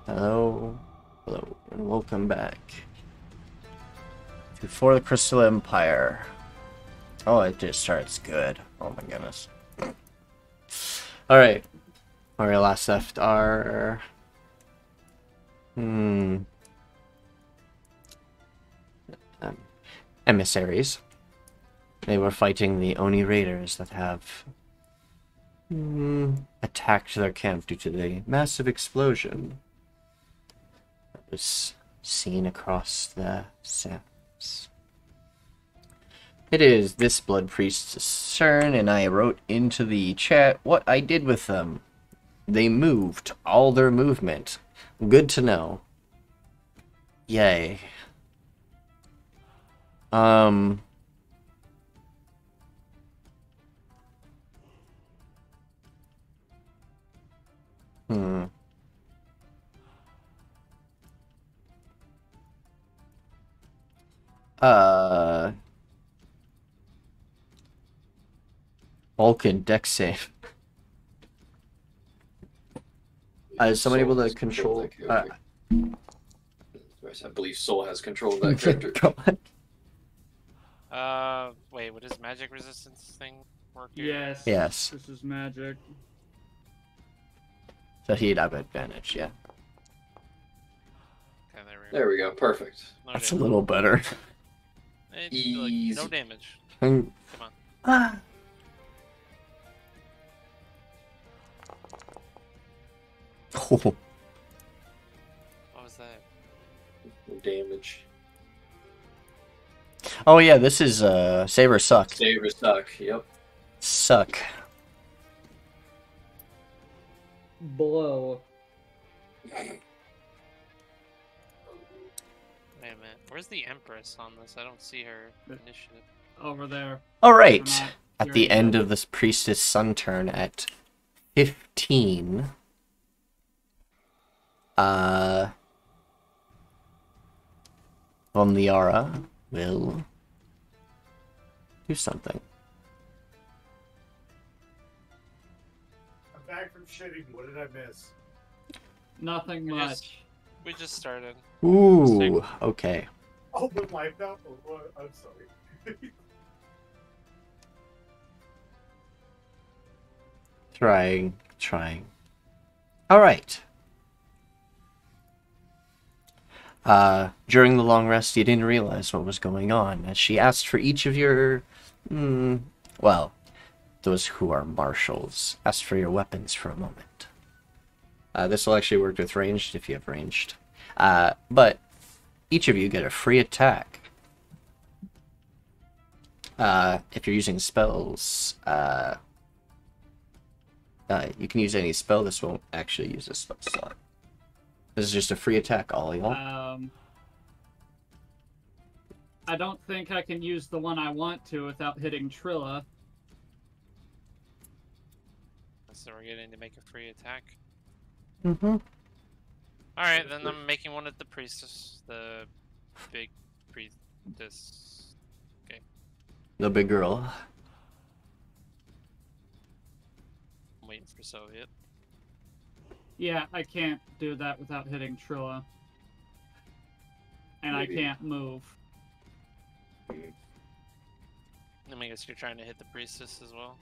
Hello, hello, and welcome back to For the Crystal Empire. Oh, it just starts good. Oh my goodness. Alright, where we last left our... emissaries. They were fighting the Oni raiders that have attacked their camp due to the massive explosion that was seen across the sands. It is this blood priest's turn, and I wrote into the chat what I did with them. They moved all their movement. Good to know. Yay. Vulcan dex save. Is someone able to control? I believe Soul has control of that character. Go on. Wait, what does magic resistance thing work here? Yes. Yes. This is magic. So he'd have advantage, yeah. Okay, There we go. Perfect. No That's a damage. little better. It's, Easy. like, no damage. Come on. Oh. What was that? No damage. Oh yeah, this is Saber Suck. Saber suck. Yep. Suck. Blow. Wait a minute. Where's the Empress on this? I don't see her initiative. Over there. Alright. At You're the in end the- of this priestess sun turn at 15. Von Liara will do something. I'm back from shitting. What did I miss? Nothing We much. just- We just started. Ooh, okay. Oh, with life now? Oh, what? I'm sorry. Trying. Alright. During the long rest, you didn't realize what was going on, as she asked for each of your, well, those who are marshals, asked for your weapons for a moment. This will actually work with ranged if you have ranged. But each of you get a free attack. If you're using spells, you can use any spell. This won't actually use a spell slot. This is just a free attack, all y'all. I don't think I can use the one I want to without hitting Trilla. So we're getting to make a free attack. Mm-hmm. Alright, then I'm making one at the priestess. The big priestess. Okay. The big girl. I'm waiting for Soviet. Yeah, I can't do that without hitting Trilla. And Maybe. I can't move. I guess you're trying to hit the priestess as well.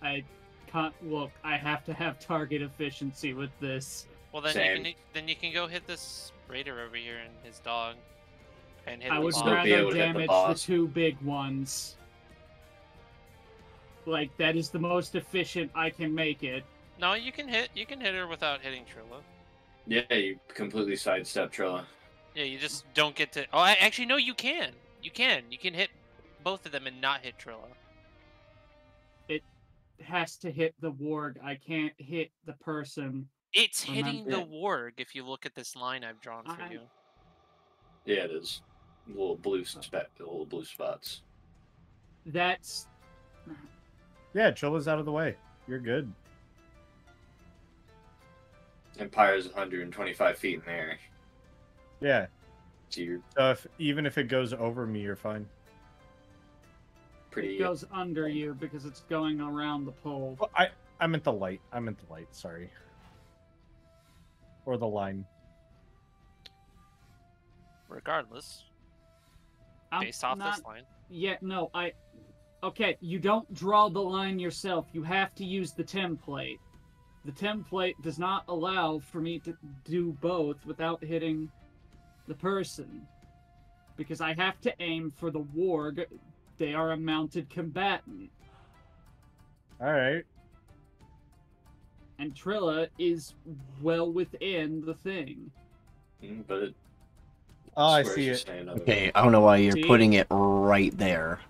I can't look. I have to have target efficiency with this. Well, then Same. you can go hit this raider over here and his dog, and hit I the would boss. still be able rather to hit the damage the boss. two big ones. Like, that is the most efficient I can make it. No, you can hit her without hitting Trilla. Yeah, you completely sidestep Trilla. Yeah, you just don't get to. Oh, actually, no, you can. You can hit both of them and not hit Trilla. It has to hit the warg. I can't hit the person. It's hitting the Remember- warg if you look at this line I've drawn for I- you. Yeah, it is. Little blue spots. That's... Yeah, Chilla's out of the way. You're good. And Pyre's 125 feet in the air. Yeah. So you're So even if it goes over me, you're fine. pretty. It goes under you because it's going around the pole. Well, I meant the light. Sorry. or the line? Regardless, I'm based off not- this line. Yeah, no, Okay, you don't draw the line yourself. You have to use the template. The template does not allow for me to do both without hitting the person. Because I have to aim for the warg. They are a mounted combatant. Alright. And Trilla is well within the thing. But it. Oh, I squares see are it. saying otherwise. Okay, I don't know why you're See? putting it right there.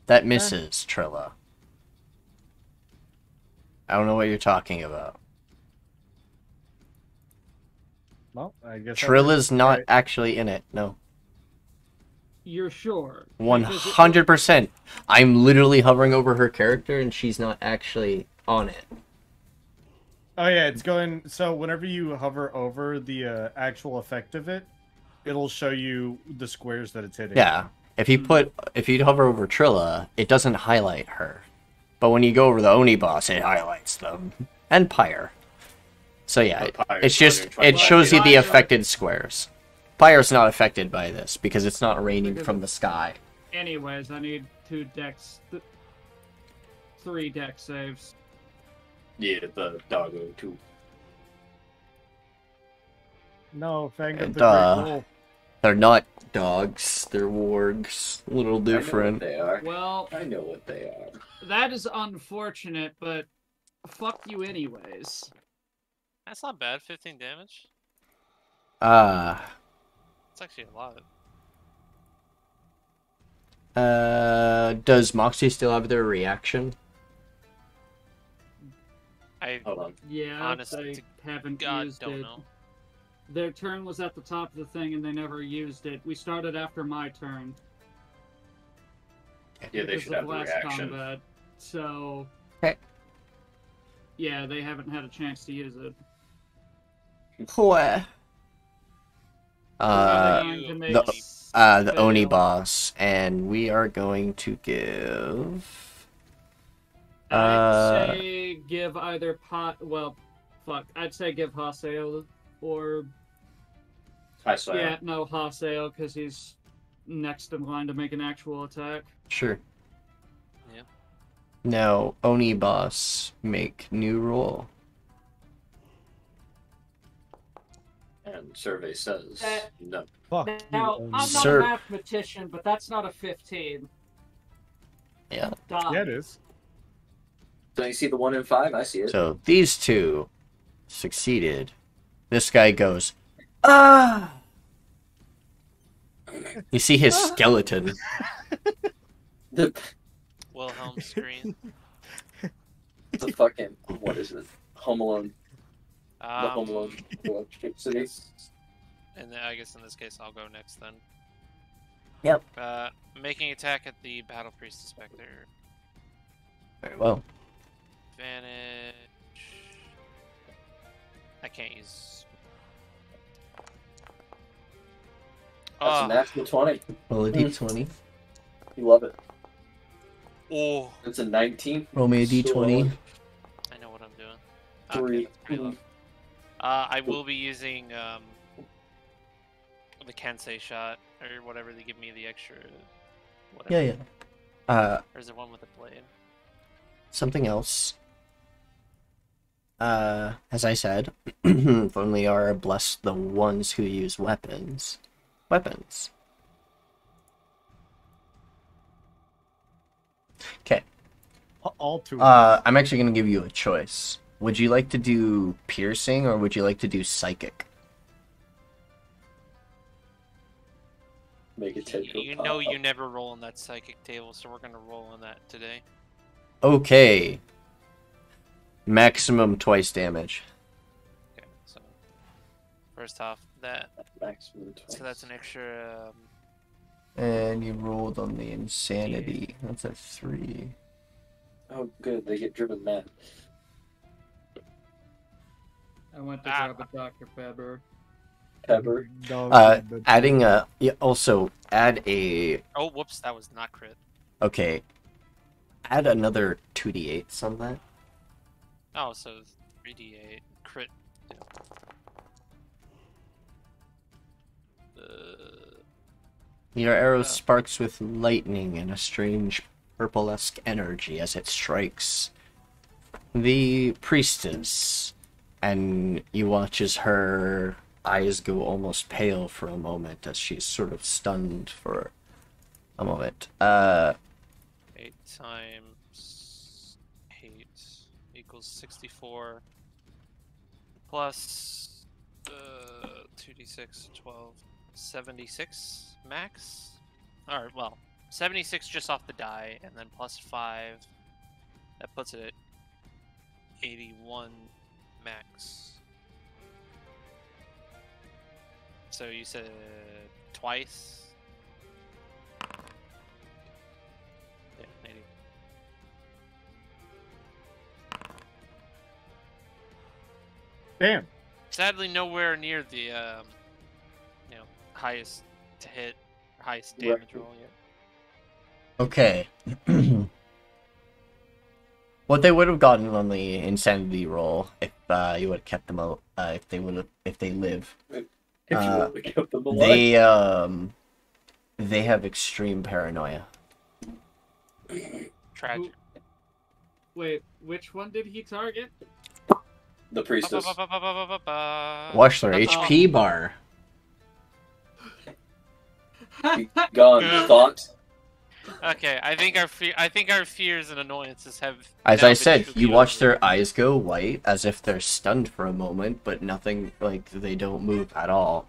That misses, Trilla. I don't know what you're talking about. Well, I guess Trilla's not Right. actually in it, no. You're sure? 100%. I'm literally hovering over her character and she's not actually on it. Oh yeah, it's going. So whenever you hover over the actual effect of it, it'll show you the squares that it's hitting. Yeah. If you hover over Trilla, it doesn't highlight her. But when you go over the Oni boss, it highlights them. And Pyre. So yeah, But Pyre's it's just, it 125. shows you the Pyre- affected squares. Pyre's not affected by this, because it's not raining Because from the sky. Anyways, I need 3 deck saves. Yeah, the doggo too. No, Fang of And, the Great Wolf. They're not dogs, they're wargs. A little different. I know what they are. Well, I know what they are. that is unfortunate, but fuck you anyways. That's not bad. 15 damage. It's actually a lot. Does Moxie still have their reaction? I Hold on. Yeah, Honestly, they haven't God used don't it. know. Their turn was at the top of the thing and they never used it. We started after my turn. Yeah, they because should of have the last reaction. combat. So, Okay. yeah, they haven't had a chance to use it. What? We're going to make The Oni fail. boss, and we are going to give. I'd say give either I'd say give Haseo or Haseo. yeah, no Haseo because he's next in line to make an actual attack. Sure. Yeah. Now, Oni boss, make new roll. And survey says no. Fuck Now, you. I'm not Sir- a mathematician, but that's not a 15. Yeah. Die. Yeah, it is. Don't you see the 1 in 5? I see it. So these two succeeded. This guy goes, ah! You see his skeleton. The Wilhelm screen. fucking what is it? Home Alone. The Home Um, Alone Electricity. and then I guess in this case I'll go next then. Yep. Making attack at the Battle Priest Spectre. Very well. Advantage. I can't use. That's a natural 20. Roll a d20. You love it. Oh, It's a 19. Roll me a d20. I know what I'm doing. Three. Okay, that's pretty low. I will be using the Kensei shot or whatever they give me the extra. Whatever. Yeah, yeah. Or is it one with a blade? Something else. As I said, if only are blessed the ones who use weapons. Weapons. Okay. All two. Of them. I'm actually gonna give you a choice. Would you like to do piercing or would you like to do psychic? Make it take You know you never roll on that psychic table, so we're gonna roll on that today. Okay. Maximum twice damage. Okay, so first off, that maximum twice. so that's an extra. And you rolled on the insanity. That's a 3. Oh, good. They get driven mad. I went to Ah. grab a Dr. Pepper. Pepper. Adding a... Yeah, also, add a... Oh, whoops! That was not crit. Okay. Add another 2d8s on that. Oh, so 3d8 crit. Your arrow sparks with lightning and a strange purple-esque energy as it strikes the priestess, and you watch as her eyes go almost pale for a moment as she's sort of stunned for a moment. 8 times 8 equals 64 plus 2d6, 12, 76 max? Or, well, 76 just off the die, and then plus 5. That puts it at 81 max. So you said twice? Yeah, 80. Damn. Sadly, nowhere near the highest to hit, highest damage roll yet. Okay. What they would have gotten on the insanity roll if you would have kept them out, if they live. If you would have kept them alive. They have extreme paranoia. Tragic. Wait, which one did he target? The priestess. Watch their HP bar. Be gone, thought. Okay, I think our fears and annoyances have. As now I been said, truly you watch over. their eyes go white as if they're stunned for a moment, but nothing, like, they don't move at all.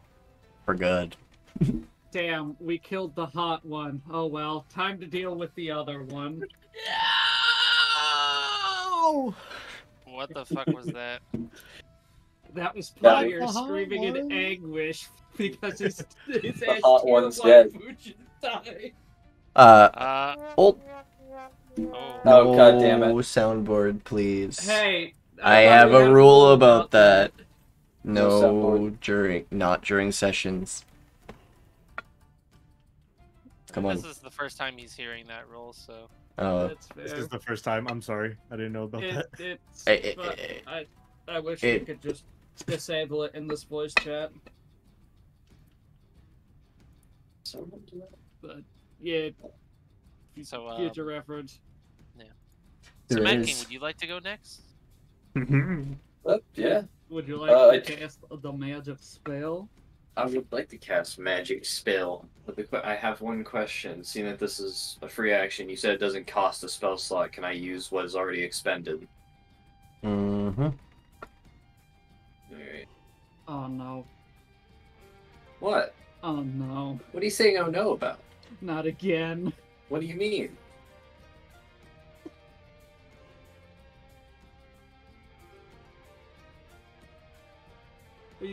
For good. Damn, we killed the hot one. Oh well, time to deal with the other one. What the fuck was that? That was That Pyre was- screaming in anguish because his The hot one's wife dead. just died. Old. Oh. Oh, God damn it. No soundboard, please. Hey, I thought have we a had rule about that. No soundboard. Not during sessions. Come on. This is the first time he's hearing that roll, so. That's This fair. is the first time. I'm sorry. I didn't know about that. I wish we could just disable it in this voice chat. But yeah, So, future reference. So There Mad is- King, would you like to go next? Yeah, Would you like to I- cast the magic spell? I would like to cast magic spell, but I have one question. Seeing that this is a free action, you said it doesn't cost a spell slot. Can I use what is already expended? Mm-hmm. Alright. Oh no. What? Oh no. What are you saying I don't know about? Not again. What do you mean? Are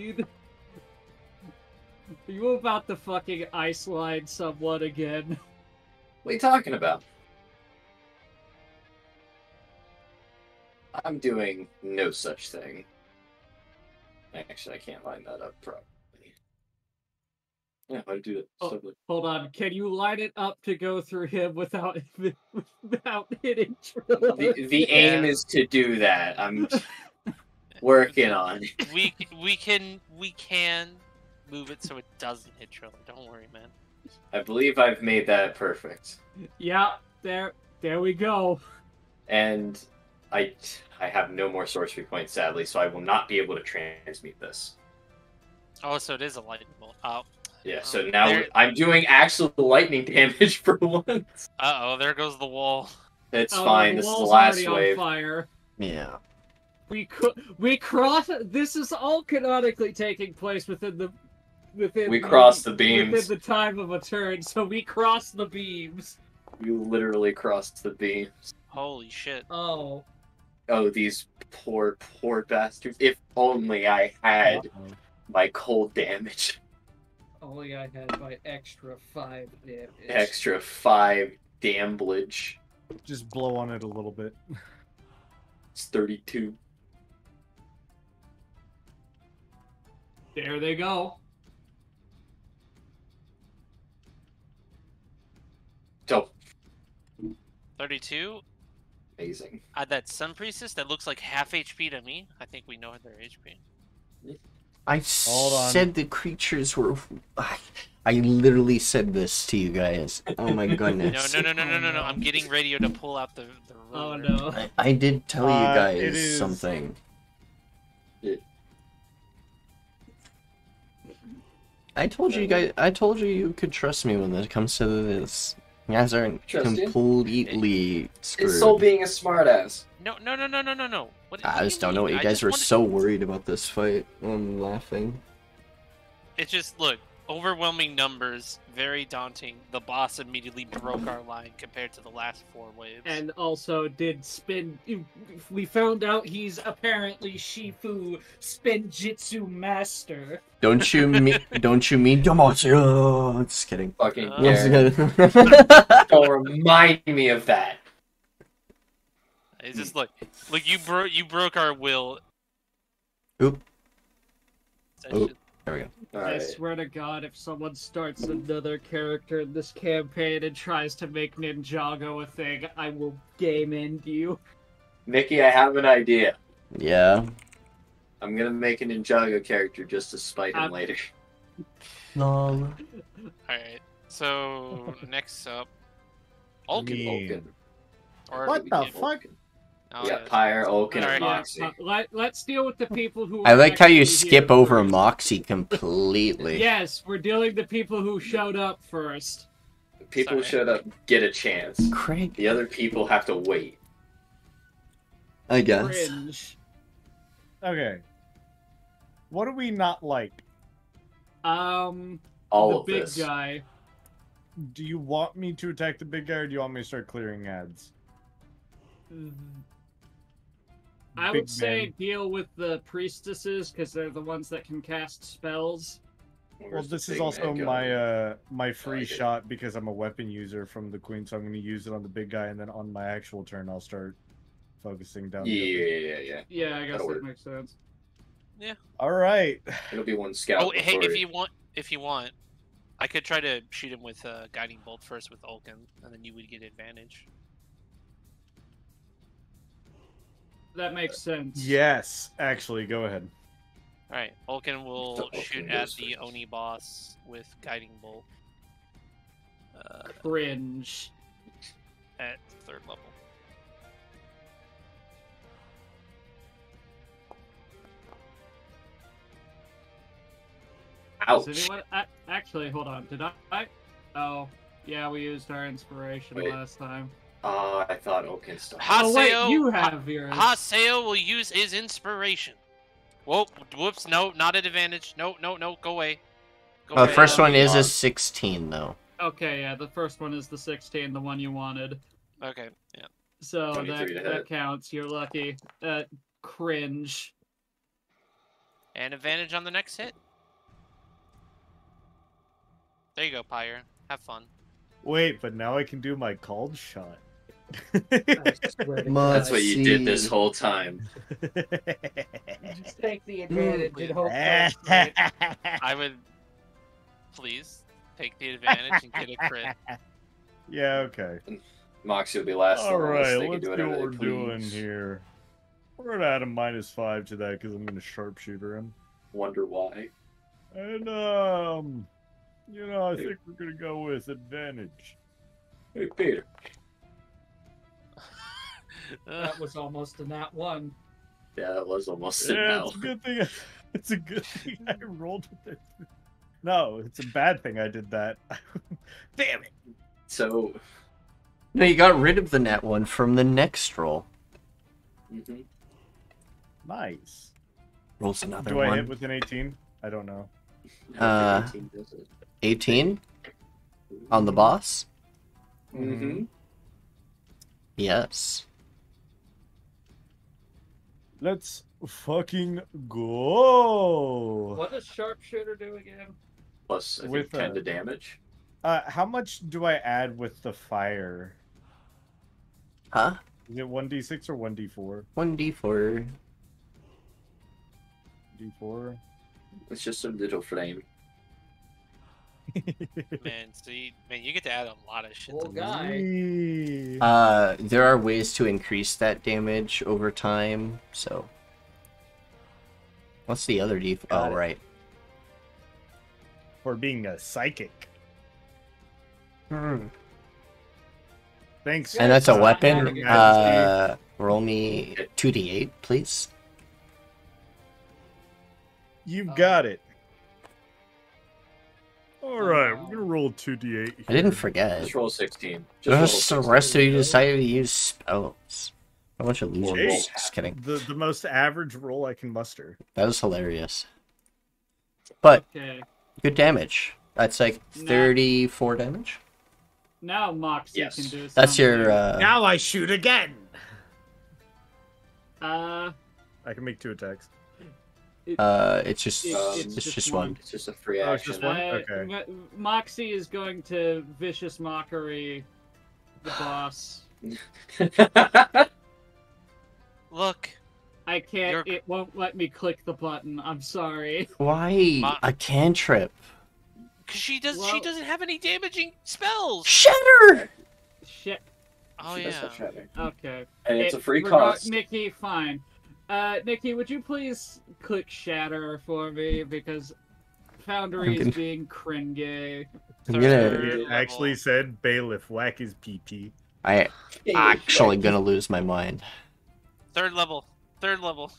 you about to fucking ice line someone again? What are you talking about? I'm doing no such thing. Actually, I can't line that up properly. Yeah, I'd do it. Oh. Simply. Hold on, can you line it up to go through him without hitting Trilla? The aim is to do that. I'm working on it. We can move it so it doesn't hit Trilla. Don't worry, man. I believe I've made that perfect. Yeah, there we go. And I have no more sorcery points, sadly, so I will not be able to transmute this. Oh, so it is a lightning bolt. Oh. Yeah, so now There- I'm doing actual lightning damage for once. Uh-oh, there goes the wall. It's Oh, fine, the this is the wall's last already wave. on fire. Yeah. We cross. This is all canonically taking place within We crossed the beams. within the time of a turn. So we cross the beams. We literally crossed the beams. Holy shit. Oh, Oh, these poor bastards. If only I had my cold damage. only I had my extra 5 damage. Extra 5 damage. Just blow on it a little bit. It's 32. There they go. So, 32? Amazing. That Sun Priestess that looks like half HP to me. I think we know their HP. I Hold on. said the creatures were. I literally said this to you guys. Oh my goodness. No. I'm getting ready to pull out the Oh ruler. no. I did tell you It guys is- something. I told you guys. I told you could trust me when it comes to this. You guys aren't Trust you? completely screwed. It's so being a smartass. No. What I do just you don't know what mean? you I guys just were wanted- so worried about this fight. I'm laughing. It's just, look, overwhelming numbers, very daunting. The boss immediately broke our line compared to the last 4 waves. And also did we found out he's apparently Shifu Spinjitzu Master. Don't you mean? Don't you mean? Oh, just kidding. Fucking Uh, Jørgen. Don't remind me of that. It's just, look, you broke our will. Oop. That Oop. shit- There we go. I Alright. swear to God, if someone starts another character in this campaign and tries to make Ninjago a thing, I will game end you. Nikki, I have an idea. Yeah. I'm gonna make a Ninjago character just to spite him later. Lol. Alright, so next up, Ulkin. Me. Oaken. Or What we the get fuck? Oh, We yeah. got Pyre, Oaken, Alright. and Moxie. Let's deal with the people who. I are like how you actually skip here over first. Moxie completely. Yes, we're dealing with the people who showed up first. People who Sorry. showed up get a chance. Craig. The other people have to wait. I guess. Cringe. Okay. What do we not like? All the of big this. guy. Do you want me to attack the big guy, or do you want me to start clearing ads? I Big would say man. deal with the priestesses because they're the ones that can cast spells. Well, Where's the this is big also man my going? my free like it. shot because I'm a weapon user from the queen, so I'm going to use it on the big guy, and then on my actual turn, I'll start focusing down. the other. Yeah. Yeah, I guess That'll that work. makes sense. All right. It'll be one scout. Oh, hey, before if you want, I could try to shoot him with guiding bolt first with Ulkin, and then you would get advantage. That makes sense. Yes, actually, go ahead. All right, Ulkin will So Ulkin shoot at goes the first. Oni boss with guiding bolt Cringe. at 3rd level. Does Ouch. anyone... actually, hold on. Did I? Oh, yeah, we used our inspiration Wait. last time. I thought Oaken stuff. Oh wait, Haseo- you have yours. Haseo will use his inspiration. Whoa, whoops, no, not at advantage. No, go away. Go Well, the away. first one is a on. 16, though. Okay, yeah, the first one is the 16, the one you wanted. Okay, yeah. So 23 to that hit. counts. You're lucky. Cringe. And advantage on the next hit. There you go, Pyre. Have fun. Wait, but now I can do my called shot. That's what you did this whole time. Just take the advantage and hope for a I would please take the advantage and get a crit. Yeah, okay. Moxie will be last. All on the list. right, They can let's do see whatever what they we're doing please. here. We're gonna add a -5 to that because I'm gonna sharpshooter him. Wonder why. And you know, I think we're gonna go with advantage. Hey, Peter. That was almost a nat 1. Yeah, that was almost it Yeah, now. it's a good thing. It's a good thing I rolled with it. No, it's a bad thing I did that. Damn it! So, No, you got rid of the net one from the next roll. mhm. Nice. Rolls another Do I one. hit with an 18? I don't know. Uh, 18 does it. 18 on the boss? Mhm. Yes. Let's fucking go. What does sharpshooter do again? Plus, I think With, 10 to damage. How much do I add with the fire? Huh? Is it 1d6 or 1d4? 1d4. D4. It's just a little flame. Man, see, man, you get to add a lot of shit Cool to this. guy. There are ways to increase that damage over time, so... What's the other def- Got Oh, it. right. For being a psychic. Hmm. Thanks. And that's a Your weapon? Majesty. Roll me 2d8, please. You've got it. Alright, we're gonna roll 2d8. I didn't forget. Just roll 16. Just roll Just the 16. rest of you decided to use spells. A bunch of losers. Hey. Just kidding. The most average roll I can muster. That was hilarious. But, Okay. good damage. That's like Nah. 34 damage. Now Moxie Yes. can do something. That's your, Now I shoot again! Uh, I can make 2 attacks. it's just, It's it's just just one. one. It's just a free Oh, it's action. just one? Okay. Moxie is going to vicious mockery the boss. Look, I can't. You're- It won't let me click the button. I'm sorry. Why? A cantrip. cause she Well- doesn't have any damaging spells. Shatter! Shit. Oh She does yeah. have shatter. Okay. And it's a free Regard- cost. Nikki, fine. Nikki, would you please click Shatter for me because Foundry I'm is gonna- being cringy. I'm Third gonna... It level. actually said bailiff whack his PP. I actually gonna lose my mind. Third level. Third level.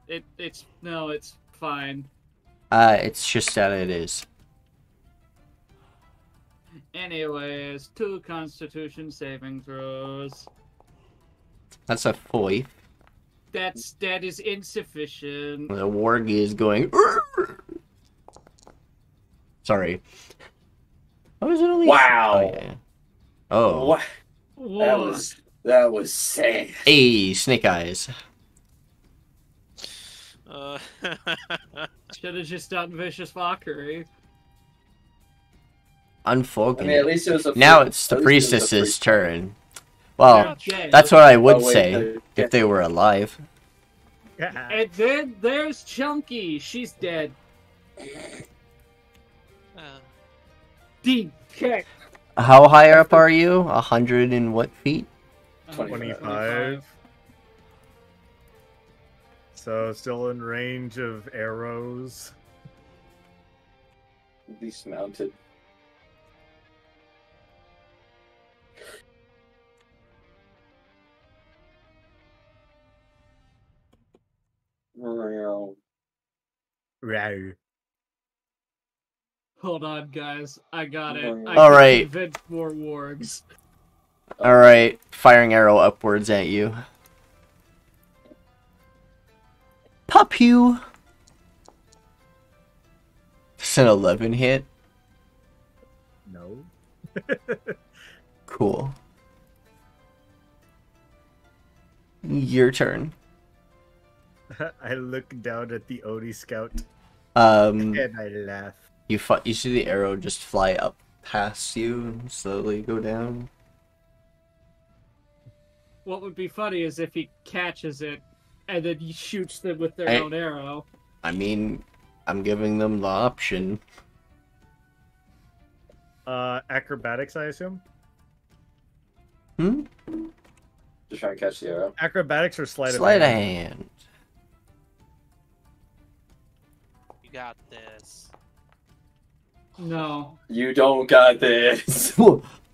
It's fine. It's just that it is. Anyways, 2 Constitution saving throws. That's a 5. That is insufficient. The warg is going... "Urgh!" Sorry. Oh, is it only... Wow. Oh, yeah. Oh. What? Whoa. That was sad. Hey, snake eyes. Should have just done vicious mockery. Unfolding. I mean, at least it was a Now free- it's the at least it was a priestess's free- turn. Well, Okay. that's what I would Oh, wait, say if they were alive. And then there's Chunky. She's dead. DK. How high up are you? 100 and what feet? 25. So still in range of arrows. Dismounted. Row. Hold on, guys. I got it. I All can right. convince more wargs. Alright, firing arrow upwards at you. Pop you! It's an 11 hit. No. Cool. Your turn. I look down at the Odie scout And and I laugh. you see the arrow just fly up past you and slowly go down. What would be funny is if he catches it and then he shoots them with their I- own arrow. I mean, I'm giving them the option. Acrobatics, I assume? Hmm? Just trying to catch the arrow. Acrobatics or sleight of Sleight of hand? hand. You got this. No. You don't got this.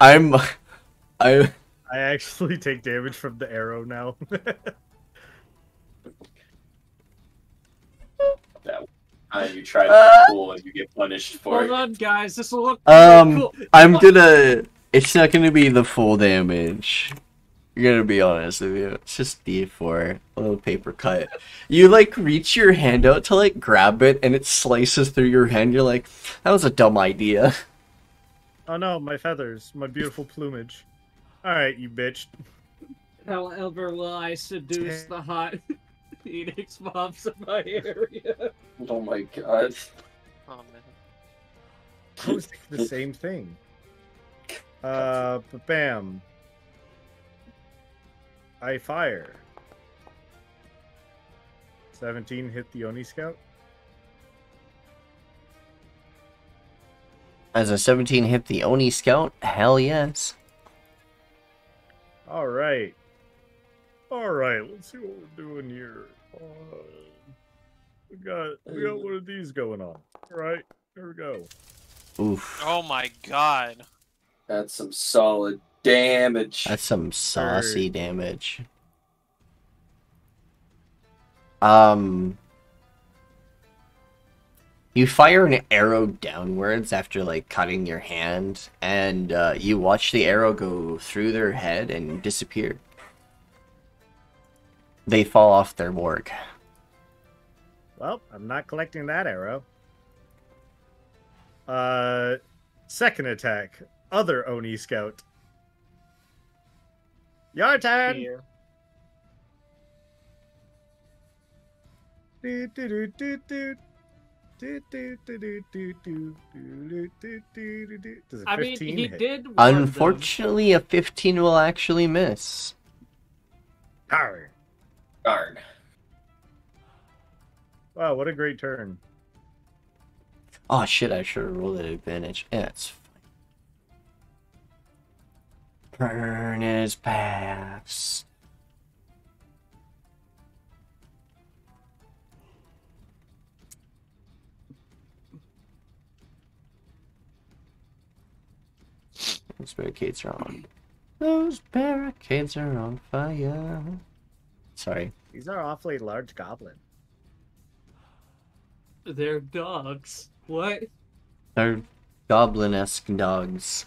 I I actually take damage from the arrow now. You try to be cool and you get punished for Hold it. on, guys. This will look Um, cool. I'm gonna. It's not gonna be the full damage. You're gonna be honest with you. It's just D4, a little paper cut. You like reach your hand out to like grab it, and it slices through your hand. You're like, that was a dumb idea. Oh no, my feathers, my beautiful plumage. Alright, you bitch. However will I seduce the hot Phoenix mobs in my area? Oh my god. Oh man. I was thinking the same thing. Bam. I fire. 17 hit the Oni Scout. As a 17 hit the Oni Scout? Hell yes. Alright. Alright, let's see what we're doing here. We got one of these going on. Alright, here we go. Oof. Oh my god. That's some solid damage. That's some saucy damage. You fire an arrow downwards after, like, cutting your hand, and you watch the arrow go through their head and disappear. They fall off their board. Well, I'm not collecting that arrow. Second attack. Other Oni Scout. Your turn! Here. Do, do, do, do, do. Does a 15 I mean, he hit? did warn them. Unfortunately, a 15 will actually miss. Darn. Darn. Wow, what a great turn. Oh shit, I should have rolled at advantage. Yeah, it's fine. Burn his paths. Those barricades are on. Those barricades are on fire. Sorry. These are awfully large goblins. They're dogs. What? They're goblin-esque dogs.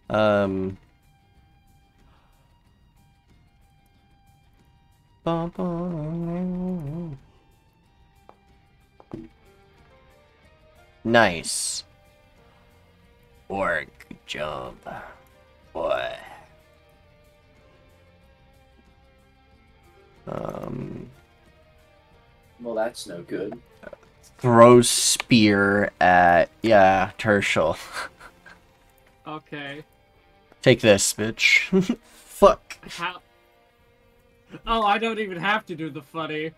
Bum, bum. Nice. Orc jump. Boy. Well, that's no good. Throws spear at, yeah, Tirsheal. Okay. Take this, bitch. Fuck. How? Oh, I don't even have to do the funny.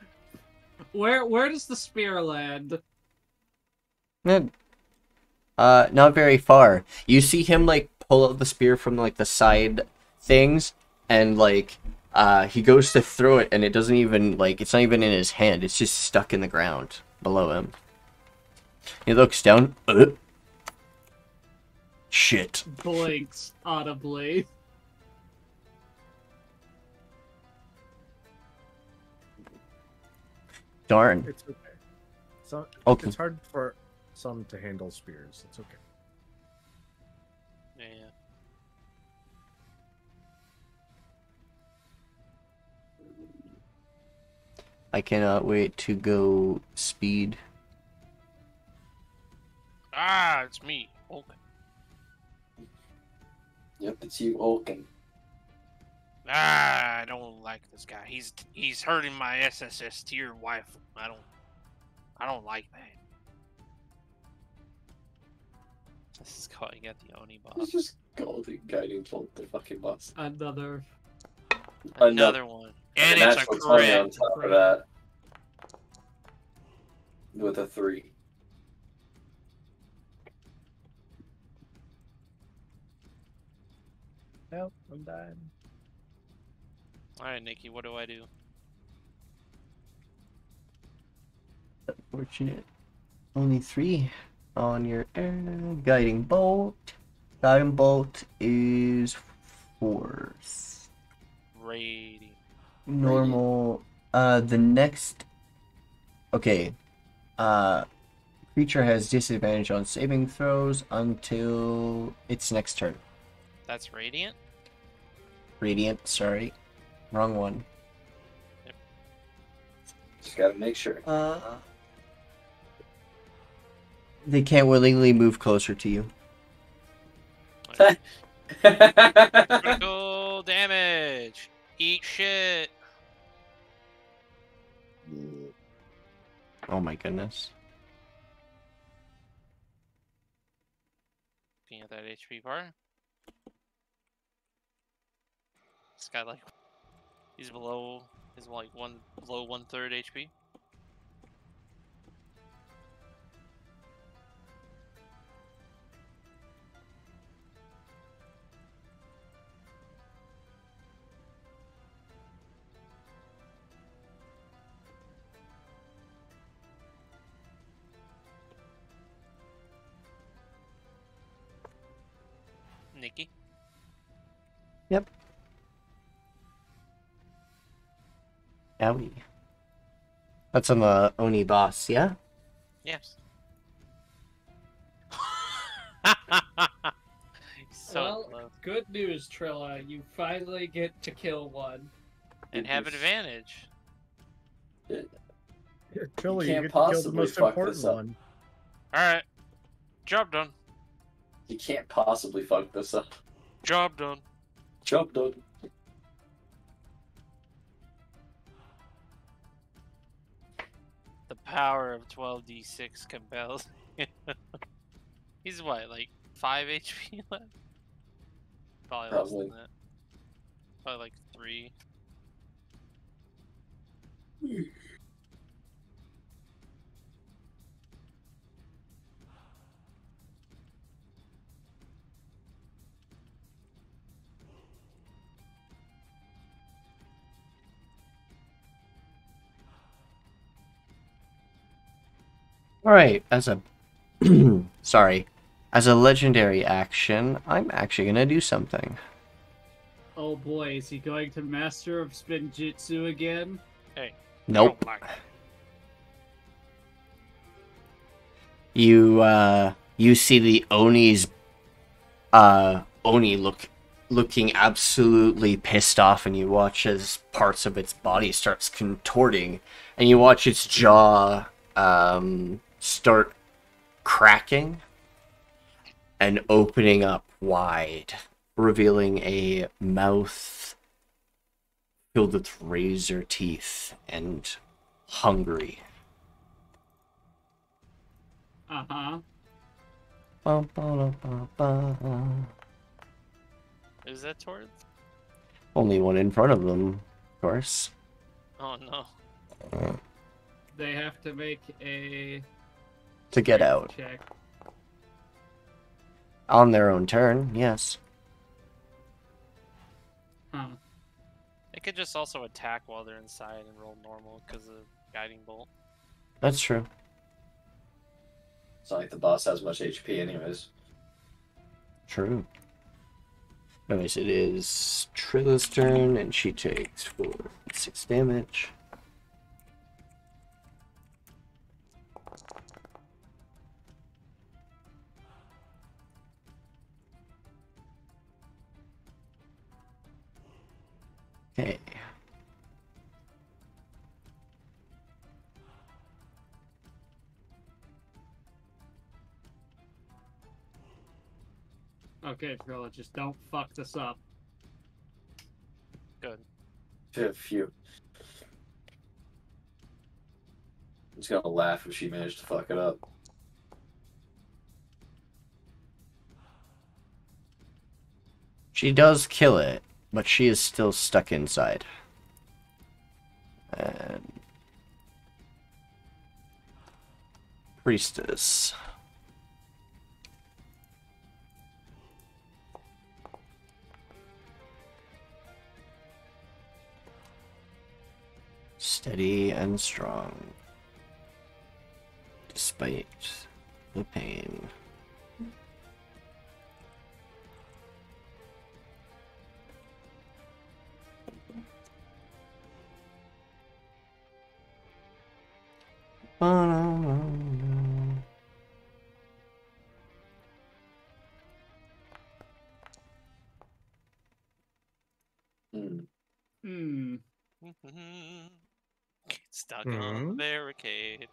Where does the spear land? Not very far. You see him, like, pull out the spear from, like, the side things, and, like, he goes to throw it, and it doesn't even, like, it's not even in his hand. It's just stuck in the ground below him. He looks down. Shit. Blinks audibly. Darn. It's okay. So, Okay. It's hard for some to handle spears. It's okay. Yeah. I cannot wait to go speed. Ah, it's me. Okay. Yep, it's you, Olkin. Ah, I don't like this guy. He's hurting my SSS tier wife. I don't like that. This is calling at the Oni boss. It's just golden guiding bolt the fucking boss. Another. Another one. And it's a natural 20 on crit. top of that. With a 3. Nope, I'm dying. Alright, Nikki, what do I do? Unfortunate. Only 3 on your guiding bolt. Guiding bolt is force. Radiant. Normal. The next. Okay. Creature has disadvantage on saving throws until its next turn. That's radiant? Radiant, sorry. Wrong one. Just gotta make sure. They can't willingly move closer to you. Critical damage! Eat shit! Oh my goodness. Looking at that HP bar. This guy, like, he's below, below 1/3 HP. Nikki. Yep. Owie. That's on the Oni boss, yeah? Yes. So well, close. good news, Trilla. You finally get to kill one. And have advantage. Chili, You you can't get to kill the possibly most fuck important this up. one. Alright. Job done. You can't possibly fuck this up. Job done. Job done. The power of 12d6 compels. He's what, like 5 HP left? Probably less than that. Probably like 3. Alright, as a... sorry. As a legendary action, I'm actually gonna do something. Oh boy, is he going to Master of Spinjitzu again? Hey. Nope. Oh my. You see the Oni's, Oni looking absolutely pissed off, and you watch as parts of its body starts contorting, and you watch its jaw, start cracking and opening up wide, revealing a mouth filled with razor teeth and hungry. Uh-huh. Is that towards? Only one in front of them, of course. Oh no. They have to make a To get out. check. On their own turn, yes. Huh. They could just also attack while they're inside and roll normal because of guiding bolt. That's true. It's not like the boss has much HP anyways. True. Anyways, it is Trilla's turn, and she takes 6 damage. Okay. Okay, Trilla, just don't fuck this up. Good. Phew. I'm just gonna laugh if she managed to fuck it up. She does kill it, but she is still stuck inside. And... Priestess. Steady and strong. Despite the pain. Hmm. Get stuck on the barricade.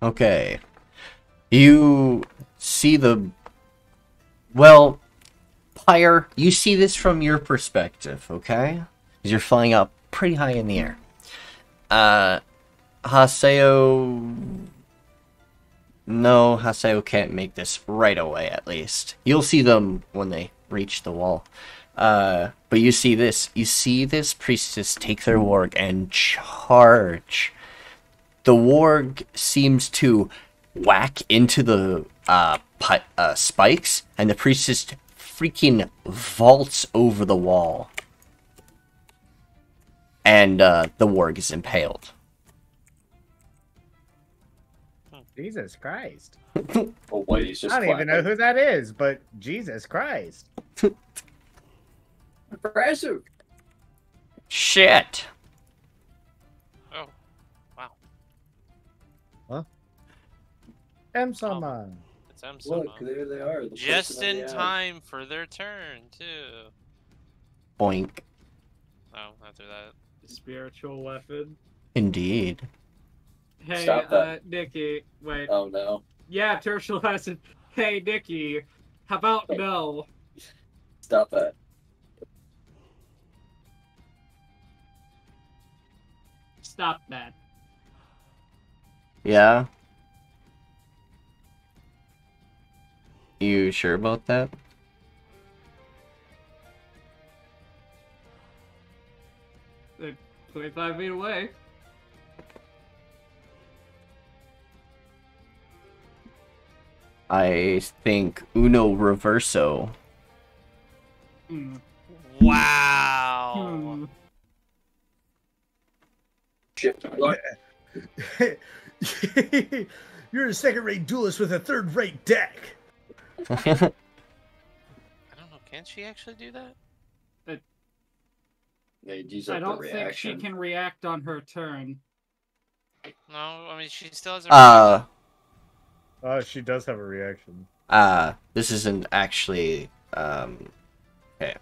Okay. You see the... Well, Pyre, you see this from your perspective, okay? Because you're flying up pretty high in the air. Haseo... No, Haseo can't make this right away, at least. You'll see them when they reach the wall. But you see this. You see this priestess take their warg and charge. The warg seems to whack into the spikes, and the priestess freaking vaults over the wall. And the warg is impaled. Jesus Christ. Oh, Whitey's just I don't even know clapping. who that is, but Jesus Christ. Impressive. Shit. Oh, wow. Emsama. It's M Look, there they are. the Just person on in the ad. time for their turn, too. Boink. Oh, after that. Spiritual weapon. Indeed. Hey, Stop that. Nikki. Wait. Oh no. Yeah, Tirsheal has it. Hey, Nikki. How about Hey. no? Stop that. Stop that. Yeah? You sure about that? They're 25 feet away. I think Uno Reverso. Hmm. Wow. Hmm. Shit. Look, You're a second-rate duelist with a third-rate deck. I don't know. Can she actually do that? they'd use I up don't the think she reaction. can react on her turn. No, I mean, she still has a She does have a reaction. This isn't actually, okay.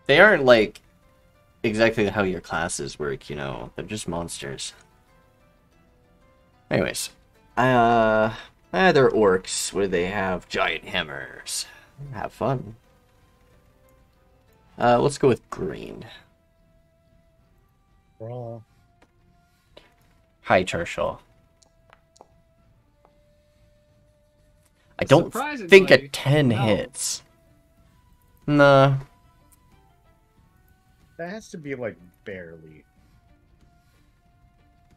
They aren't, like, exactly how your classes work, you know? They're just monsters. Anyways. They're orcs, where they have giant hammers. Have fun. Let's go with green. Raw. Hi, Tirsheal. I don't think a 10 no. hits. Nah. That has to be like barely.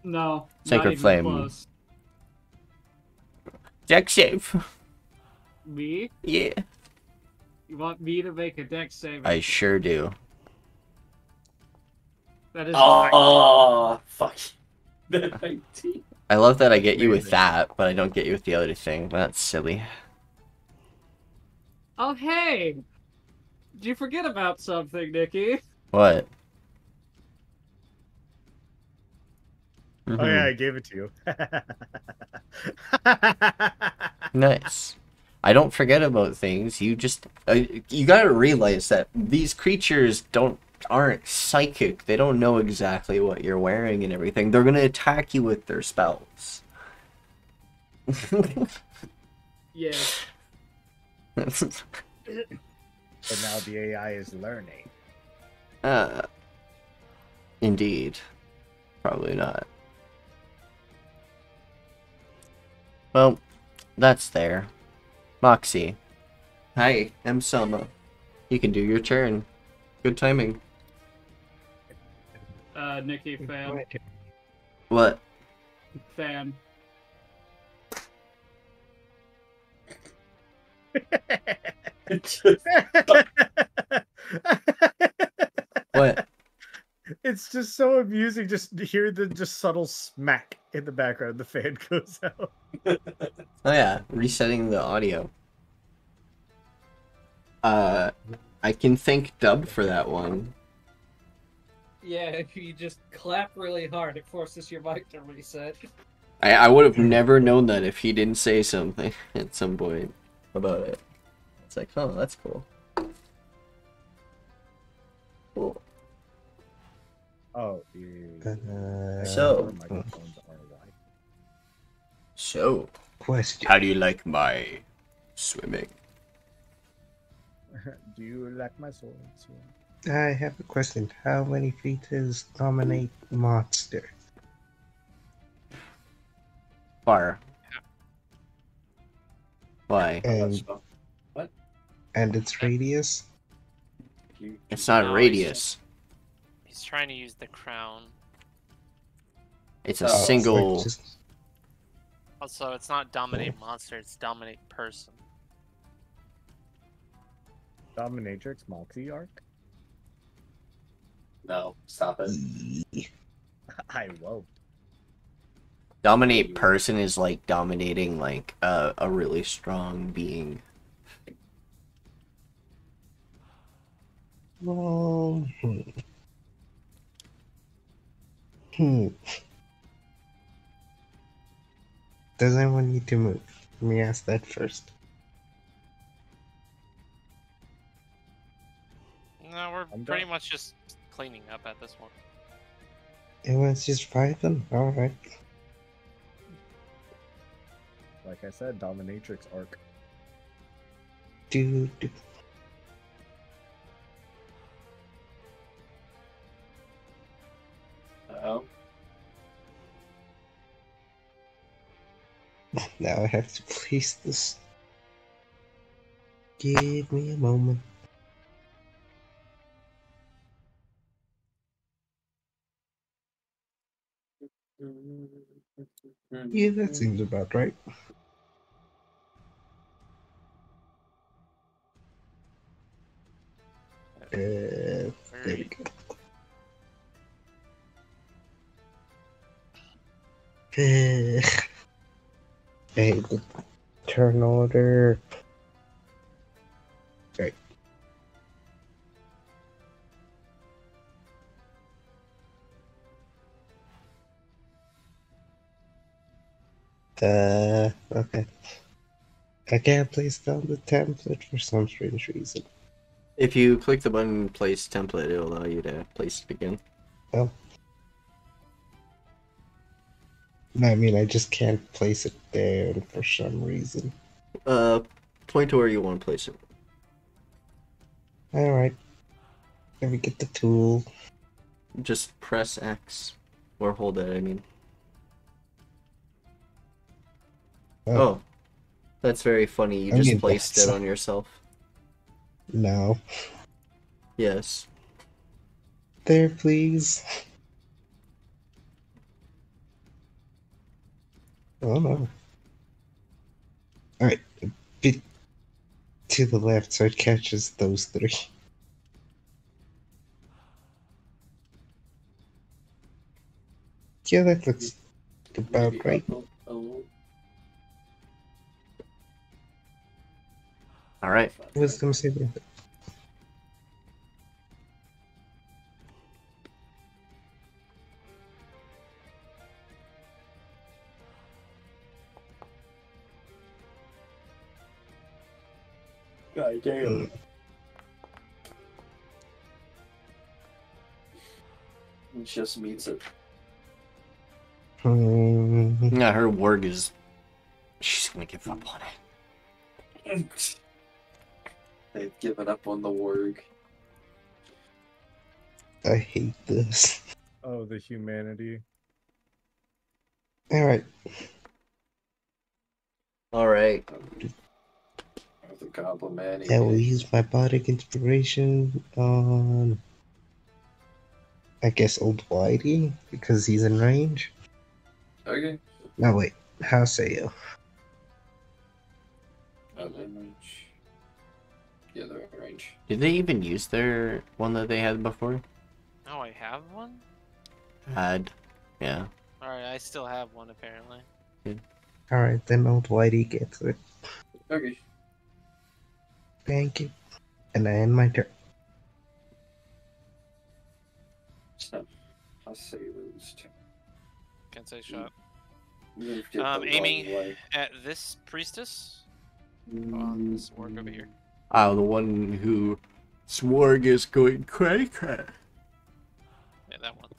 No. Sacred not even Flame. Close. Deck save. Me? Yeah. You want me to make a deck save? I sure do. That is Oh, fuck. The 19. I love that I get you with Amazing. that, but I don't get you with the other thing. That's silly. Oh, hey! Did you forget about something, Nikki? What? Oh yeah, I gave it to you. Nice. I don't forget about things. You just you gotta realize that these creatures aren't psychic. They don't know exactly what you're wearing and everything. They're gonna attack you with their spells. Yeah. But now the AI is learning. Indeed. Probably not. Well, that's there. Moxie. Hi, I'm Selma. You can do your turn. Good timing. Nikki, fan. What? Fan. What? It's just so amusing just to hear the just subtle smack in the background. The fan goes out. Oh yeah, resetting the audio. I can thank Dub for that one. Yeah, if you just clap really hard, it forces your mic to reset. I would have never known that if he didn't say something at some point about it. It's like, oh, that's cool. Cool. Oh, yeah. So- Microphones are wide. So, Question. how do you like my swimming? Do you like my sword? I have a question. How many features dominate monster? Fire. Why? And What? and its radius? It's not a No, radius. He's trying to use the crown. It's a Oh, it's single. Like just- Also, it's not dominate monster, it's dominate person. Dominatrix Moxie arc? No, stop it. I won't. Dominate person is like dominating like a really strong being. Well, Does anyone need to move? Let me ask that first. No, we're I'm pretty done. much just cleaning up at this point. Everyone's just vibing? Alright. Like I said, dominatrix arc. Do. Oh. Now I have to place this. Give me a moment. Yeah, that seems about right. There we go. Hey, the turn order. Right. Okay. I can't place down the template for some strange reason. If you click the button place template, it'll allow you to place it again. Oh. No, I mean, I just can't place it there for some reason. Point to where you want to place it. Alright. Let me get the tool. Just press X. Or hold it, I mean. Oh. That's very funny. You I just mean, placed that's- it on yourself. No. Yes. There, please. Oh no. Alright, a bit to the left so it catches those three. Yeah, that looks about right. Alright. Wisdom saving. God damn. It just meets it. Yeah, her warg is... She's gonna give up on it. They've given up on the warg. I hate this. Oh, the humanity. Alright. Alright. The compliment. I will use my bardic inspiration on... I guess Old Whitey, because he's in range. Okay. No, wait. Haseo. Oh, they're in range. Yeah, they're in range. Did they even use their one that they had before? Oh, I have one? Had. Yeah. Alright, I still have one apparently. Alright, then Old Whitey gets it. Okay. Thank you. And I end my turn. So, I'll say those two. Can't say shot. Moved it the wrong Aiming way. at this priestess. On this orc over here. Oh, the one who Swarg is going cray-cray. Yeah, that one.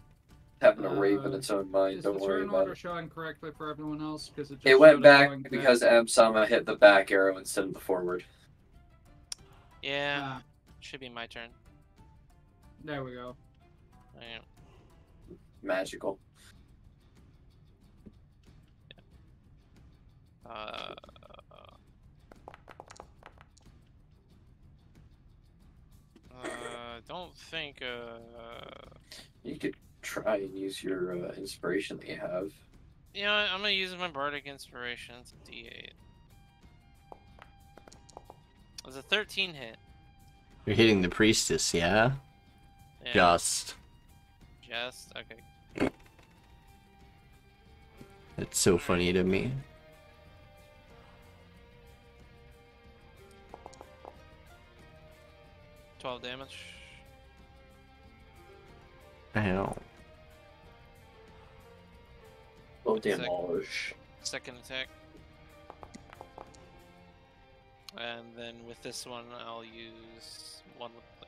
Having a rave in its own mind. Is Don't the worry turn about order it. showing correctly for everyone else? Because it, just It went showed back going because Sama hit the back arrow instead of the forward. Yeah, Ah, should be my turn. there we go. Yeah. Magical. Don't think. You could try and use your inspiration that you have. You know what? I'm gonna use my bardic inspiration. It's a D8. It was a 13 hit. You're hitting the priestess, yeah? Yeah. Just. Just okay. It's so funny to me. $12 damage. Ow. Oh, damage. Second attack. And then with this one, I'll use one with the...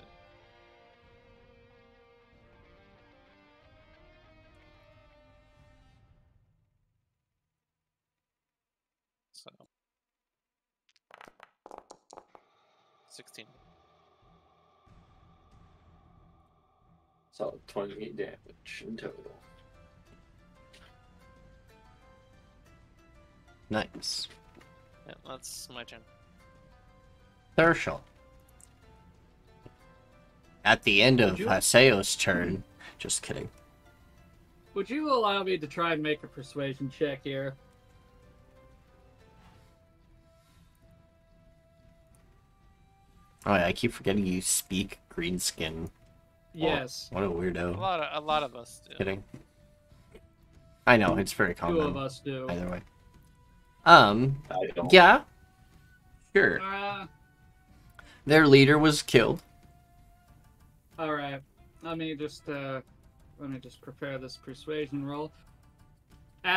So... 16. So 28 damage in total. Nice. Yeah, that's my turn. Tirsheal. At the end of Haseo's turn. Just kidding. Would you allow me to try and make a persuasion check here? Oh yeah, I keep forgetting you speak greenskin. Yes. What a weirdo. A lot of us do. Kidding. I know, it's very common. 2 of us do. Either way. I don't. Yeah. Sure. Uh, Their leader was killed. all right. Let me just prepare this persuasion roll.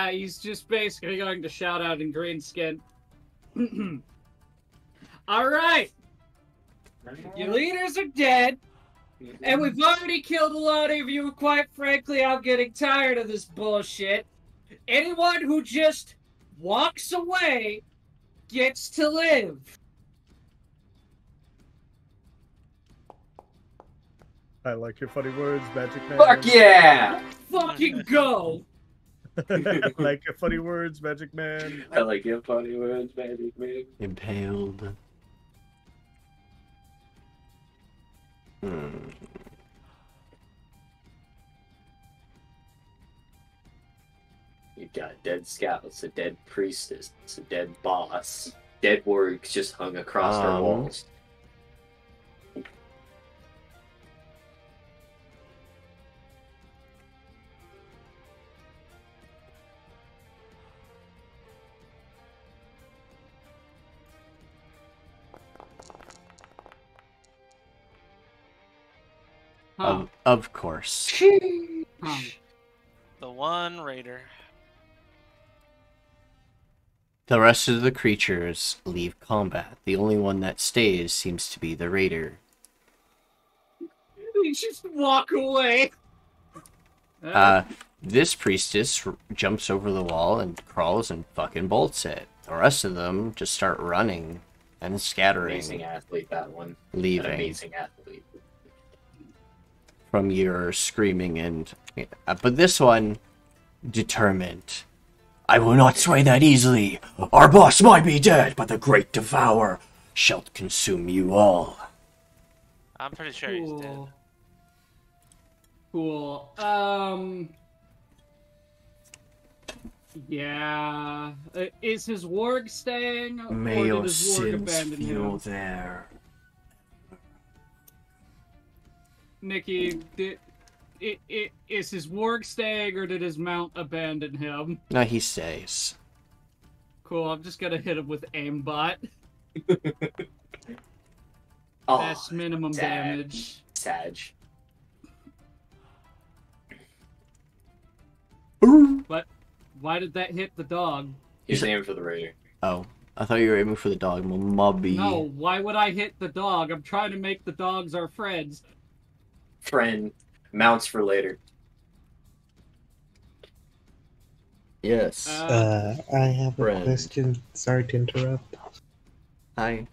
He's just basically going to shout out in greenskin. All right. Your leaders are dead, and we've already killed a lot of you. Quite frankly, I'm getting tired of this bullshit. Anyone who just walks away gets to live. I like your funny words, Magic Man. Fuck yeah! Fucking go. I like your funny words, Magic Man. I like your funny words, Magic Man. Impaled. You got dead scouts, a dead priestess, a dead boss, dead wargs just hung across our walls. Huh. Of course. Huh. The one raider. The rest of the creatures leave combat. The only one that stays seems to be the raider. You just walk away. This priestess jumps over the wall and crawls and fucking bolts it. The rest of them just start running and scattering. Amazing athlete, that one. Leaving. An amazing athlete. From your screaming and... but this one, determined. I will not sway that easily. Our boss might be dead, but the great devourer shall consume you all. I'm pretty sure he's dead. Cool. Yeah. Is his warg staying? May or your did his warg sins abandon feel him? there. Nikki, is his warg staying or did his mount abandon him? No, he stays. Cool, I'm just gonna hit him with aimbot. Oh, That's minimum damage. Sag. But why did that hit the dog? He's aiming for the raider. Oh, I thought you were aiming for the dog. Mobby. No, why would I hit the dog? I'm trying to make the dogs our friends. Friend. Mounts for later. Yes. I have a Friend. question. Sorry to interrupt. Hi.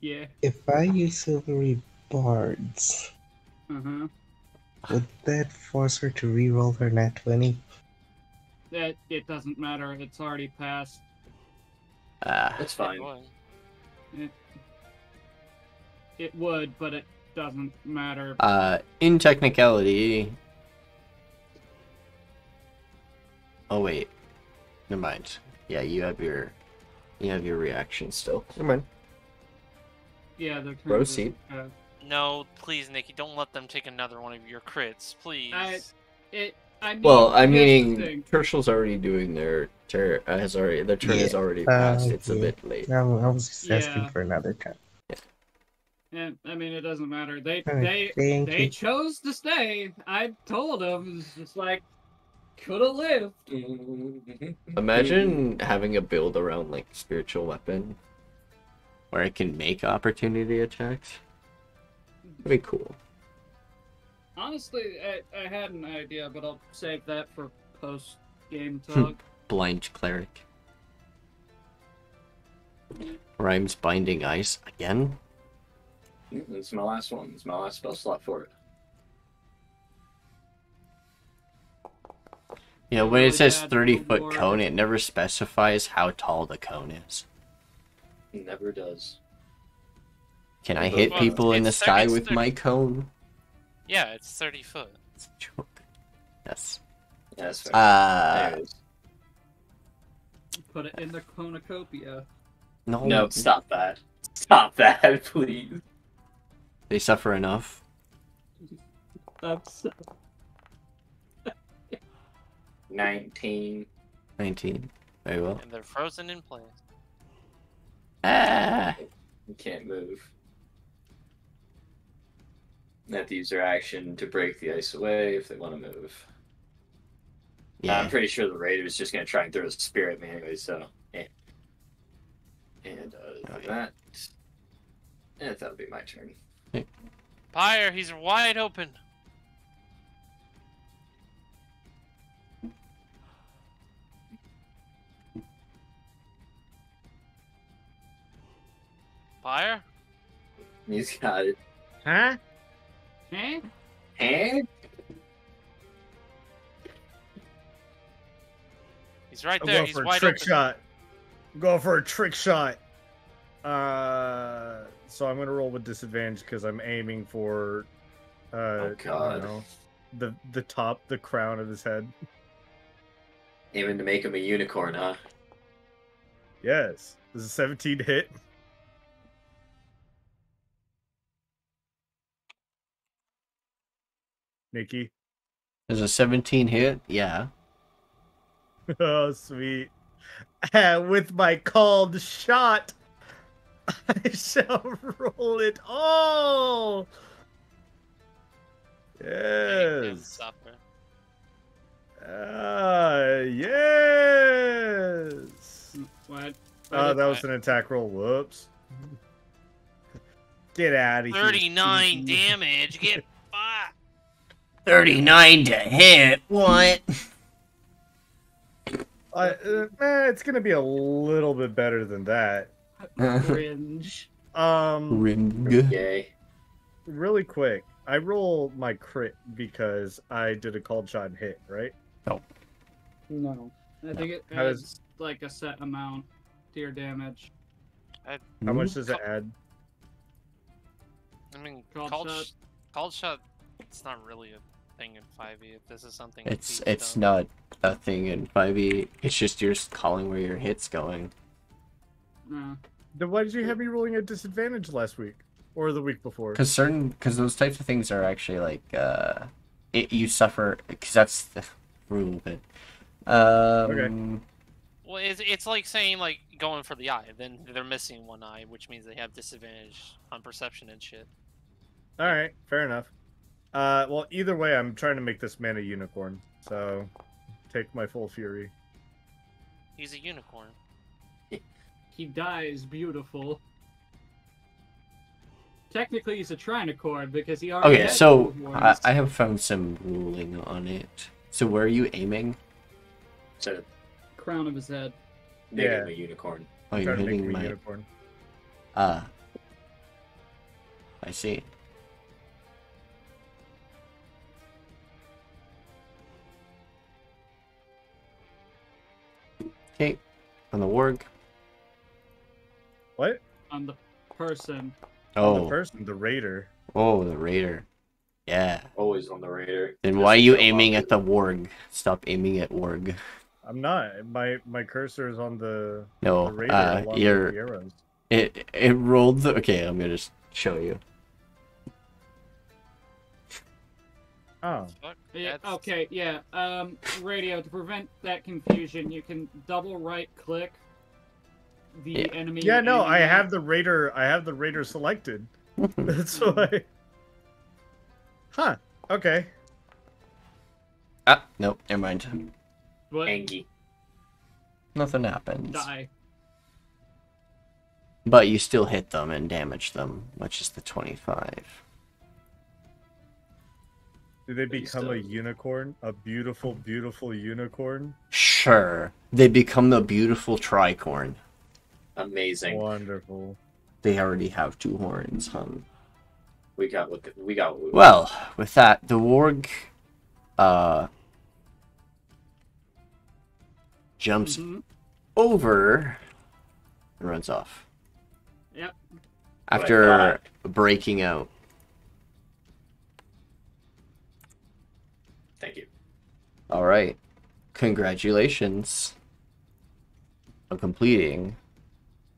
Yeah. If I use silvery bards, Uh-huh. would that force her to reroll her nat 20? It doesn't matter. It's already passed. That's fine. It would, but it doesn't matter. In technicality... Oh, wait. Never mind. Yeah, you have your reaction still. Never mind. Yeah, they're Proceed. No, please, Nikki, don't let them take another one of your crits, please. I mean, Well, I'm here's the meaning thing. Tirsheal's already doing their their turn is already passed. It's a yeah. bit late. I was just asking Yeah. for another time. And I mean, it doesn't matter. They Thank they you. chose to stay. I told them it's just like could have lived. Imagine having a build around like spiritual weapon where it can make opportunity attacks. That'd be cool. Honestly, I had an idea, but I'll save that for post game talk. Blind cleric. Rhymes binding ice again. It's my last one. It's my last spell slot for it. Yeah, when Really it says bad 30-foot board. cone, it never specifies how tall the cone is. It never does. Can I hit Well, people in the it's sky 30 with my cone? Yeah, it's 30 foot. It's a joke. Yes. Yeah, that's fair. There Uh, it is. Put it in the cornucopia. no. No, stop that. Stop that, please. They suffer enough. That's 19. 19. Very well. And they're frozen in place. Ah! You can't move. They have to use their action to break the ice away if they want to move. Yeah. I'm pretty sure the Raider's just going to try and throw a spear at me anyway, so... Yeah. And that... And that'll be my turn. Pyre, he's wide open. Pyre? He's got it. Huh? eh? Hey? He's right I'm there. going He's for a wide trick open. shot. I'm going for a trick shot. So I'm gonna roll with disadvantage because I'm aiming for, Oh, I God. don't know, the top, the crown of his head. Aiming to make him a unicorn, huh? Yes. Does a 17 hit? Nikki. There's a 17 hit? Yeah. Oh, sweet. With my called shot, I shall roll it all. Make him Yes. suffer. Yes. What? Oh, that was an attack roll. Whoops. Get out of here. 39 Stevie. damage. Get fucked. 39 to hit? What? It's gonna be a little bit better than that. Cringe. Ring. Yay. Really quick, I roll my crit because I did a called shot and hit, right? No. I think it How adds does- like a set amount to your damage. How much does it add? I mean, Called called shot. called shot. It's not really a thing in 5e. This is something. It's Pete it's done. not a thing in 5e. It's just you're calling where your hit's going. Then why did you have me rolling at disadvantage last week or the week before? Because those types of things are actually like you suffer because that's the rule of it. Well, it's like saying like going for the eye. Then they're missing one eye, which means they have disadvantage on perception and shit. All right, fair enough. Well, either way, I'm trying to make this man a unicorn, so take my full fury. He's a unicorn. He dies beautiful. Technically, he's a trinicorn because he already. Okay, had so two horns. I have found some ruling on it. So where are you aiming? So, Crown of his head. make Yeah. him a unicorn. Oh, you're Trying to make hitting him a my. unicorn. I see. Okay, on the warg. What? On the person. On the Oh, person, the raider. oh, the raider. Yeah. Always on the Raider. Then Just why are you show aiming off at the warg? Stop aiming at warg. I'm not. My cursor is on the No, raider along with you're the arrows. it rolled the. Okay, I'm gonna just show you. Oh. Fuck, Yeah, that's- okay, yeah. Radio, to prevent that confusion, you can double right click the Yeah. enemy. Yeah, you're no, aiming I at. have the raider. I have the raider selected. That's why. Huh. Okay. Ah, nope, never mind. What? Angie. Nothing happens. Die. But you still hit them and damage them, which is the 25. Do they Please become a don't. unicorn? A beautiful, beautiful unicorn? Sure. They become the beautiful tricorn. Amazing. Wonderful. They already have 2 horns, hun. We got what we got. What we Well, with that, the warg jumps Mhm. over and runs off. Yep. After breaking out. Thank you. Alright. Congratulations on completing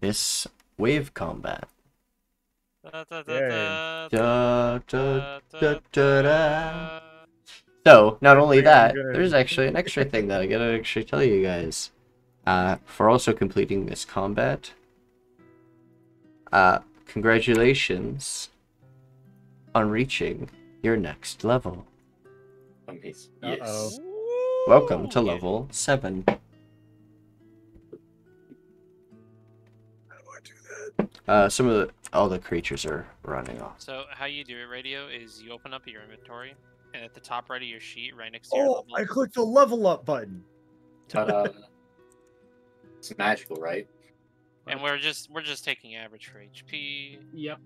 this wave combat. Da, da, da, Yay. da, Da, da, da, da, da, da. da. So, not only think I'm that, gonna- there's actually an extra thing that I gotta actually tell you guys. For also completing this combat. Congratulations on reaching your next level. Amazing. Uh-oh. Yes. Welcome to Ooh, yeah. level 7. How do I do that? Some of all the creatures are running off. So how you do it, Radio, is you open up your inventory, and at the top right of your sheet, right next to your Oh, level, I clicked the level up button. But it's magical, right? and we're just taking average for HP. Yep.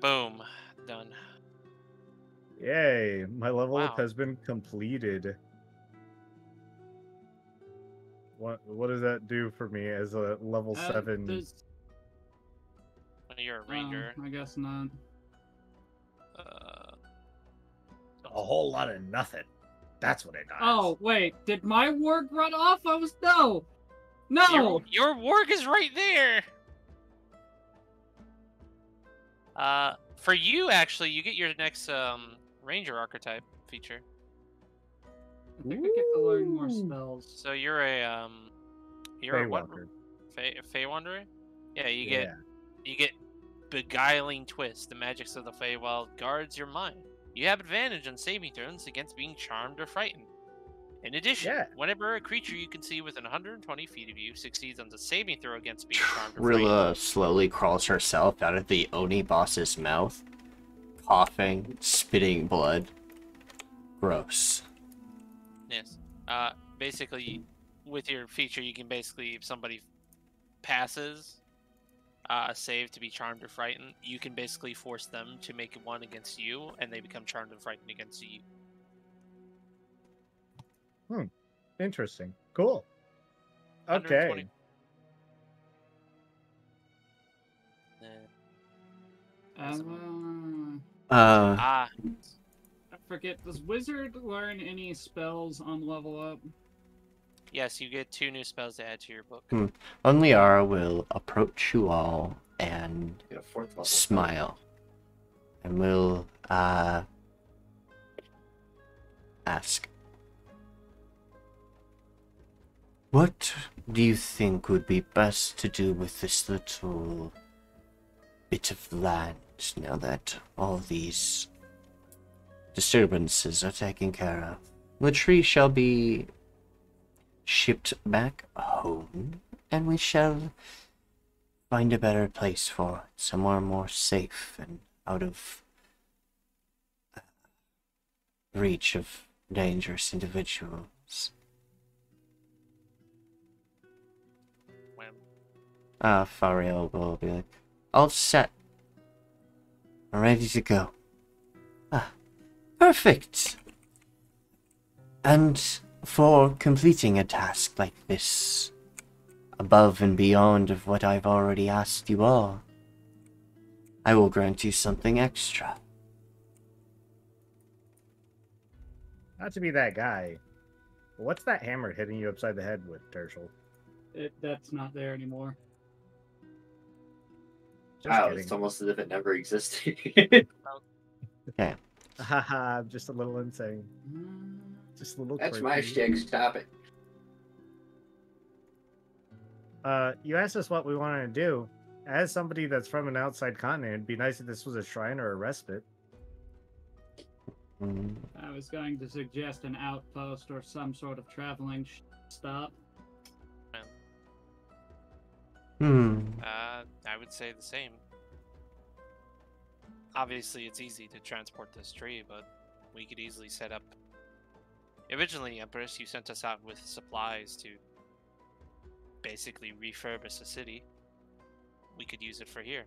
Boom, done. Yay, my level up Wow. has been completed. What does that do for me as a level 7? there's- You're a ranger. I guess not. A whole lot of nothing. That's what it does. Oh, wait. Did my warg run off? No! No! Your warg is right there. For you actually, you get your next ranger archetype feature. I think I get to learn more spells. So you're a you're a what? Feywalker. Fey Wanderer? Yeah, you Yeah. get Beguiling Twist. The magics of the Feywild guards your mind. You have advantage on saving throws against being charmed or frightened. In addition, Yeah. whenever a creature you can see within 120 feet of you succeeds on the saving throw against being charmed or frightened, Rilla slowly crawls herself out of the Oni boss's mouth, coughing, spitting blood. Gross. yes. Basically, with your feature, you can basically, if somebody passes a save to be charmed or frightened, you can basically force them to make one against you, and they become charmed and frightened against you. Interesting. Cool. 120. Okay. Ah, I forget. Does Wizard learn any spells on level up? yes, you get 2 new spells to add to your book. Onlyara will approach you all and Get a 4th level. smile. And will, ask. What do you think would be best to do with this little bit of land now that all these disturbances are taken care of? The tree shall be shipped back home, and we shall find a better place for it, somewhere more safe and out of reach of dangerous individuals. When Fariel will be like, all set. I'm ready to go. Perfect. And for completing a task like this, above and beyond of what I've already asked you all, I will grant you something extra. Not to be that guy. But what's that hammer hitting you upside the head with, Tirsheal? That's not there anymore. Just Wow, kidding. it's almost as if it never existed. Okay. Haha, I'm just a little insane. Just a little That's quirky. my shtick. Stop it. You asked us what we wanted to do. As somebody that's from an outside continent, it'd be nice if this was a shrine or a respite. I was going to suggest an outpost or some sort of traveling stop. I would say the same. Obviously, it's easy to transport this tree, but we could easily set up... Originally, Empress, you sent us out with supplies to basically refurbish a city. We could use it for here.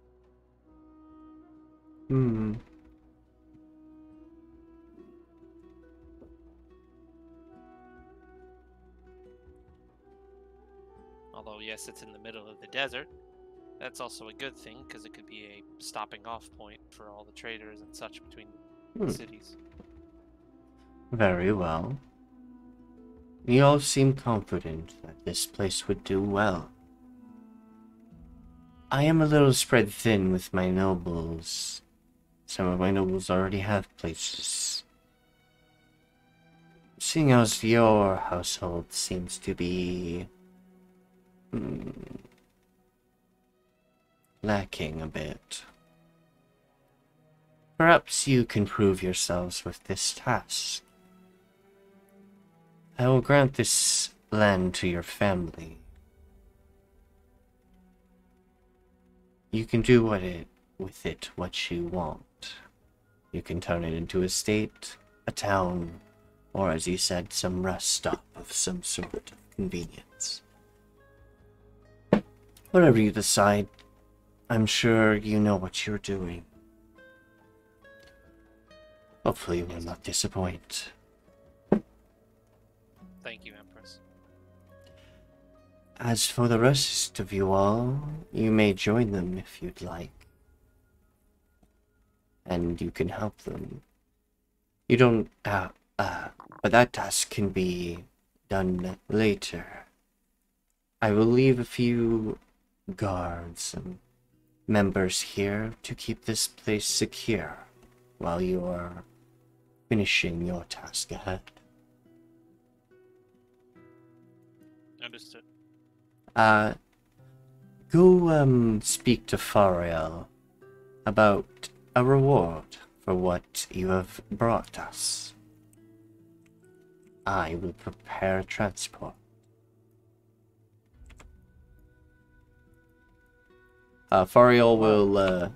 Although, yes, it's in the middle of the desert. That's also a good thing, because it could be a stopping off point for all the traders and such between the cities. Very well. You all seem confident that this place would do well. I am a little spread thin with my nobles. Some of my nobles already have places. Seeing as your household seems to be... lacking a bit. Perhaps you can prove yourselves with this task. I will grant this land to your family. You can do with it what you want. You can turn it into a state, a town, or as you said, some rest stop of some sort of convenience. Whatever you decide, I'm sure you know what you're doing. Hopefully you will not disappoint. Thank you, Empress. As for the rest of you all, you may join them if you'd like. And you can help them. You don't, but that task can be done later. I will leave a few guards and members here to keep this place secure while you are finishing your task ahead. Understood. Go speak to Fariel about a reward for what you have brought us. I will prepare transport. Fariel will,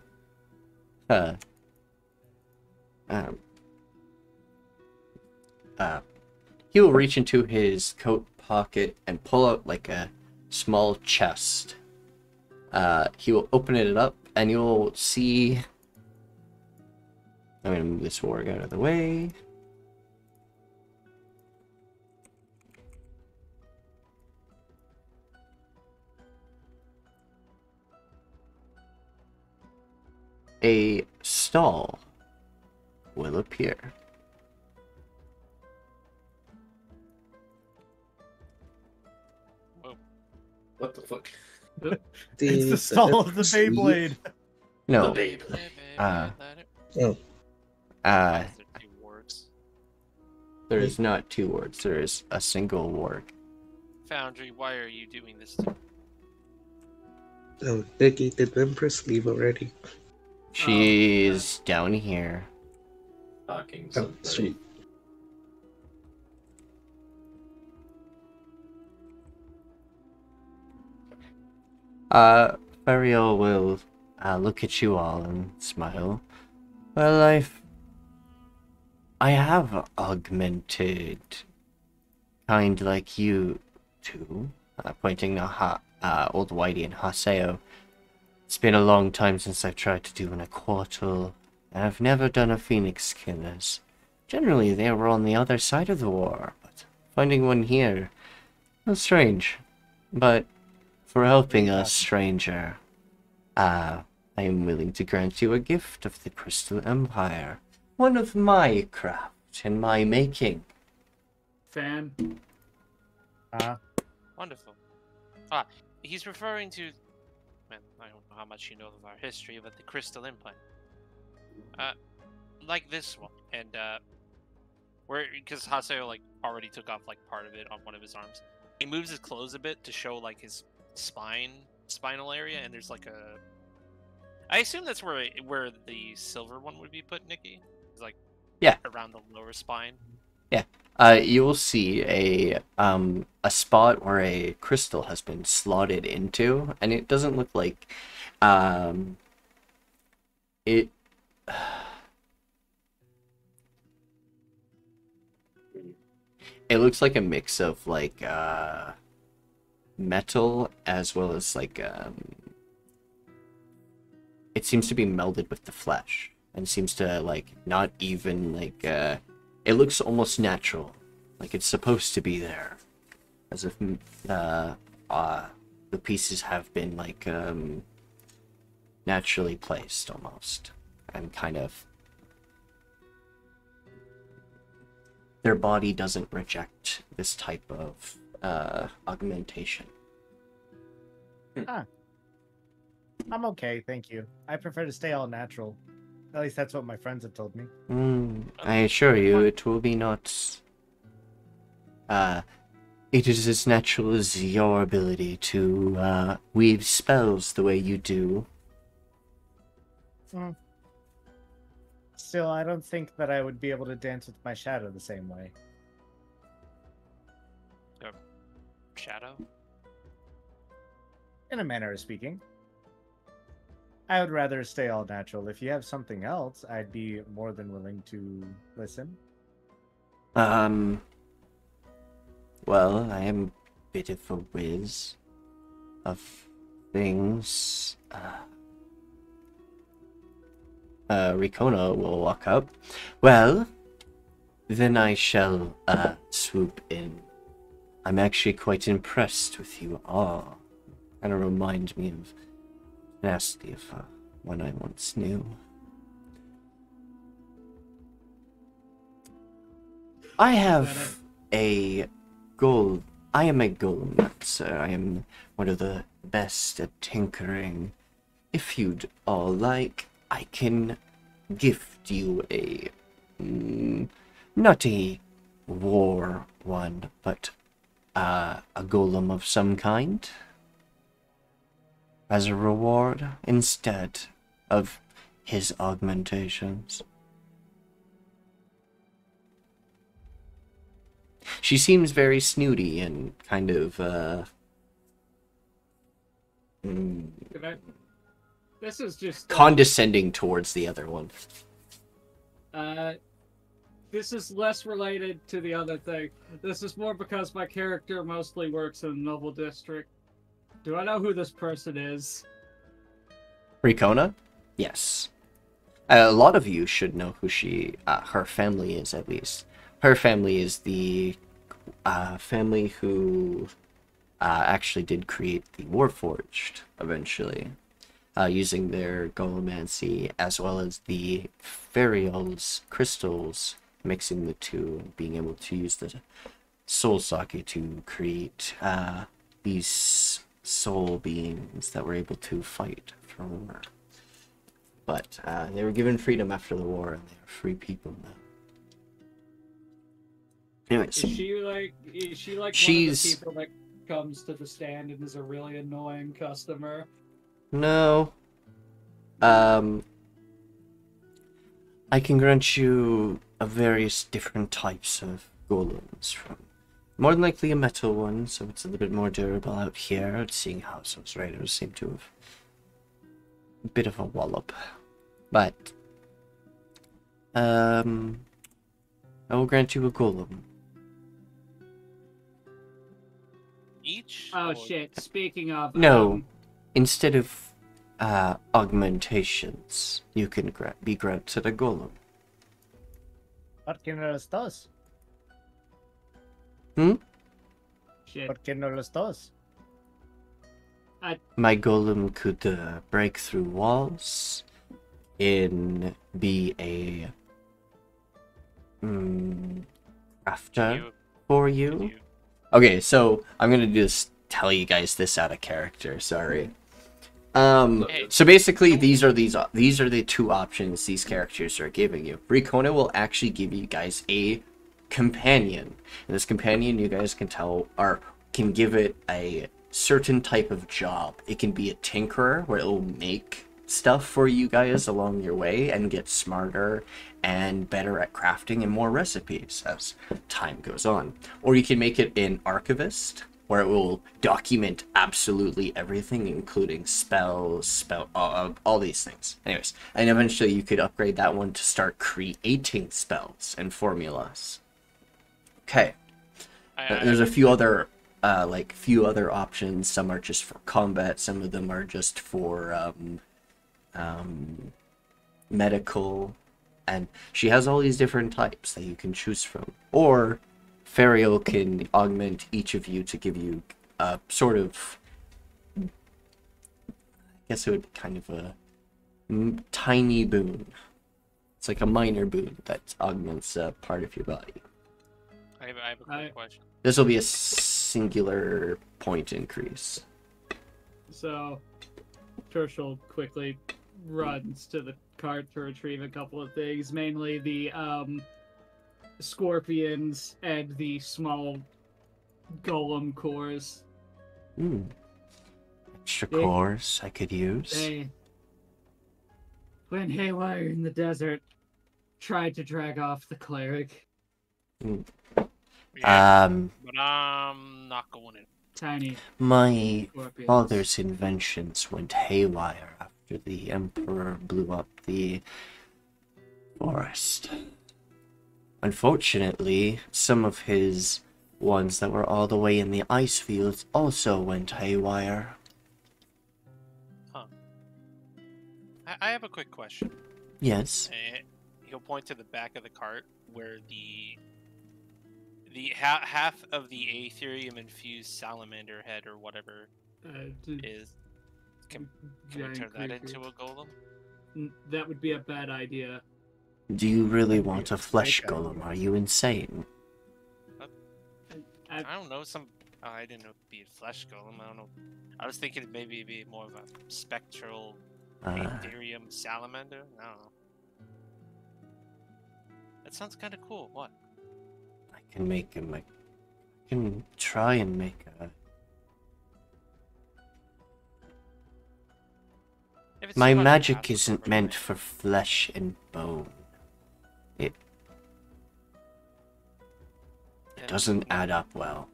he will reach into his coat pocket and pull out like a small chest. He will open it up and you'll see... I'm gonna move this warg out of the way. A stall will appear. What the fuck? It's the stall of the Beyblade. No. The Beyblade. There is not two words. There is a single word. Foundry, why are you doing this to me? Oh, Nikki, did the Empress leave already? She's down here. Talking Oh, somebody. sweet. Fariel will look at you all and smile. Well, I have augmented kind like you two, pointing to Old Whitey and Haseo. It's been a long time since I've tried to do an aquatal, and I've never done a phoenix killers. Generally, they were on the other side of the war, but finding one here was strange. But for helping us, stranger, I am willing to grant you a gift of the Crystal Empire. One of my craft and my making. Fan. Wonderful. He's referring to... Man, I don't know how much you know of our history, but the crystal implant. Like this one. and where because Haseo like already took off like part of it on one of his arms. He moves his clothes a bit to show like his spinal area, and there's like a. I assume that's where the silver one would be put, Nikki. It's like around the lower spine. Yeah. You will see a spot where a crystal has been slotted into, and it doesn't look like it. It looks like a mix of like metal as well as like it seems to be melded with the flesh and seems to like not even like it looks almost natural, like it's supposed to be there, as if the pieces have been like naturally placed almost, and kind of their body doesn't reject this type of augmentation. I'm okay, thank you. I prefer to stay all natural. At least that's what my friends have told me. I assure you, it will be not. It is as natural as your ability to weave spells the way you do. Still, I don't think that I would be able to dance with my shadow the same way. Shadow? In a manner of speaking. I would rather stay all natural. If you have something else, I'd be more than willing to listen. Well, I am a bit of a whiz of things. Ricona will walk up. Well, then I shall swoop in. I'm actually quite impressed with you all. Kind of remind me of nasty of one I once knew. I have a goal. I am a golem, sir. I am one of the best at tinkering. If you'd all like, I can gift you a not a war one, but a golem of some kind as a reward instead of his augmentations. She seems very snooty and kind of This is just condescending towards the other one. This is less related to the other thing. This is more because my character mostly works in the Noble District. Do I know who this person is? Ricona? Yes. A lot of you should know who her family is, at least. Her family is the family who actually did create the Warforged, eventually. Using their Golemancy, as well as the Ferial's crystals, mixing the two, and being able to use the Soul Socket to create these soul beings that were able to fight for war. But they were given freedom after the war, and they are free people now. Anyways, Is she like one of the people that comes to the stand and is a really annoying customer? No. I can grant you various different types of golems, from more than likely a metal one, so it's a little bit more durable out here, seeing how some raiders seem to have a bit of a wallop. But I will grant you a golem. Each? Oh shit, speaking of... No, instead of augmentations, you can be granted a golem. What can los dos? Shit. What can los dos? My golem could break through walls, be a crafter for you. Okay, so I'm gonna just tell you guys this out of character, sorry. So basically, these are the two options these characters are giving you. Rikona will actually give you guys a companion, and this companion you guys can can give it a certain type of job. It can be a tinkerer, where it will make stuff for you guys along your way and get smarter and better at crafting and more recipes as time goes on. Or you can make it an archivist, where it will document absolutely everything, including spells, all these things. Anyways, and eventually you could upgrade that one to start creating spells and formulas. Okay. There's a few other options. Some are just for combat. Some of them are just for medical. And she has all these different types that you can choose from. Or Ferial can augment each of you to give you a sort of, I guess it would be kind of a tiny boon. It's like a minor boon that augments a part of your body. I have a quick question. This will be a singular point increase. So, Tirsheal quickly runs to the cart to retrieve a couple of things, mainly the scorpions and the small golem cores. Extra cores I could use. When Haywire in the desert tried to drag off the cleric. Yeah, but I'm not going in. Tiny. My scorpions. father's inventions went haywire after the Emperor blew up the forest. Unfortunately, some of his ones that were all the way in the ice fields also went haywire. Huh. I have a quick question. Yes. He'll point to the back of the cart where the half of the Aetherium infused salamander head or whatever is. Can we turn that into a golem? That would be a bad idea. Do you really want a flesh golem? Are you insane? I don't know. I didn't know it'd be a flesh golem. I don't know. I was thinking maybe it'd be more of a spectral Aetherium salamander. I don't know. That sounds kind of cool. What? I can make him. I can try and make a. My magic isn't meant for flesh and bone. It doesn't add up well.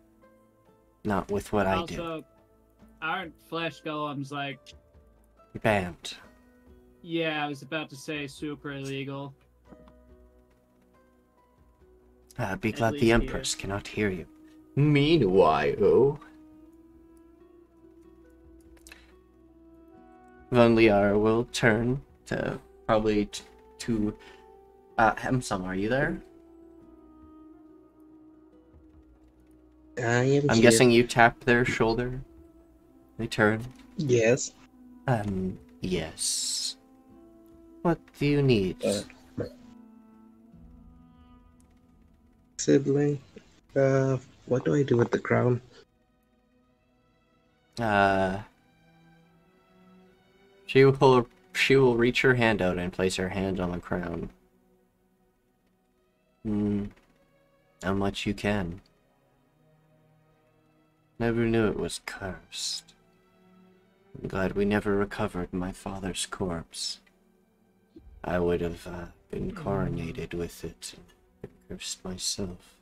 Not with what I do. Also, aren't flesh golems like... Banned. Yeah, I was about to say super illegal. Be glad the Empress cannot hear you. Meanwhile... Von Liara will turn to probably to Hemsum. Are you there? I'm guessing you tap their shoulder. They turn. Yes. Yes. What do you need? Sibling. What do I do with the crown? She will reach her hand out and place her hand on the crown. How much you can. Never knew it was cursed. I'm glad we never recovered my father's corpse. I would have been coronated with it and been cursed myself.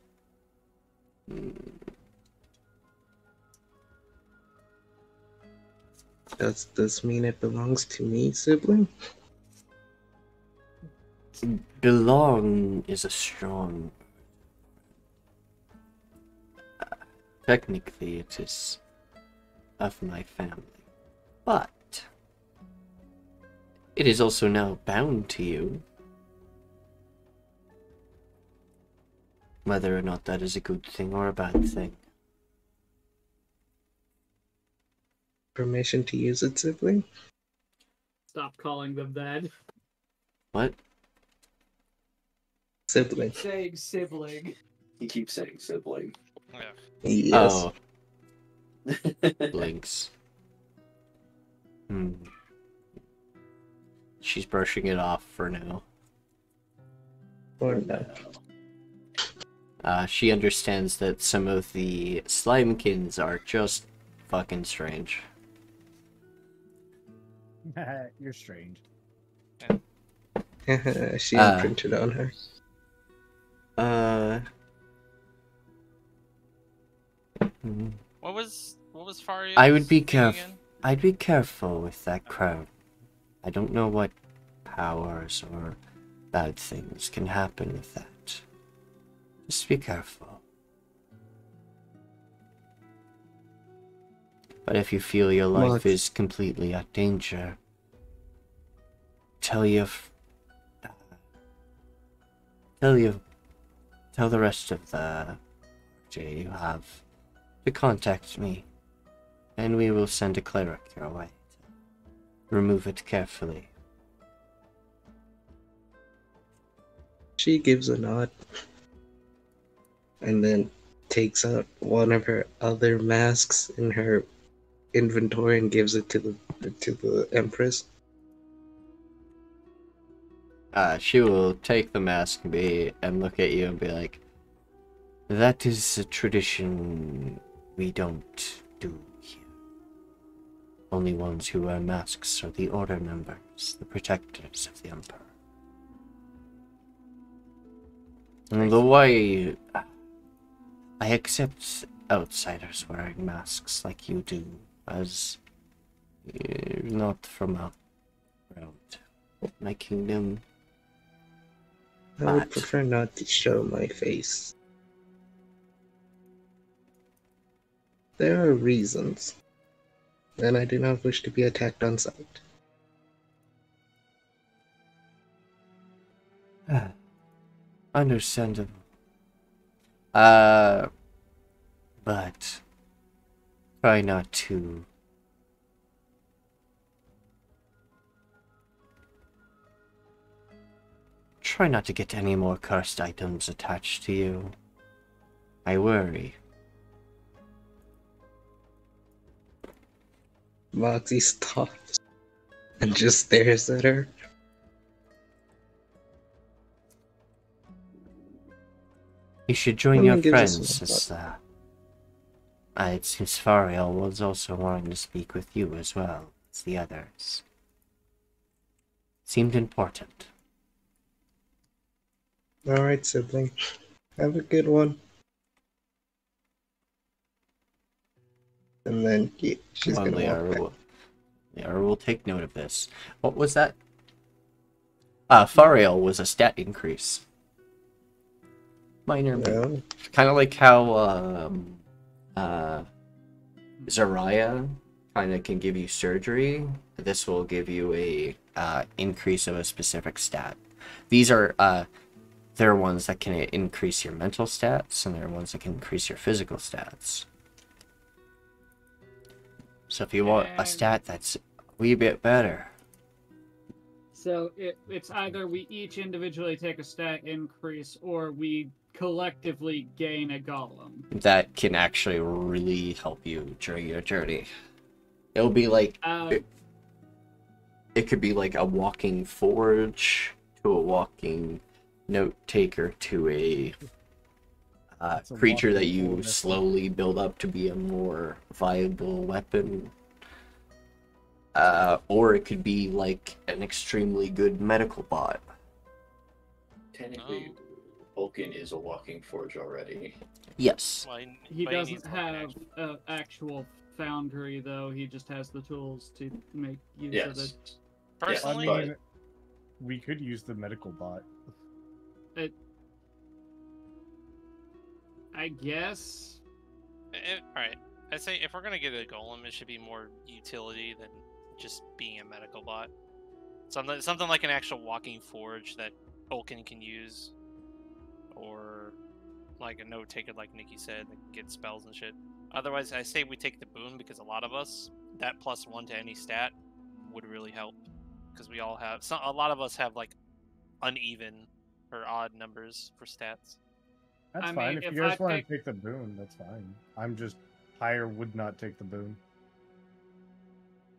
Does this mean it belongs to me, sibling? Belong is a strong... technically it is of my family, but it is also now bound to you. Whether or not that is a good thing or a bad thing. Permission to use it, sibling? Stop calling them that. What? Sibling. Saying sibling. He keeps saying sibling. Yes. Oh. Blinks. She's brushing it off for now. Or no. She understands that some of the Slimekins are just fucking strange. You're strange. She imprinted on her. What was Fario's I would be thing careful. again? I'd be careful with that crowd. I don't know what powers or bad things can happen with that. Just be careful. But if you feel your life is completely at danger, tell the rest of the J you have to contact me, and we will send a cleric your way to remove it carefully. She gives a nod and then takes out one of her other masks in her inventory and gives it to the Empress. She will take the mask and look at you and be like, "That is a tradition we don't do here. Only ones who wear masks are the Order members, the protectors of the Emperor. And the way I accept outsiders wearing masks like you do, as you're not from around my kingdom. I would prefer not to show my face. There are reasons, and I do not wish to be attacked on sight. Understandable. But try not to get any more cursed items attached to you. I worry. Moxie stops and just stares at her. You should join your friends, it seems Fariel was also wanting to speak with you as well as the others. Seemed important. Alright, sibling. Have a good one. And then she's gonna walk back. Liara will take note of this. What was that? Fariel was a stat increase. Minor. No. Kind of like how Zariah kind of can give you surgery. This will give you a increase of a specific stat. These are there are ones that can increase your mental stats, and there are ones that can increase your physical stats. So if you want a stat that's a wee bit better. So it's either we each individually take a stat increase, or we collectively gain a golem. That can actually really help you during your journey. It'll be like it could be like a walking forge to a walking note taker to a creature that you slowly build up to be a more viable weapon. Or it could be like an extremely good medical bot. Technically, Vulcan is a walking forge already. Yes. He doesn't have an actual foundry, though. He just has the tools to make use of it. Personally, I mean, we could use the medical bot. I guess. Alright. I'd say if we're gonna get a golem, it should be more utility than just being a medical bot. Something like an actual walking forge that Vulcan can use. Or like a note taker, like Nikki said, that can get spells and shit. Otherwise, I say we take the boon, because a lot of us, that +1 to any stat would really help. Because we all have, a lot of us have like uneven or odd numbers for stats. That's fine. If you guys want to take the boon, that's fine. I'm just, Pyre would not take the boon.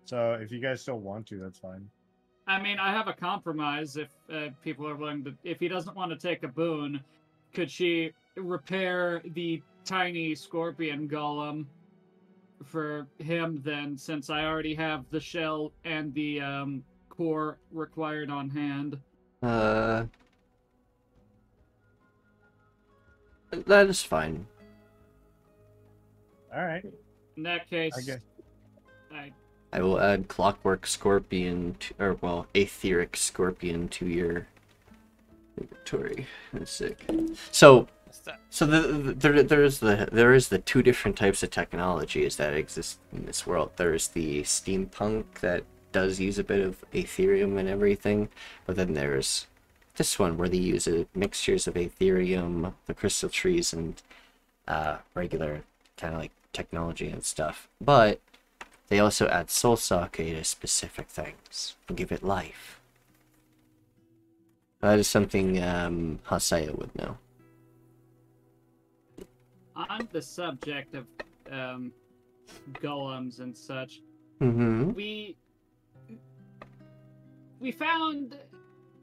So if you guys still want to, that's fine. I mean, I have a compromise if people are willing to. If he doesn't want to take a boon, could she repair the tiny scorpion golem for him then, since I already have the shell and the core required on hand? That is fine. All right. In that case, I guess. I will add Clockwork Scorpion, or well, Etheric Scorpion to your inventory. That's sick. So there is the two different types of technologies that exist in this world. There's the steampunk that does use a bit of Aetherium and everything, but then there's this one where they use mixtures of Aetherium, the crystal trees, and regular kind of like technology and stuff. But they also add soul sake to specific things and give it life. That is something Haseo would know. On the subject of golems and such, we found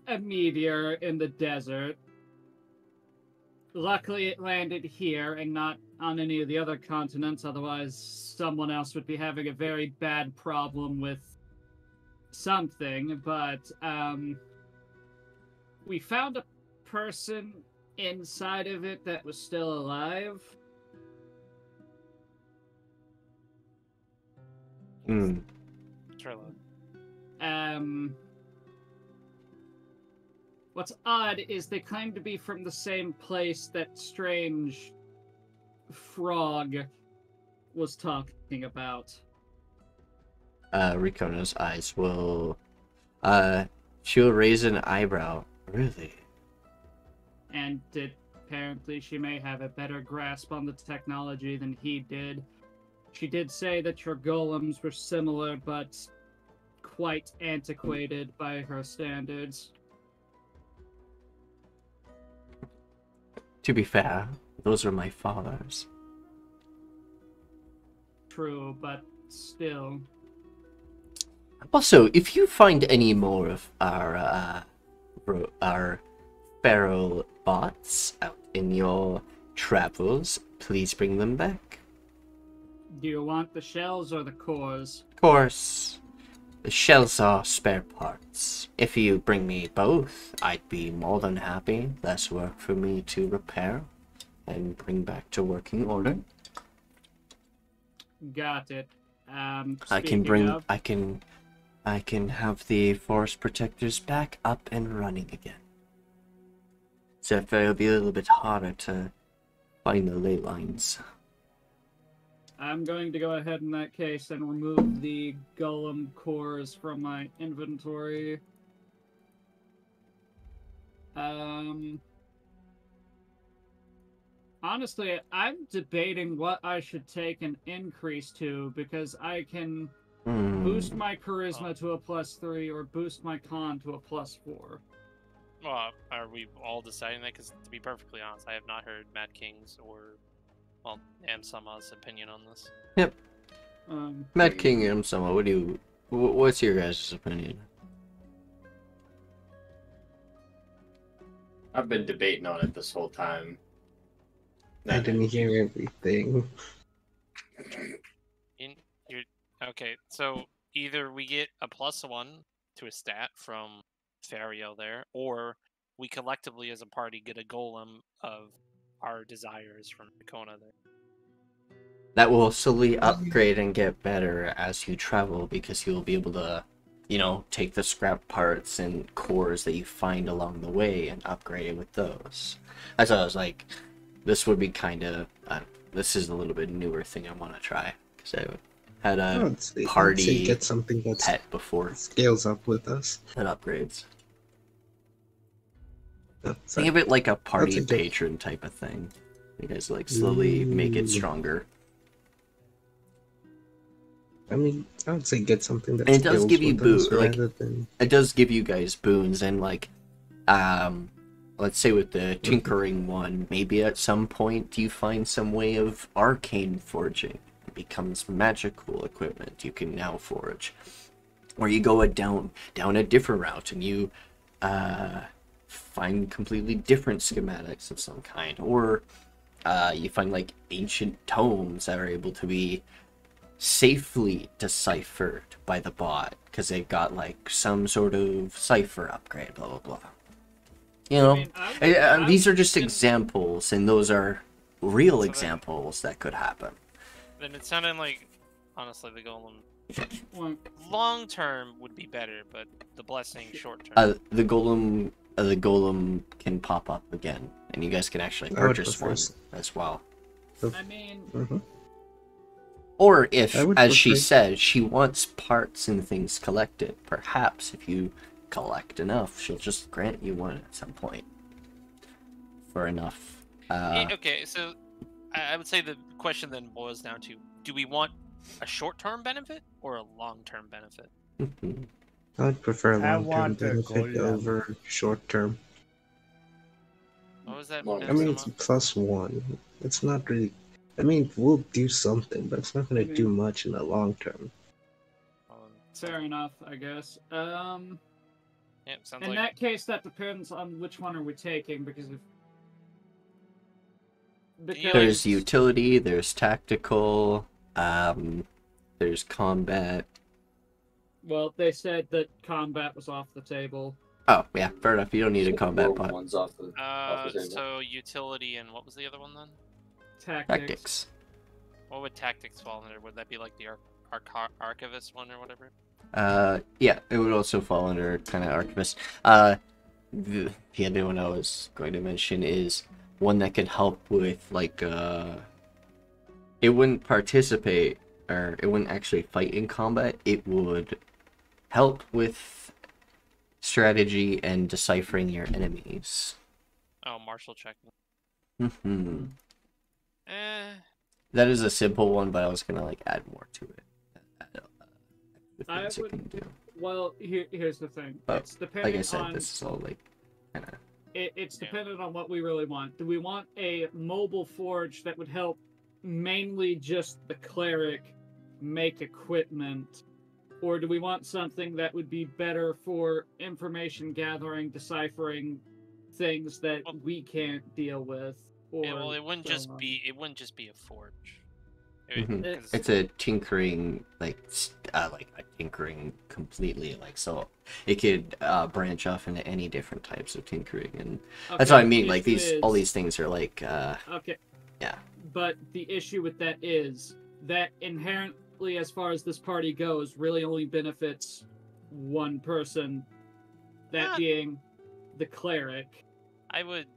a meteor in the desert. Luckily, it landed here and not on any of the other continents. Otherwise, someone else would be having a very bad problem with something. But we found a person inside of it that was still alive. What's odd is they claim to be from the same place that strange frog was talking about. Rikona's eyes will she'll raise an eyebrow. Really? And apparently she may have a better grasp on the technology than he did. She did say that your golems were similar, but quite antiquated by her standards. To be fair, those are my father's. True, but still. Also, if you find any more of our feral bots out in your travels, please bring them back. Do you want the shells or the cores? Of course. The shells are spare parts. If you bring me both, I'd be more than happy. Less work for me to repair and bring back to working order. Got it. I can have the forest protectors back up and running again. So it'll be a little bit harder to find the ley lines. I'm going to go ahead in that case and remove the golem cores from my inventory. Honestly, I'm debating what I should take an increase to, because I can boost my charisma to a +3 or boost my con to a +4. Well, are we all deciding that? Because to be perfectly honest, I have not heard Mad King's or, well, Amsama's opinion on this. Yep. Mad King and Amsama, what's your guys' opinion? I've been debating on it this whole time. I didn't hear everything. Okay, so either we get a +1 to a stat from Fariel there, or we collectively as a party get a golem of our desires from Dakona there. That will slowly upgrade and get better as you travel, because you'll be able to, take the scrap parts and cores that you find along the way and upgrade it with those. That's why I was like, this would be kind of, this is a little bit newer thing I want to try, because I had a party get something that's pet before. Scales up with us. And upgrades. Think of it like a party patron type of thing. You guys slowly make it stronger. I mean, I would say get something that. And it does give you boons. Than... It does give you guys boons, and let's say with the tinkering one, maybe at some point you find some way of arcane forging. It'd becomes magical equipment you can now forge. Or you go down a different route and you find completely different schematics of some kind. Or you find like ancient tomes that are able to be safely deciphered by the bot because they got like some sort of cipher upgrade, blah blah blah. You know, these are just examples, and those are real examples that could happen. Then it sounded like, honestly, the golem long term would be better, but the blessing short term. The golem can pop up again, and you guys can actually purchase one as well. I mean, or if, as she said, she wants parts and things collected, perhaps if you collect enough, she'll just grant you one at some point for enough. Okay, so I would say the question then boils down to: do we want a short-term benefit or a long-term benefit? I'd prefer long-term benefit over short-term. What was that? I mean, it's +1. It's not really. I mean, we'll do something, but it's not going to do much in the long term. Fair enough, I guess. Yeah, sounds in that case, that depends on which one are we taking, because there's utility, there's tactical, there's combat. Well, they said that combat was off the table. Oh, yeah, fair enough. You don't need a combat bot. One's off the table. So utility and what was the other one then? Tactics. What would tactics fall under? Would that be like the archivist one or whatever? Yeah, it would also fall under kind of archivist. The other one I was going to mention is one that could help with like it wouldn't participate or it wouldn't actually fight in combat. It would help with strategy and deciphering your enemies. Oh, martial check. That is a simple one, but I was gonna like add more to it. Well, here's the thing. But, it's dependent like I said, on, this is all like kind of. It's dependent on what we really want. Do we want a mobile forge that would help mainly just the cleric make equipment, or do we want something that would be better for information gathering, deciphering things that we can't deal with? Or well, it wouldn't just be a forge. It's a tinkering, like a tinkering completely, like, so it could branch off into any different types of tinkering, and that's what I mean. Like all these things are like. Okay. Yeah. But the issue with that is that inherently, as far as this party goes, really only benefits one person, that being the cleric. I would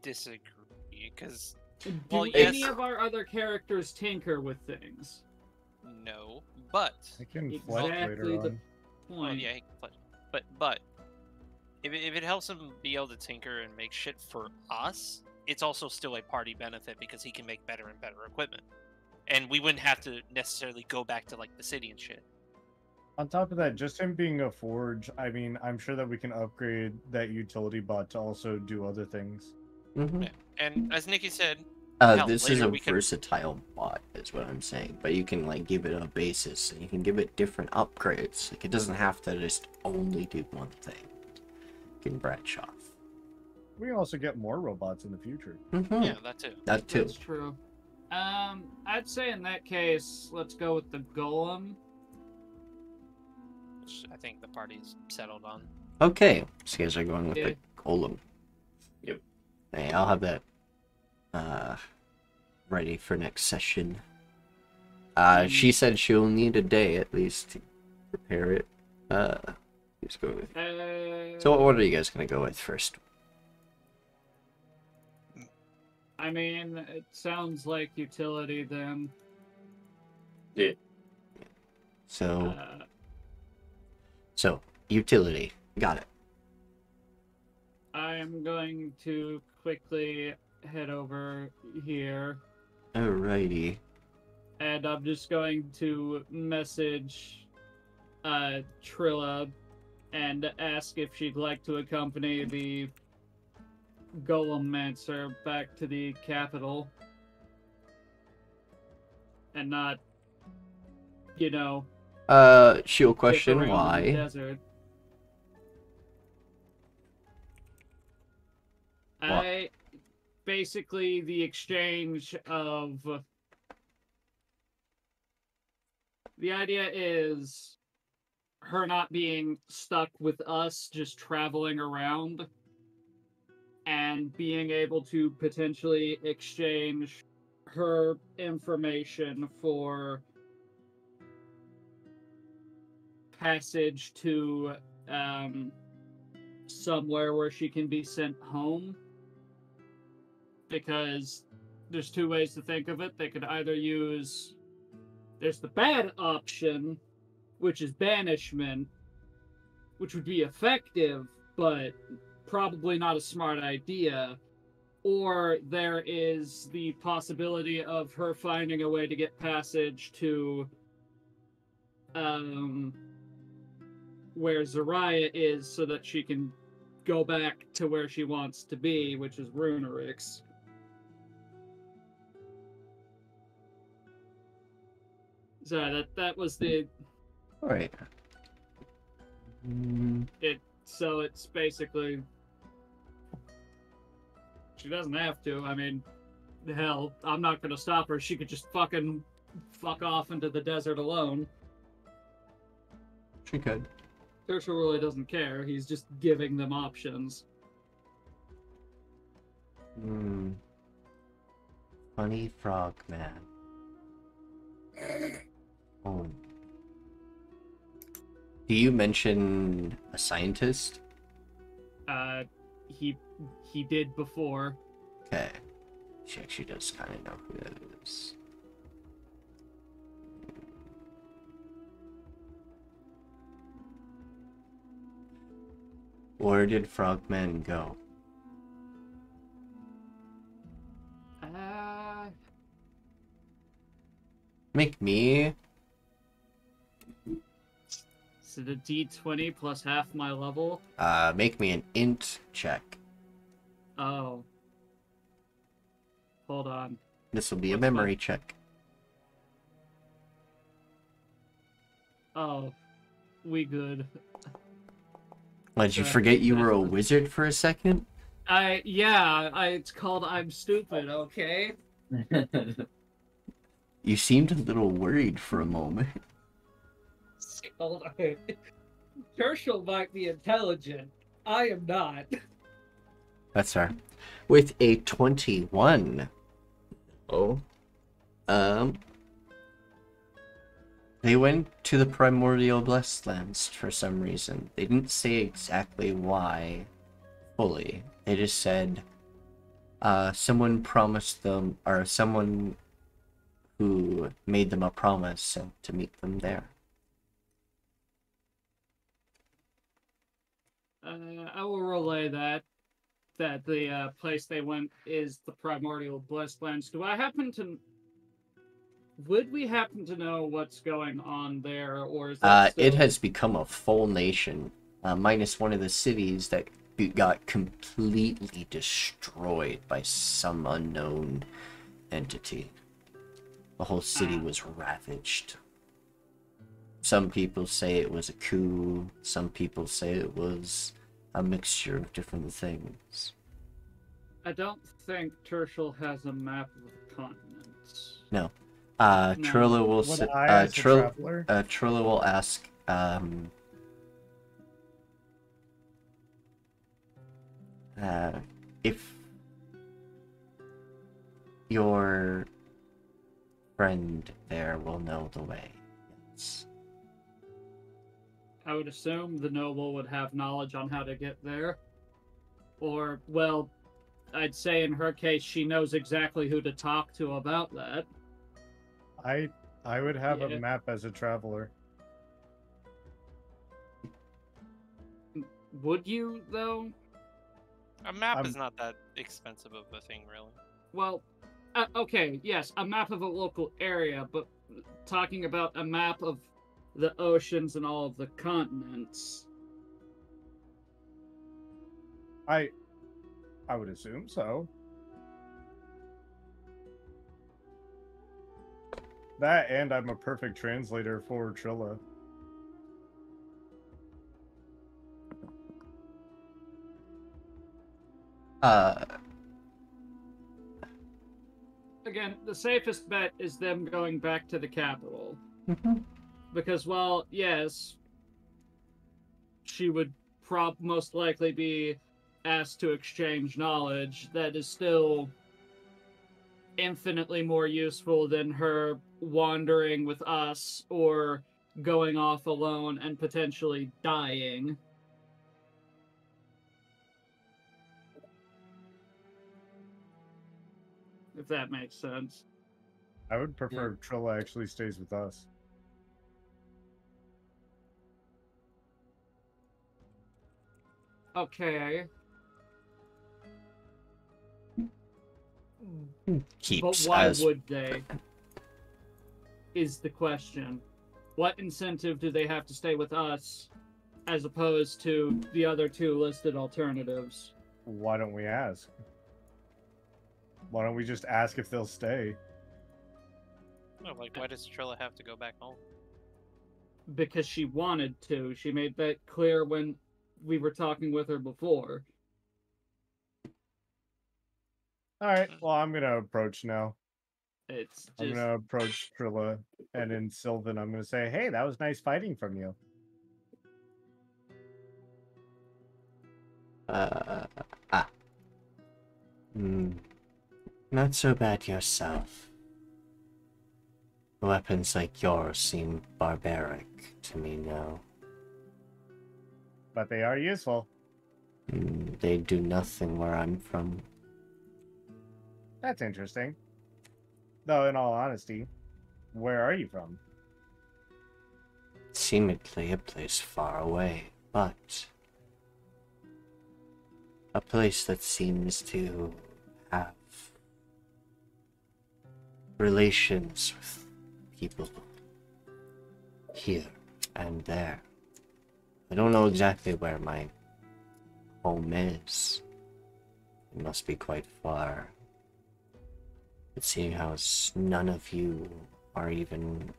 disagree, because do any of our other characters tinker with things? No, but I can exactly the point. Oh, yeah, he can fletch. But if it helps him be able to tinker and make shit for us, it's also still a party benefit because he can make better and better equipment, and we wouldn't have to necessarily go back to like the city and shit. On top of that, just him being a forge, I mean, I'm sure that we can upgrade that utility bot to also do other things. Yeah. And as Nikki said, this is a versatile bot, is what I'm saying. But you can like give it a basis, and you can give it different upgrades. Like it doesn't have to just only do one thing. It can branch off. We can also get more robots in the future. Yeah, that too. That too. That's true. I'd say in that case, let's go with the golem. Which I think the party's settled on. Okay, so you guys are going with the golem. Yep. Hey, I'll have that ready for next session. She said she'll need a day at least to prepare it. Let's go with. So what are you guys gonna go with first? I mean, it sounds like utility then. Yeah. So utility. Got it. I am going to quickly head over here. Alrighty. And I'm just going to message Trilla and ask if she'd like to accompany the Golemmancer back to the capital. And not you know. Shield dick question, around in the why? desert. Basically the exchange of the idea is her not being stuck with us, just traveling around, and being able to potentially exchange her information for passage to somewhere where she can be sent home. Because there's two ways to think of it. They could either use... There's the bad option, which is banishment, which would be effective, but probably not a smart idea. Or there is the possibility of her finding a way to get passage to where Zariah is so that she can go back to where she wants to be, which is Runarix. So that was the... Alright. So it's basically... She doesn't have to. I mean, hell, I'm not gonna stop her. She could just fucking fuck off into the desert alone. She could. Tirsheal really doesn't care. He's just giving them options. Funny frog man. Oh. Do you mention a scientist? He did before. Okay. She actually does kind of know who that is. Where did Frogman go? Make me... So the D20 plus half my level? Make me an int check. Oh. Hold on. This will be a memory What's check. Oh. We good. Did you Sure. forget you were a wizard for a second? It's called I'm Stupid, okay? You seemed a little worried for a moment. Hold on. Tirsheal might be intelligent. I am not. That's fair. With a 21. They went to the primordial blessed lands for some reason. They didn't say exactly why fully. They just said someone promised them, or someone who made them a promise to meet them there. I will relay that the place they went is the primordial blessed lands. Would we happen to know what's going on there, or is that It has become a full nation, minus one of the cities that got completely destroyed by some unknown entity. The whole city was ravaged. Some people say it was a coup, some people say it was a mixture of different things. I don't think Tirsheal has a map of the continents. No. Trilla will Trilla will ask if your friend there will know the way. Yes. I would assume the noble would have knowledge on how to get there. Or, well, I'd say in her case she knows exactly who to talk to about that. I would have a map as a traveler. Would you, though? A map is not that expensive of a thing, really. Well, okay, yes, a map of a local area, but talking about a map of the oceans and all of the continents. I would assume so. That, and I'm a perfect translator for Trilla. Again, the safest bet is them going back to the capital. Mhm. Because, well, yes, she would most likely be asked to exchange knowledge. That is still infinitely more useful than her wandering with us or going off alone and potentially dying. If that makes sense. I would prefer if Trilla actually stays with us. Okay. Keeps But why as would they? Is the question. What incentive do they have to stay with us as opposed to the other two listed alternatives? Why don't we ask? Why don't we just ask if they'll stay? Oh, like, why does Trilla have to go back home? Because she wanted to. She made that clear when we were talking with her before. Alright, well, I'm gonna approach now. It's just... I'm gonna approach Trilla, and in Sylvan, I'm gonna say, hey, that was nice fighting from you. Not so bad yourself. Weapons like yours seem barbaric to me now. But they are useful. They do nothing where I'm from. That's interesting. Though, in all honesty, where are you from? Seemingly a place far away, but a place that seems to have relations with people here and there. I don't know exactly where my home is. It must be quite far. But seeing how none of you are even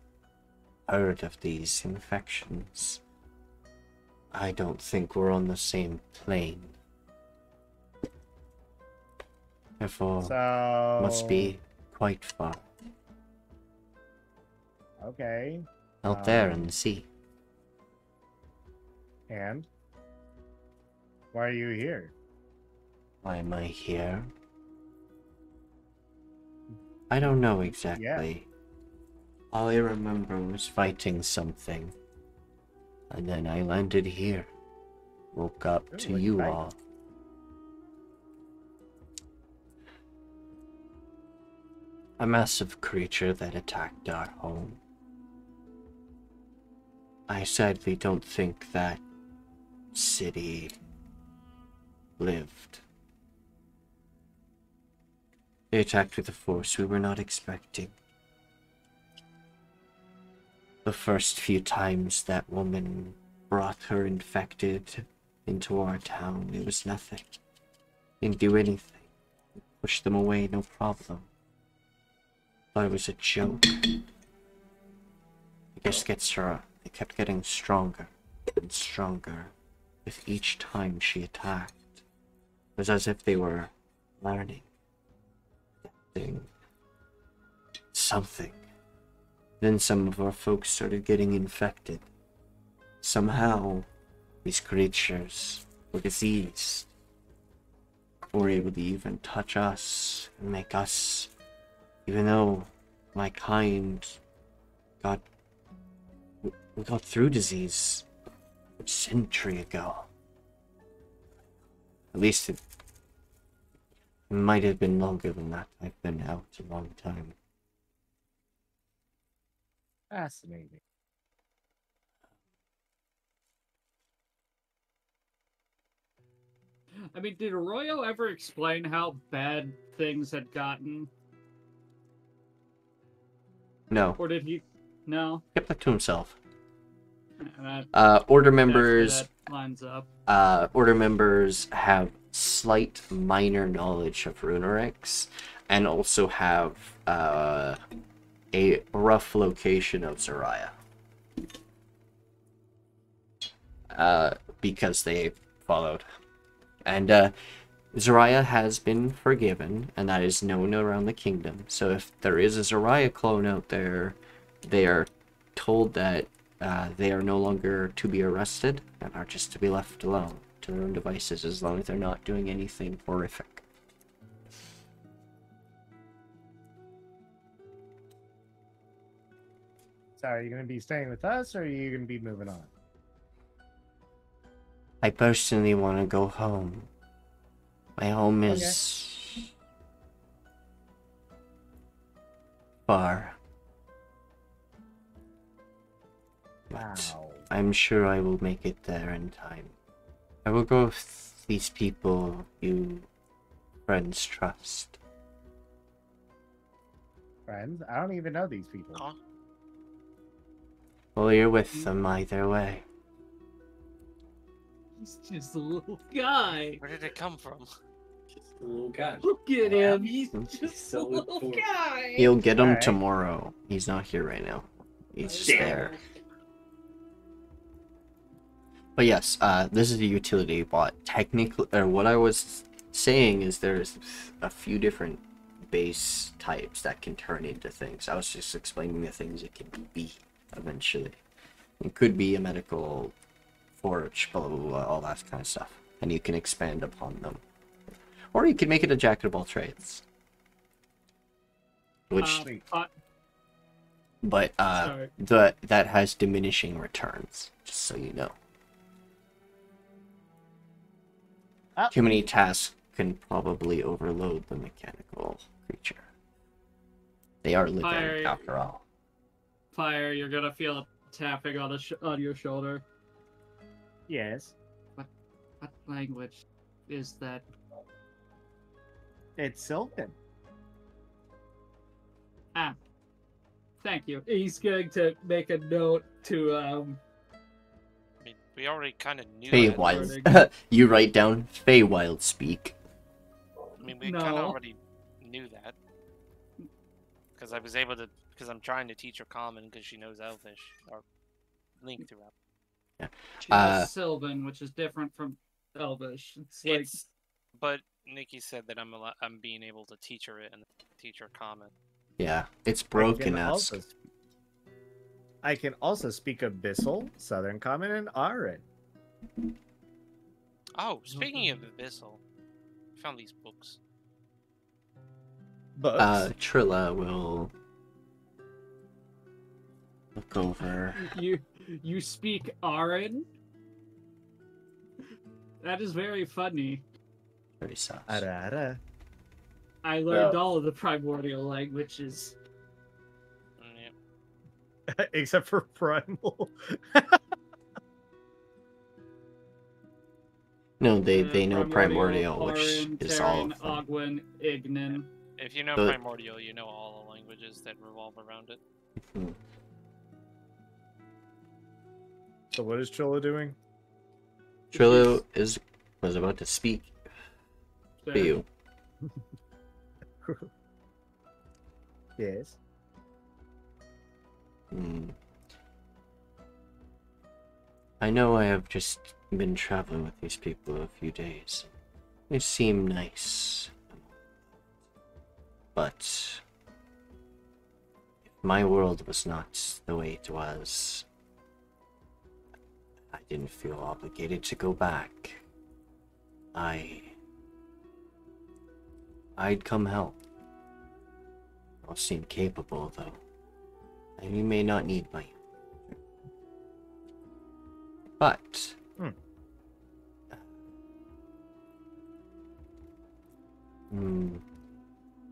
heard of these infections, I don't think we're on the same plane. Therefore, So... must be quite far. Okay. Out there in the sea. And? Why are you here? Why am I here? I don't know exactly. All I remember was fighting something. And then I landed here. Woke up to what you fight? all. A massive creature that attacked our home. I sadly don't think that city lived. They attacked with a force we were not expecting. The first few times that woman brought her infected into our town, it was nothing. Didn't do anything. Pushed them away, no problem. Thought it was a joke. I guess it kept getting stronger and stronger with each time she attacked. It was as if they were learning. Something. Then some of our folks started getting infected. Somehow, these creatures were diseased. Were able to even touch us and make us, even though my kind we got through disease a century ago. At least it might have been longer than that. I've been out a long time. Fascinating. I mean, did Arroyo ever explain how bad things had gotten? No. Or did he? No? Kept that to himself. That, Order members... that lines up. Order members have slight minor knowledge of Runerics, and also have a rough location of Zariah. Because they followed. And Zariah has been forgiven, and that is known around the kingdom. So if there is a Zariah clone out there, they are told that they are no longer to be arrested and are just to be left alone to their own devices as long as they're not doing anything horrific. So are you going to be staying with us, or are you going to be moving on? I personally want to go home. My home is far. But Wow. I'm sure I will make it there in time. I will go with these people you friends trust. Friends? I don't even know these people. Huh? Well, you're with them either way. He's just a little guy. Where did it come from? Just a little guy. Look at him. He's He's just so a little adorable. guy. You'll get him Alright. tomorrow. He's not here right now. He's just Damn. there. But yes, this is a utility bot. Technically, or what I was saying is there's a few different base types that can turn into things. I was just explaining the things it can be eventually. It could be a medical forge, blah, blah, blah, all that kind of stuff. And you can expand upon them. Or you can make it a jack of all trades. Which, but, sorry. that has diminishing returns, just so you know. Too many tasks can probably overload the mechanical creature. They are living, Pyre. after all. Pyre, you're gonna feel a tapping on on your shoulder. Yes. What language is that? It's Sylvan. Ah, thank you. He's going to make a note to I mean, we already kind of knew that. Feywild. You write down Feywild speak. I mean, we No. kind of already knew that. Because I was able to... Because I'm trying to teach her Common because she knows Elvish. Or Link throughout. She knows Sylvan, which is different from Elvish. It's like But Nikki said that I'm being able to teach her it and teach her Common. Yeah, it's broken I esque. can also speak Abyssal, Southern Common, and Aran. Oh, speaking of Abyssal, I found these books. Books. Trilla will look over. you speak Aran? That is very funny. Very sus. Ara. I learned all of the primordial languages. Yeah. Except for Primal. No, they know Primordial, which Aran, is Terran, all of them. Ogwen, Ignan. If you know But- Primordial, you know all the languages that revolve around it. Mhm. So what is Trilla doing? Trilla was about to speak to you. Yes. I know I have just been traveling with these people a few days. They seem nice. But if my world was not the way it was, I didn't feel obligated to go back. I'd come help. I'll seem capable, though. And you may not need my help. But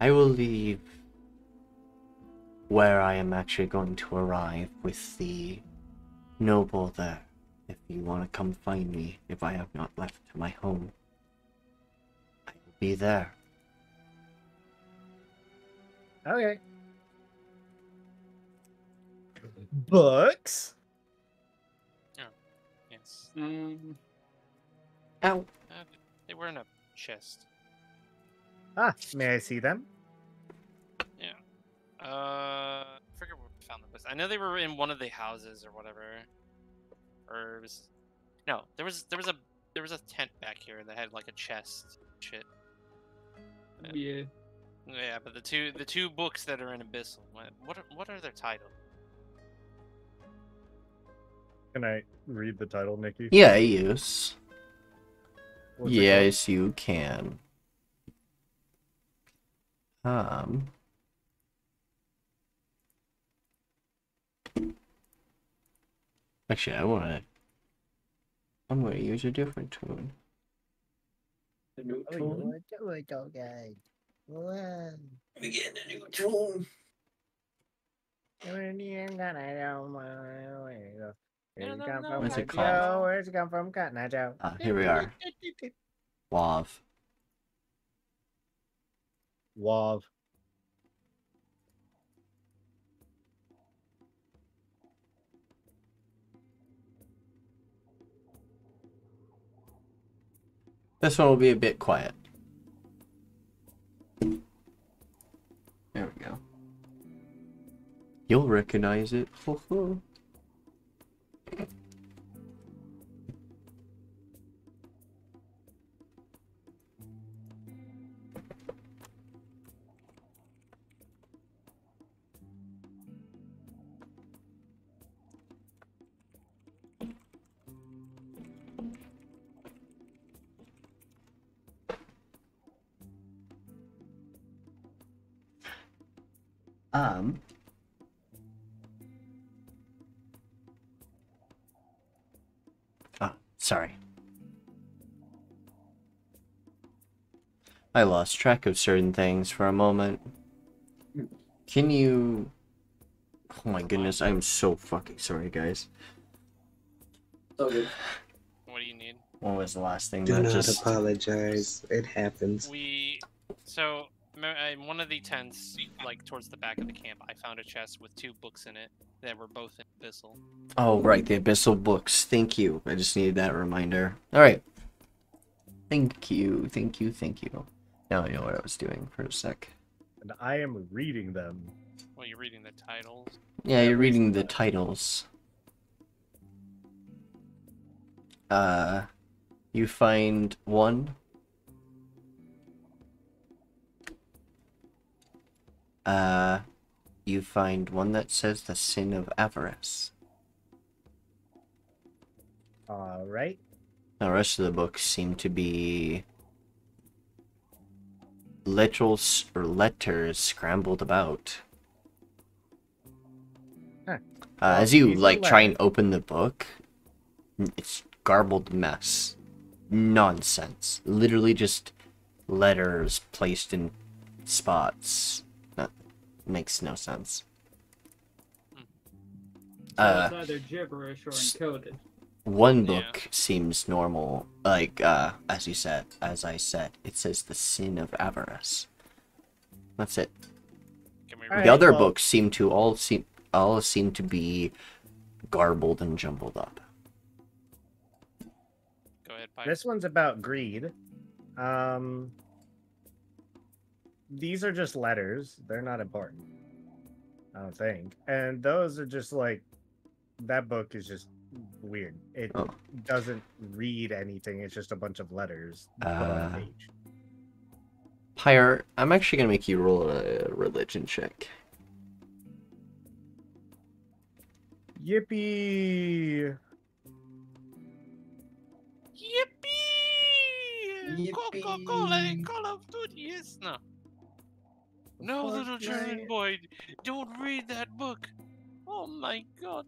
I will leave where I am actually going to arrive with the noble there. If you want to come find me, if I have not left my home, I will be there. Okay. Books? Yes. Ow. They were in a chest. Ah, may I see them? Yeah. know they were in one of the houses or whatever. Or it was... No, there was a tent back here that had like a chest. Shit. Yeah. Yeah, but the two books that are in Abyssal, what are their titles? Can I read the title, Nikki? Yeah, yes. What's it Yes, you can. Actually, I'm gonna use a different tune. A new Oh, you tune. want to do it, okay? Wow. We getting a new tune. Where's What's it called? Where's it come from, Cotton Eye Joe? Here we are. Wav. Wav. This one will be a bit quiet. There we go. You'll recognize it. Ho ho. Oh, sorry. I lost track of certain things for a moment. Can you... Oh my goodness, I'm so fucking sorry, guys. So good. What do you need? What was the last thing Do that not just... apologize. It happens. So in one of the tents, like towards the back of the camp, I found a chest with 2 books in it that were both in Abyssal. Oh, right, the Abyssal books. Thank you. I just needed that reminder. Alright. Thank you, thank you, thank you. Now I know what I was doing for a sec. And I am reading them. Well, you're reading the titles. Yeah, you're reading the titles. You find one. You find one that says the sin of avarice. Alright. The rest of the books seem to be letters scrambled about. Huh. As you these are like try and letters. open the book, it's garbled mess. Nonsense. Literally just letters placed in spots. That makes no sense. So it's either gibberish or encoded. One book seems normal, like as I said, it says the sin of avarice. That's it. Can we Alright, The other well- books seem to be garbled and jumbled up. Go ahead, Pyre. This one's about greed. These are just letters. They're not important. I don't think. And those are just like... That book is just weird. It Oh. doesn't read anything. It's just a bunch of letters put on a page. Pyre, I'm actually gonna make you roll a religion check. Yippee! Yippee! Coca-Cola, Call of Duty, yes, no. No, little German boy, don't read that book. Oh my god.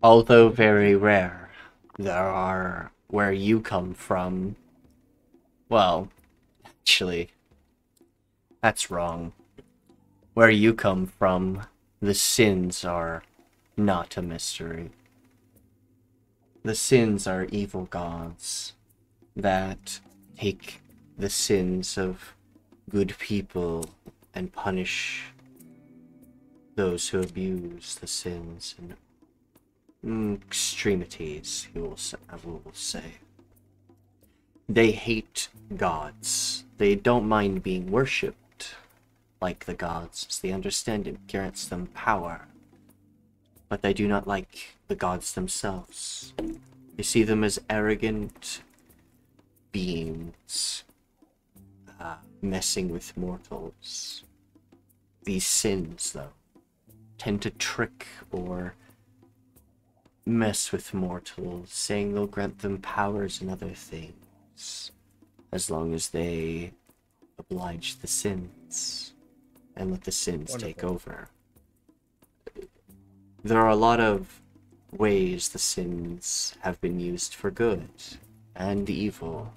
Although very rare, there are where you come from. Well, actually, that's wrong. Where you come from, the sins are not a mystery. The sins are evil gods that take the sins of good people and punish those who abuse the sins and extremities, I will say. They hate gods. They don't mind being worshipped, like the gods, as they understand it grants them power. But they do not like the gods themselves. They see them as arrogant beings, messing with mortals. These sins, though, tend to trick or mess with mortals, saying they'll grant them powers and other things, as long as they oblige the sins and let the sins take over. There are a lot of ways the sins have been used for good and evil.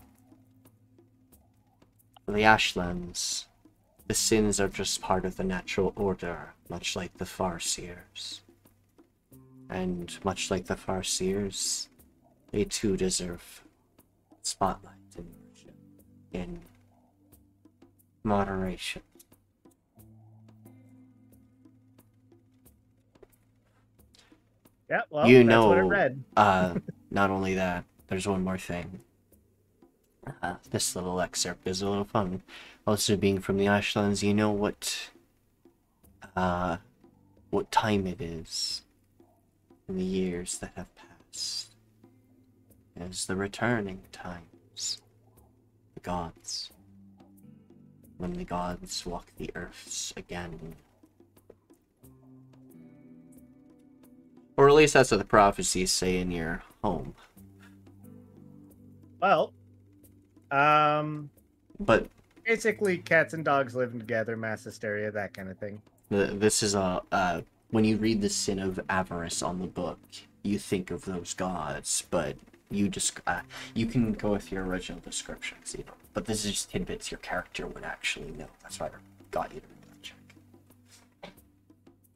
For the Ashlands, the sins are just part of the natural order, much like the Farseers. And much like the Farseers, they too deserve spotlight and worship in moderation. Yeah, well, You that's know, what I read. Not only that, there's one more thing. This little excerpt is a little fun. Also, being from the Ashlands, you know what time it is in the years that have passed. As the returning times, the gods. When the gods walk the earths again. Or at least that's what the prophecies say in your home. Well, But basically cats and dogs living together, mass hysteria, that kind of thing. this is when you read the sin of avarice on the book, you think of those gods, but you just you can go with your original descriptions, you know. But this is just tidbits your character would actually know. That's why I got you to read that check.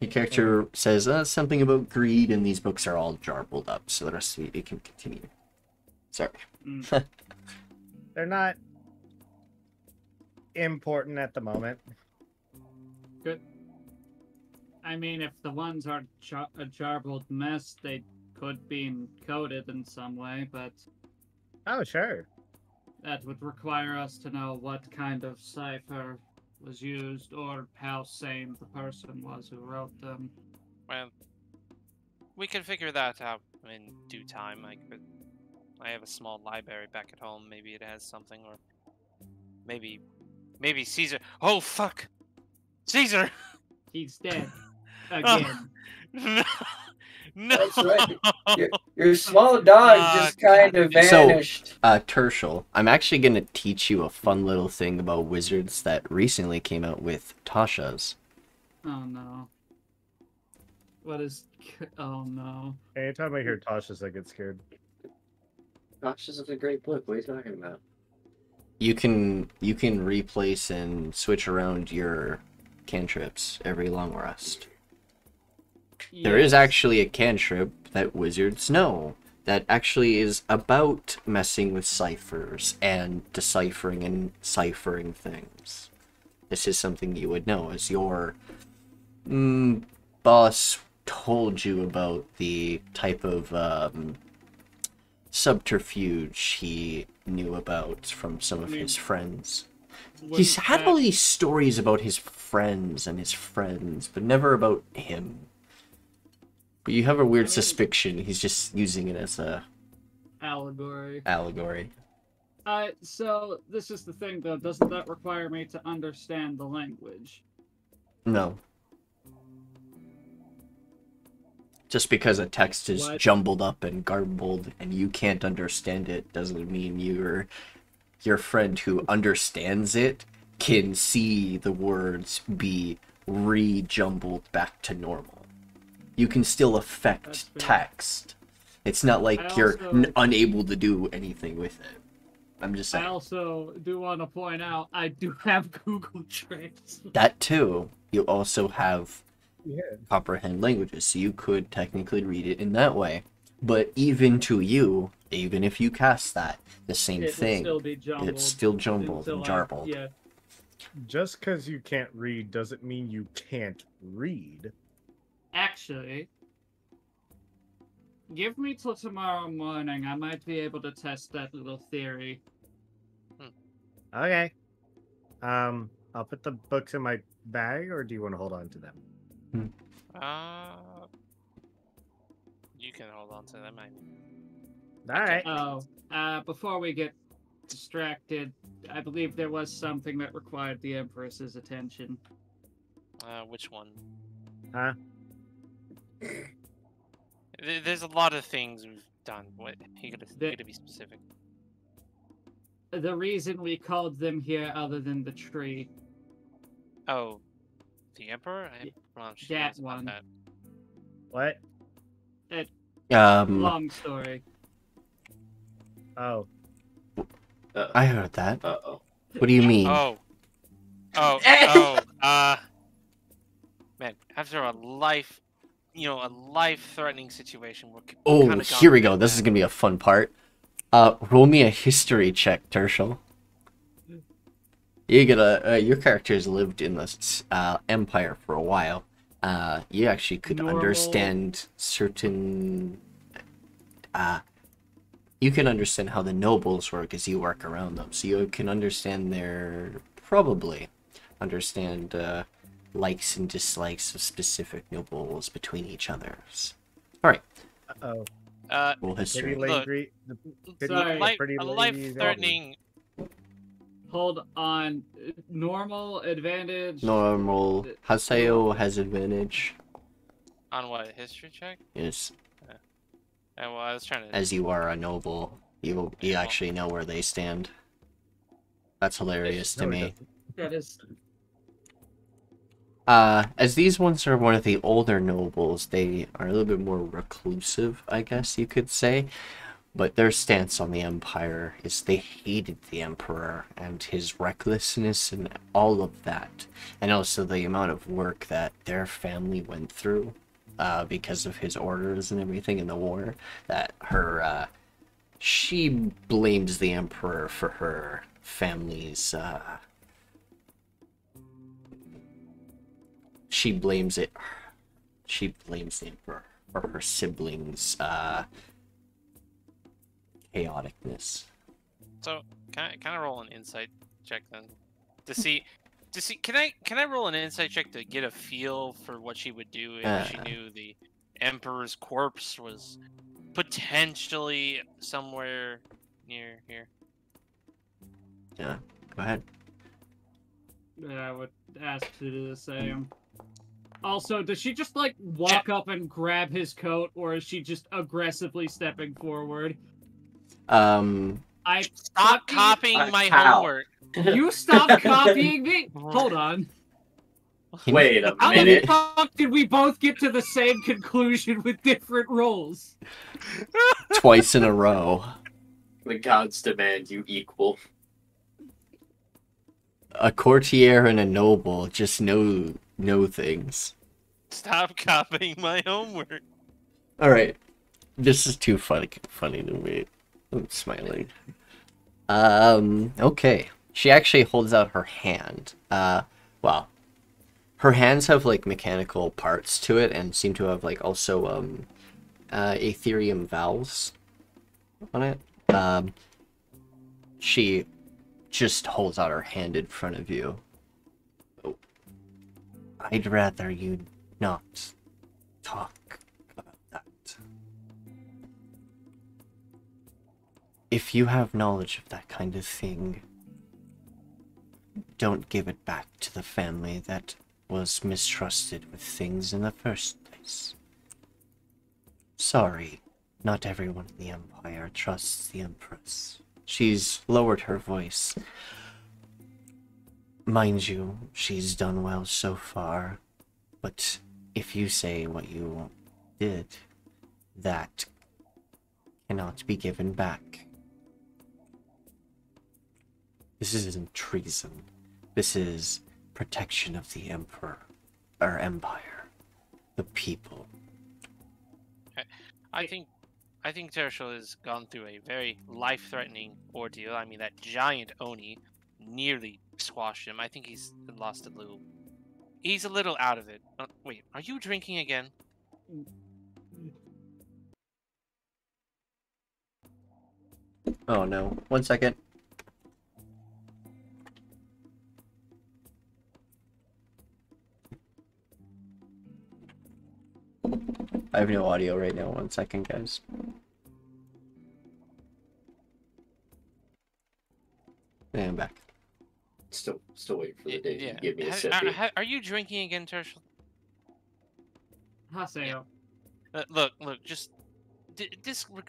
Your character says something about greed, and these books are all jarbled up, so the rest of you can continue. Sorry. They're not important at the moment. Good. I mean, if the ones are a jarbled mess, they could be encoded in some way, but Oh, sure. that would require us to know what kind of cipher was used or how sane the person was who wrote them. Well, we can figure that out in due time. I have a small library back at home. Maybe it has something, or maybe Caesar. Oh fuck, Caesar! He's dead again. No, no. That's right. Your small dog just kind of vanished. So, Tirsheal, I'm actually going to teach you a fun little thing about wizards that recently came out with Tasha's. Oh no. What is... Oh no. Anytime I hear Tasha's, I get scared. Gosh, this is a great book. What are you talking about? You can replace and switch around your cantrips every long rest. There is actually a cantrip that wizards know that actually is about messing with ciphers and deciphering and ciphering things. This is something you would know, as your boss told you about the type of subterfuge he knew about from some of his friends. He's had all these stories about his friends and his friends, but never about him. But you have a weird suspicion he's just using it as a allegory. So this is the thing though, doesn't that require me to understand the language? No. Just because a text is What? jumbled up and garbled and you can't understand it doesn't mean your friend who understands it can see the words be re-jumbled back to normal. You can still affect text. It's not like you're unable to do anything with it. I'm just saying. I also do want to point out, I do have Google Translate. That too. You also have comprehend languages, so you could technically read it in that way. But even to you, even if you cast that, the same thing. Still be jumbled. It's still jumbled and jarbled. Yeah. Just because you can't read doesn't mean you can't read. Actually, give me till tomorrow morning. I might be able to test that little theory. Okay. I'm I'll put the books in my bag, or do you want to hold on to them? You can hold on to them. All right. Oh, before we get distracted, I believe there was something that required the Empress's attention. Which one? Huh? There's a lot of things we've done. What? You gotta be specific. The reason we called them here, other than the tree. Oh, the Emperor? That one. That. What? Long story. Oh. I heard that. Uh-oh. What do you mean? Man, after a life-threatening situation, we're Oh, here we go. This is gonna be a fun part. Roll me a history check, Tirsheal. You gotta. Your character's lived in this empire for a while. You actually could understand certain. You can understand how the nobles work as you work around them, so you can understand understand likes and dislikes of specific nobles between each others. All right. Uh-oh. Roll history. Life-threatening. Hold on. Normal advantage. Normal. Haseo has advantage. On what? History check? Yes. Well, I was trying to. As you are a noble, you actually know where they stand. That's hilarious to me. That is. As these ones are one of the older nobles, they are a little bit more reclusive, I guess you could say. But their stance on the Empire is they hated the Emperor and his recklessness and all of that. And also the amount of work that their family went through because of his orders and everything in the war. That she blames the Emperor for her family's... She blames the Emperor for her siblings' chaoticness. So can I roll an insight check then to see can I roll an insight check to get a feel for what she would do if she knew the Emperor's corpse was potentially somewhere near here? Yeah, go ahead. Yeah, I would ask to do the same. Also, does she just like walk up and grab his coat, or is she just aggressively stepping forward? Stop copying my homework. You stop copying me? Hold on. Wait a How the minute. fuck did we both get to the same conclusion with different rolls? Twice in a row. The gods demand you equal. A courtier and a noble just know things. Stop copying my homework. Alright. This is too funny to me. I'm smiling. Okay. She actually holds out her hand. Well, her hands have like mechanical parts to it and seem to have like also Aetherium valves on it. She just holds out her hand in front of you. Oh. I'd rather you not talk about that. If you have knowledge of that kind of thing, don't give it back to the family that was mistrusted with things in the first place. Sorry, not everyone in the Empire trusts the Empress. She's lowered her voice. Mind you, she's done well so far, but if you say what you did, that cannot be given back. This isn't treason. This is protection of the Emperor, or Empire, the people. I think Tirsheal has gone through a very life-threatening ordeal. I mean, that giant Oni nearly squashed him. I think he's lost a little. He's a little out of it. Wait, are you drinking again? Oh no, 1 second. I have no audio right now. 1 second, guys. And I'm back. Still waiting for the day Yeah. to give me a sippy. Are you drinking again, Tirsheal? Haseo. Look, just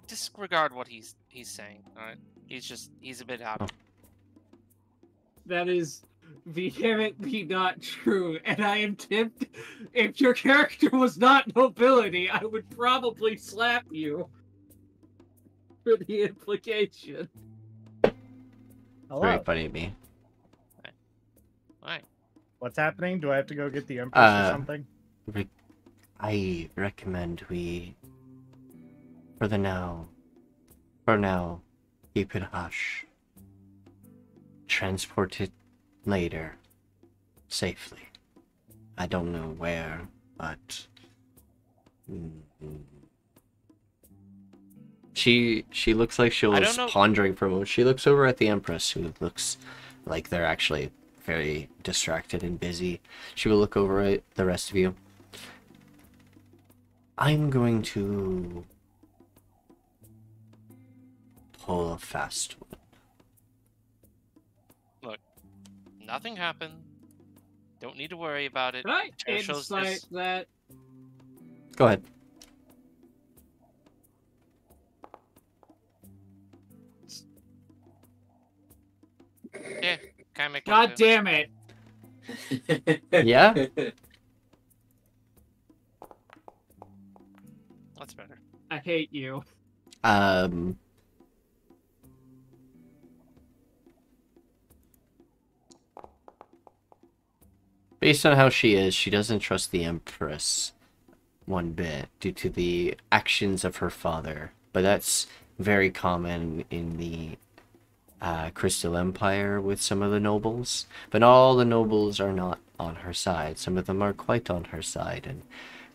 disregard what he's saying. All right, he's a bit out. That is vehemently not true, and I am tempted. If your character was not nobility, I would probably slap you for the implication. Hello. Very funny to me. Alright. What's happening? Do I have to go get the Empress or something? I recommend we, for now, keep it hush. Transport it later, safely. I don't know where, but she looks like she was pondering for a moment. She looks over at the Empress, who looks like they're actually very distracted and busy. She will look over at the rest of you. I'm going to pull a fast one. Look, nothing happened. Don't need to worry about it. Right, insight that. Go ahead. Yeah, kind of make. God damn it! Yeah. That's better. I hate you. Based on how she is, she doesn't trust the Empress one bit due to the actions of her father. But that's very common in the Crystal Empire with some of the nobles. But all the nobles are not on her side. Some of them are quite on her side and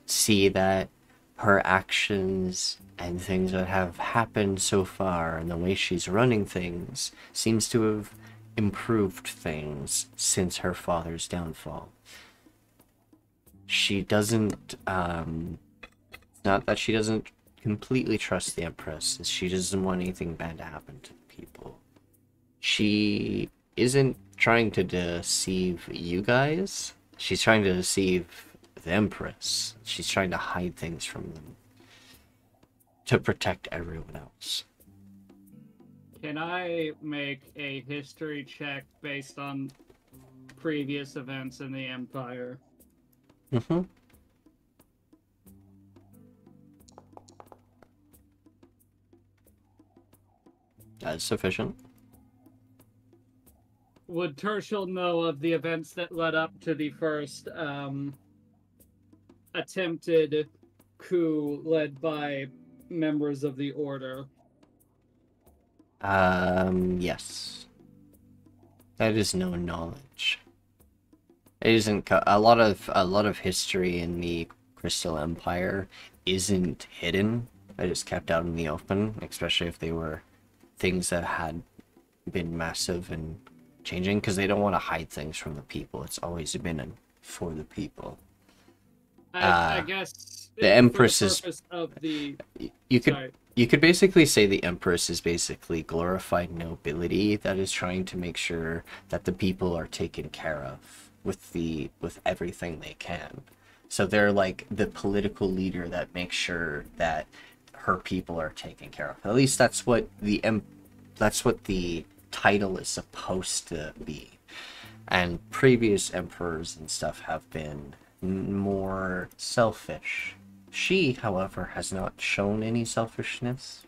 see that her actions and things that have happened so far and the way she's running things seems to have improved things since her father's downfall. She doesn't, not that she doesn't completely trust the Empress, she doesn't want anything bad to happen to people. She isn't trying to deceive you guys, she's trying to deceive the Empress. She's trying to hide things from them to protect everyone else. Can I make a history check based on previous events in the Empire? Mm-hmm. That's sufficient. Would Tirsheal know of the events that led up to the first attempted coup led by members of the Order? Yes. That is known knowledge. It isn't a lot of history in the Crystal Empire isn't hidden. It is kept out in the open, especially if they were things that had been massive and changing, because they don't want to hide things from the people. It's always been for the people. I guess the Empress is of the. You could basically say the Empress is basically glorified nobility that is trying to make sure that the people are taken care of with everything they can. So they're like the political leader that makes sure that her people are taken care of. At least that's what the title is supposed to be. And previous emperors and stuff have been more selfish. She, however, has not shown any selfishness.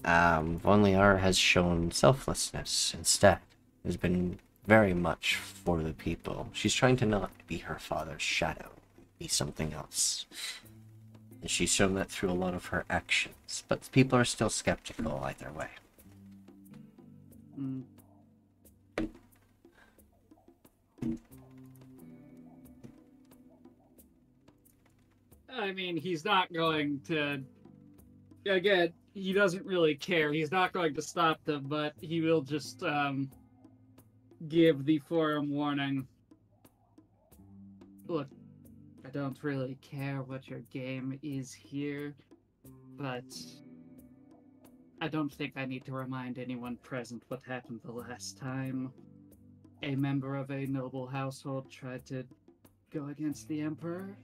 Von Liar has shown selflessness instead. Has been very much for the people. She's trying to not be her father's shadow, be something else. And she's shown that through a lot of her actions. But people are still skeptical either way. Mm. I mean, he's not going to... Again, he doesn't really care. He's not going to stop them, but he will just give the forum warning. Look, I don't really care what your game is here, but I don't think I need to remind anyone present what happened the last time a member of a noble household tried to go against the Emperor.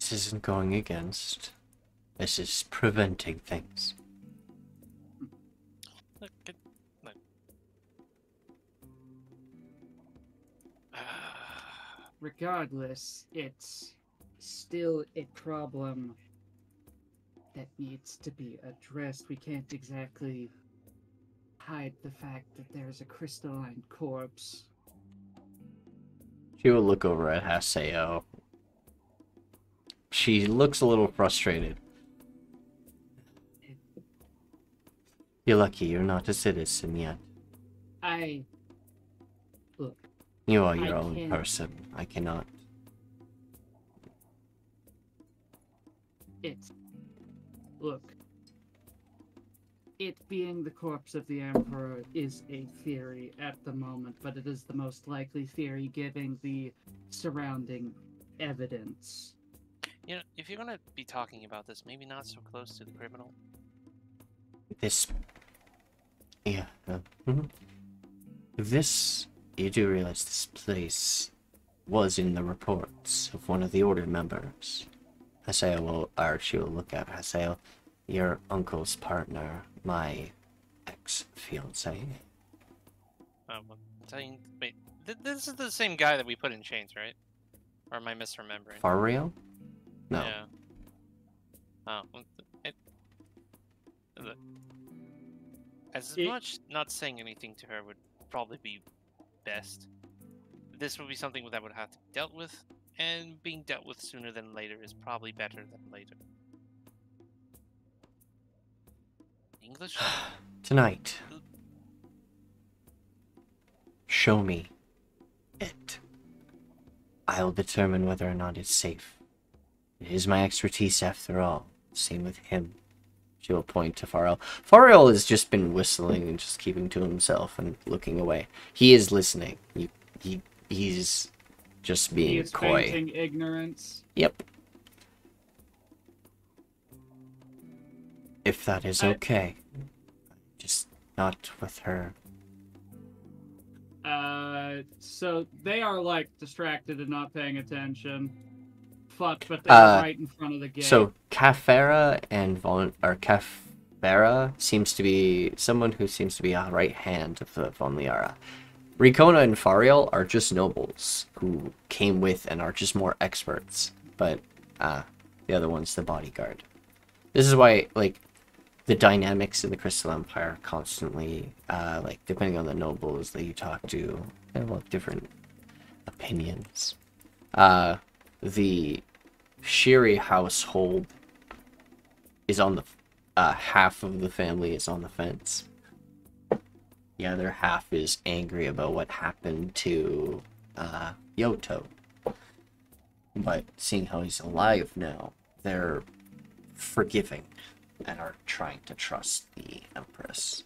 This isn't going against. This is preventing things. Look. Regardless, it's still a problem that needs to be addressed. We can't exactly hide the fact that there's a crystalline corpse. She will look over at Haseo. She looks a little frustrated. You're lucky you're not a citizen yet. Look. You are your I own can't- person. I cannot. Look. It being the corpse of the Emperor is a theory at the moment, but it is the most likely theory given the surrounding evidence. You know, if you're gonna be talking about this, maybe not so close to the criminal. This... Yeah. This... You do realize this place was in the reports of one of the Order members. Haseo will... She will look at Haseo. Your uncle's partner, my ex-fiancé. I'm telling. Wait, this is the same guy that we put in chains, right? Or am I misremembering? Fario? No. Yeah. Oh, look, as much not saying anything to her would probably be best. This would be something that would have to be dealt with, and being dealt with sooner than later is probably better than later. English? Tonight. Show me it. I'll determine whether or not it's safe. It is my expertise after all. Same with him. She will point to Fariel. Fariel has just been whistling and just keeping to himself and looking away. He is listening. He's just being He is coy. feigning ignorance. Yep. If that is okay. Just not with her. So they are like distracted and not paying attention. Fuck, but they're right in front of the gate. So Cafera and Cafera seems to be someone who seems to be a right hand of the Von Liara. Ricona and Fariel are just nobles who came with and are just more experts. But the other one's the bodyguard. This is why, like, the dynamics in the Crystal Empire constantly, like, depending on the nobles that you talk to, they have like different opinions. The Shiri household is on the half of the family is on the fence. The other half is angry about what happened to Yoto. But seeing how he's alive now, they're forgiving and are trying to trust the Empress.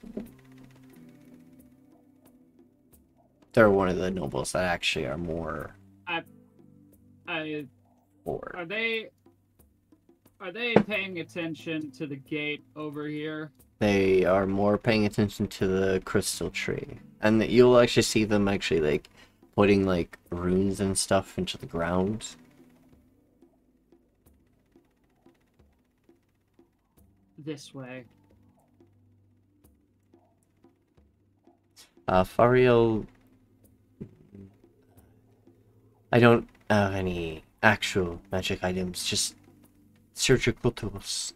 They're one of the nobles that actually are more forward. Are they paying attention to the gate over here? They are more paying attention to the crystal tree. And you'll actually see them actually, like, putting, like, runes and stuff into the ground. This way. Fariel... I don't have any actual magic items, just surgical tools.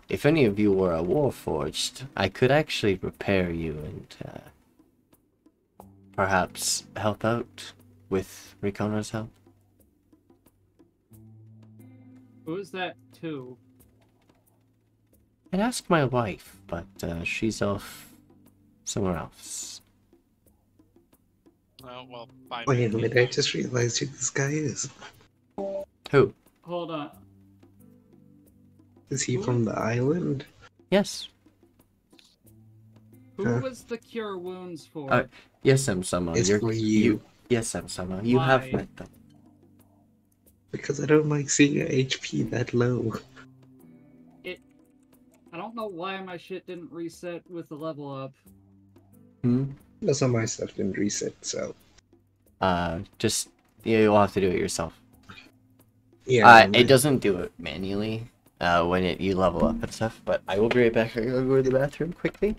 If any of you were a warforged, I could actually repair you and perhaps help out with Ricona's help. Who is that to? I'd ask my wife, but she's off somewhere else. Well, fine. Wait a minute, I just realized who this guy is. Who? Hold on. Is he from the island? Yes. Who was the cure wounds for? Yes, Emsama. It's for you. Yes, Emsama. You have Why? met them. Because I don't like seeing your HP that low. I don't know why my shit didn't reset with the level up. That's how my stuff didn't reset, so. Just you'll have to do it yourself. Yeah. It doesn't do it manually when you level up and stuff. But I will be right back. I'm gonna go to the bathroom quickly.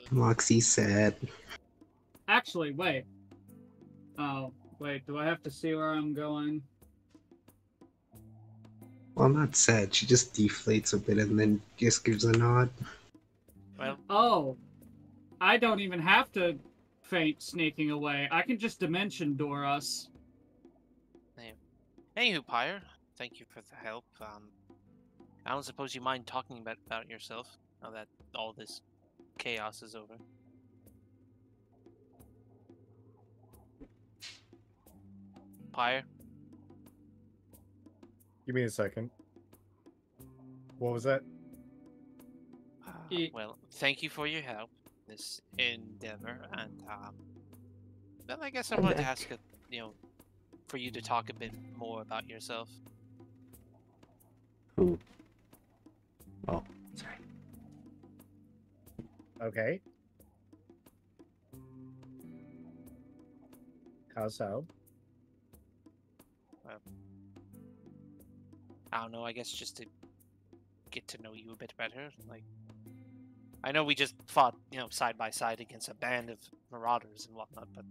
Moxie sad. Actually, wait. Oh, wait. Do I have to see where I'm going? Well, I'm not sad. She just deflates a bit and then just gives a nod. Well, Oh, I don't even have to feint sneaking away. I can just dimension door us. anywho, Pyre, thank you for the help. I don't suppose you mind talking about yourself now that all this chaos is over. Pyre? Give me a second. What was that? Well, thank you for your help in this endeavor, and well, I guess I wanted to ask, for you to talk a bit more about yourself. Who? Oh, sorry. Okay. How so? Well, I don't know, I guess just to get to know you a bit better. Like, I know we just fought, side by side against a band of marauders and whatnot, but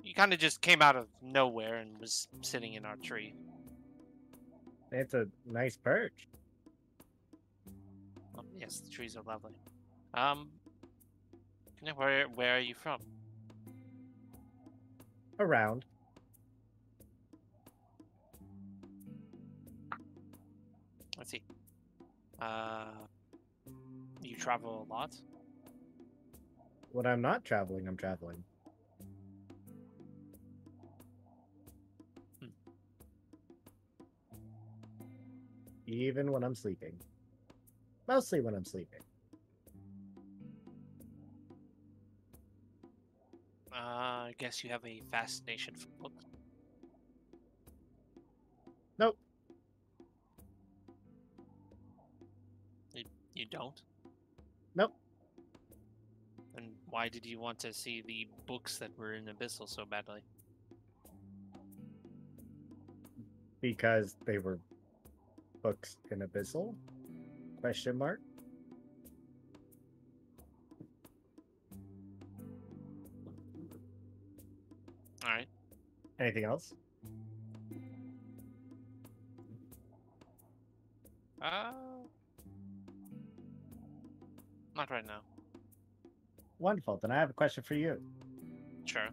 you kind of just came out of nowhere and was sitting in our tree. It's a nice perch. Well, yes, the trees are lovely. Where are you from? Around. Let's see. You travel a lot? When I'm not traveling, I'm traveling. Even when I'm sleeping. Mostly when I'm sleeping. I guess you have a fascination for books. Nope. You don't? Nope. And why did you want to see the books that were in Abyssal so badly? Because they were books in Abyssal? Question mark? Alright. Anything else? Not right now. Wonderful. Then I have a question for you. Sure.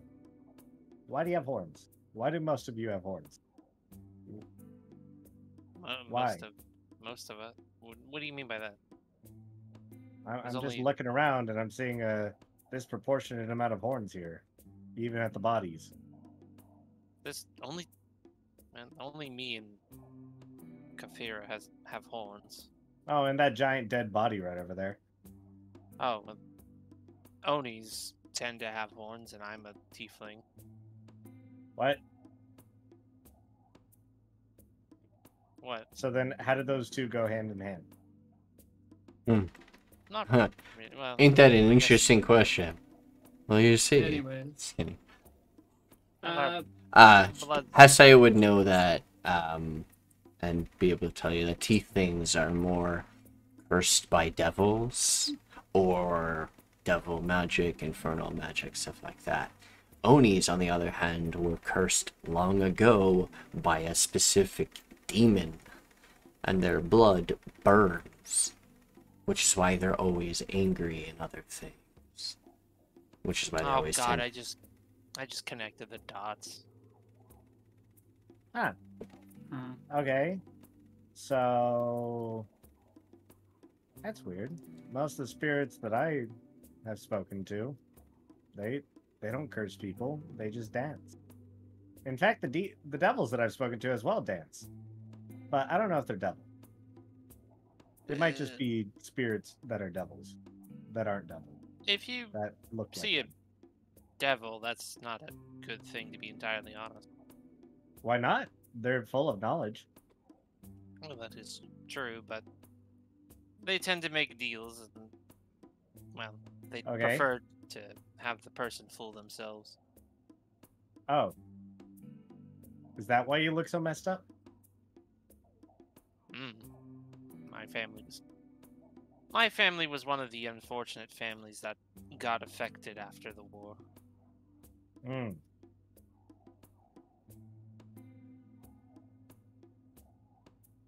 Why do you have horns? Why do most of you have horns? Why? Most of it. What do you mean by that? I'm just looking around and I'm seeing a disproportionate amount of horns here, even at the bodies. Only me and Kafira have horns. Oh, and that giant dead body right over there. Oh, well, Onis tend to have horns, and I'm a tiefling. What? What? So then, how did those two go hand in hand? Not Huh. really. Well, Ain't that an interesting question? Well, you see. Anyways. Just kidding. blood. Haseo would know that, and be able to tell you that tieflings are more cursed by devils, or devil magic, infernal magic, stuff like that. Onis, on the other hand, were cursed long ago by a specific demon, and their blood burns, which is why they're always angry and other things. Which is why they always God, tend... I just connected the dots. Huh. Okay. So that's weird. Most of the spirits that I have spoken to, they don't curse people. They just dance. In fact, the devils that I've spoken to as well dance. But I don't know if they're devil. They might just be spirits that are devils, that aren't devil. If you That look see like devil, that's not a good thing, to be entirely honest. Why not? They're full of knowledge. Well, that is true, but they tend to make deals, and, well, they Okay. prefer to have the person fool themselves. Oh. Is that why you look so messed up? My family was one of the unfortunate families that got affected after the war. Hmm.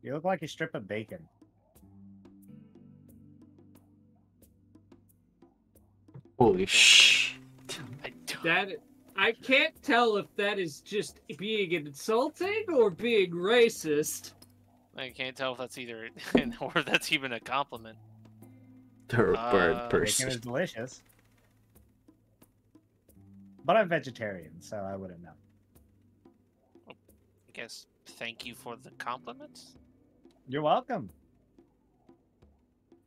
You look like a strip of bacon. Holy sh! I can't tell if that is just being insulting or being racist. I can't tell if that's either, or that's even a compliment. They're a bird Bacon person. is delicious. But I'm vegetarian, so I wouldn't know. I guess thank you for the compliment. You're welcome.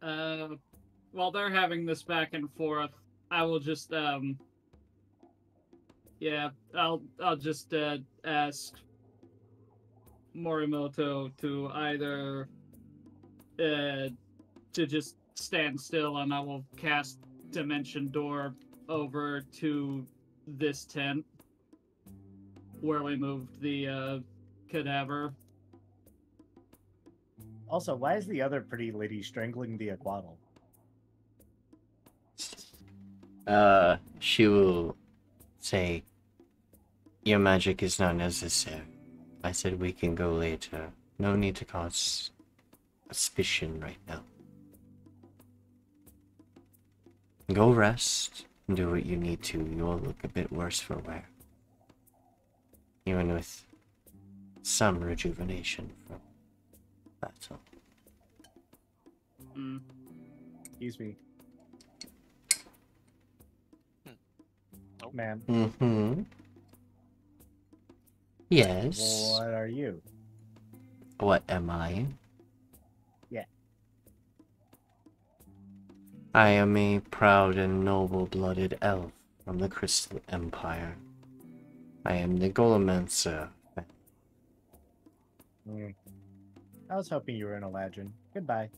While they're having this back and forth, I will just yeah, I'll just ask Morimoto to either to just stand still, and I will cast Dimension Door over to this tent where we moved the cadaver. Also, why is the other pretty lady strangling the aquaddle? She will say, "Your magic is not necessary." I said we can go later. No need to cause suspicion right now. Go rest and do what you need to. You'll look a bit worse for wear. Even with some rejuvenation from battle. Excuse me. Nope. Ma'am. Mm-hmm. Yes. What are you? What am I? Yeah. I am a proud and noble-blooded elf from the Crystal Empire. I am the Golomancer. I was hoping you were an Eladrin. Goodbye.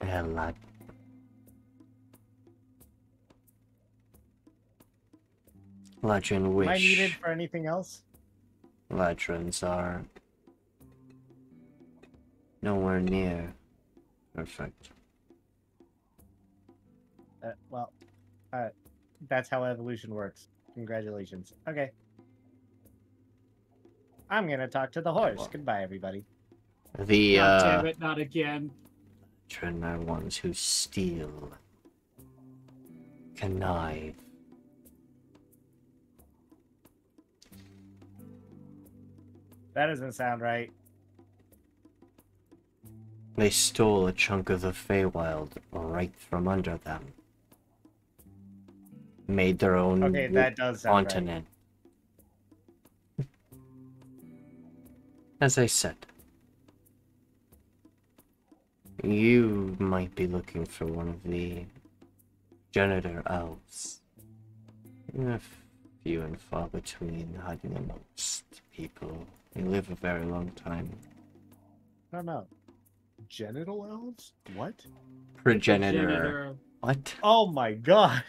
Elad. Eladrin wish. Am I needed for anything else? Eladrins are nowhere near perfect. Well, that's how evolution works. Congratulations. Okay. I'm gonna talk to the horse. Goodbye, everybody. The God damn it, not again. Eladrin are ones who steal, connive. That doesn't sound right. They stole a chunk of the Feywild right from under them. Made their own Okay, that does sound continent. As I said, you might be looking for one of the janitor elves. Few and far between, hiding amongst people. They live a very long time. I don't know. Genital elves? What? Progenitor. What? Oh my god.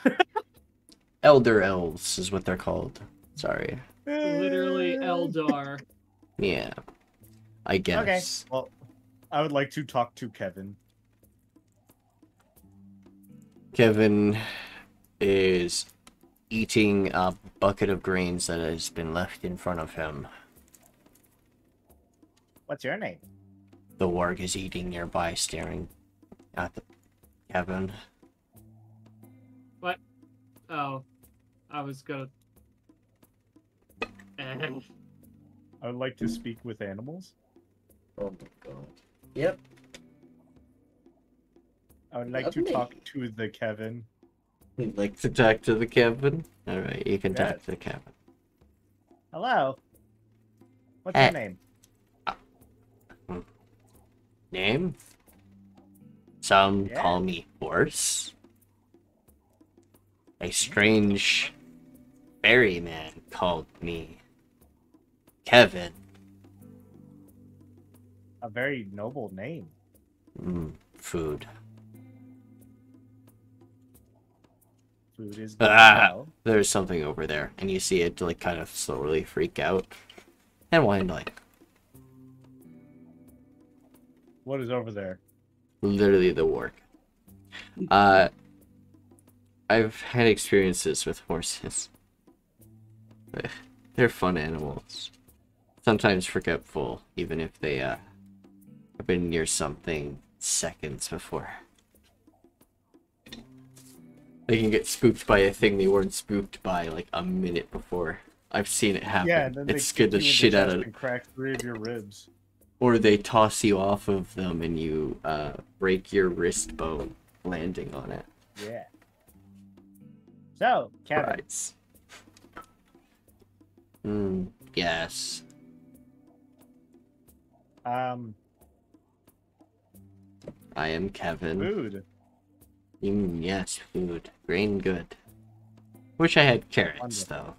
Elder elves is what they're called. Sorry. Literally Eldar. Yeah. I guess. Okay. Well, I would like to talk to Kevin. Kevin is eating a bucket of grains that has been left in front of him. What's your name? The warg is eating nearby, staring at Kevin. What? Oh, I was gonna. I would like to speak with animals. Oh my god. Yep. I would like to talk to the Kevin. You'd like to talk to the Kevin? Alright, you can talk to the Kevin. Hello. What's your name? Name? Some call me Horse. A strange ferryman called me Kevin. A very noble name. Food. Food is good. Well. There's something over there, and you see it like kind of slowly freak out and wind like. What is over there? Literally the warg. I've had experiences with horses. They're fun animals. Sometimes forgetful, even if they have been near something seconds before. They can get spooked by a thing they weren't spooked by like a minute before. I've seen it happen. Yeah, and then it scared the shit out of. And crack 3 of your ribs. Or they toss you off of them and you break your wrist bone landing on it. Yeah. So, Kevin. Right. Yes. I am Kevin. Food. Yes, food. Grain good. Wish I had carrots, Wonderful. though.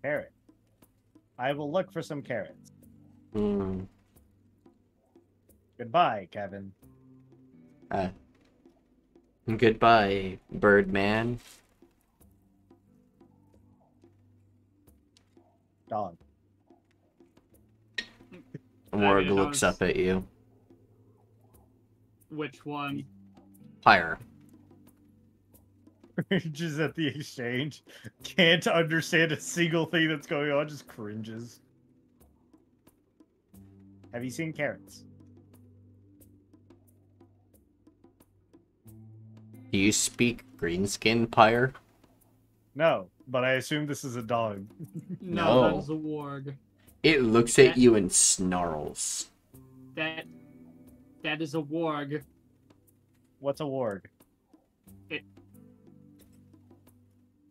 Carrot. I will look for some carrots. Goodbye, Kevin. Goodbye, Birdman. Dog. Morg mean, looks up at you. Which one? Pyre. Cringes at the exchange. Can't understand a single thing that's going on, just cringes. Have you seen carrots? Do you speak greenskin, Pyre? No, but I assume this is a dog. No, that No. is a warg. It looks at you and snarls. That is a warg. What's a warg?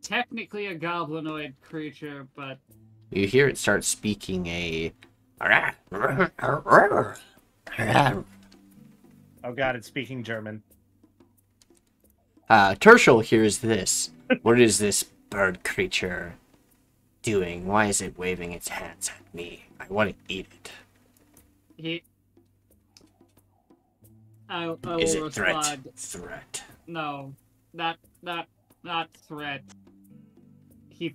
Technically a goblinoid creature, but You hear it start speaking a... Oh god, it's speaking German. Tirsheal hears this. What is this bird creature doing? Why is it waving its hands at me? I want to eat it. I Is will it threat? respond. Threat. No, not threat. He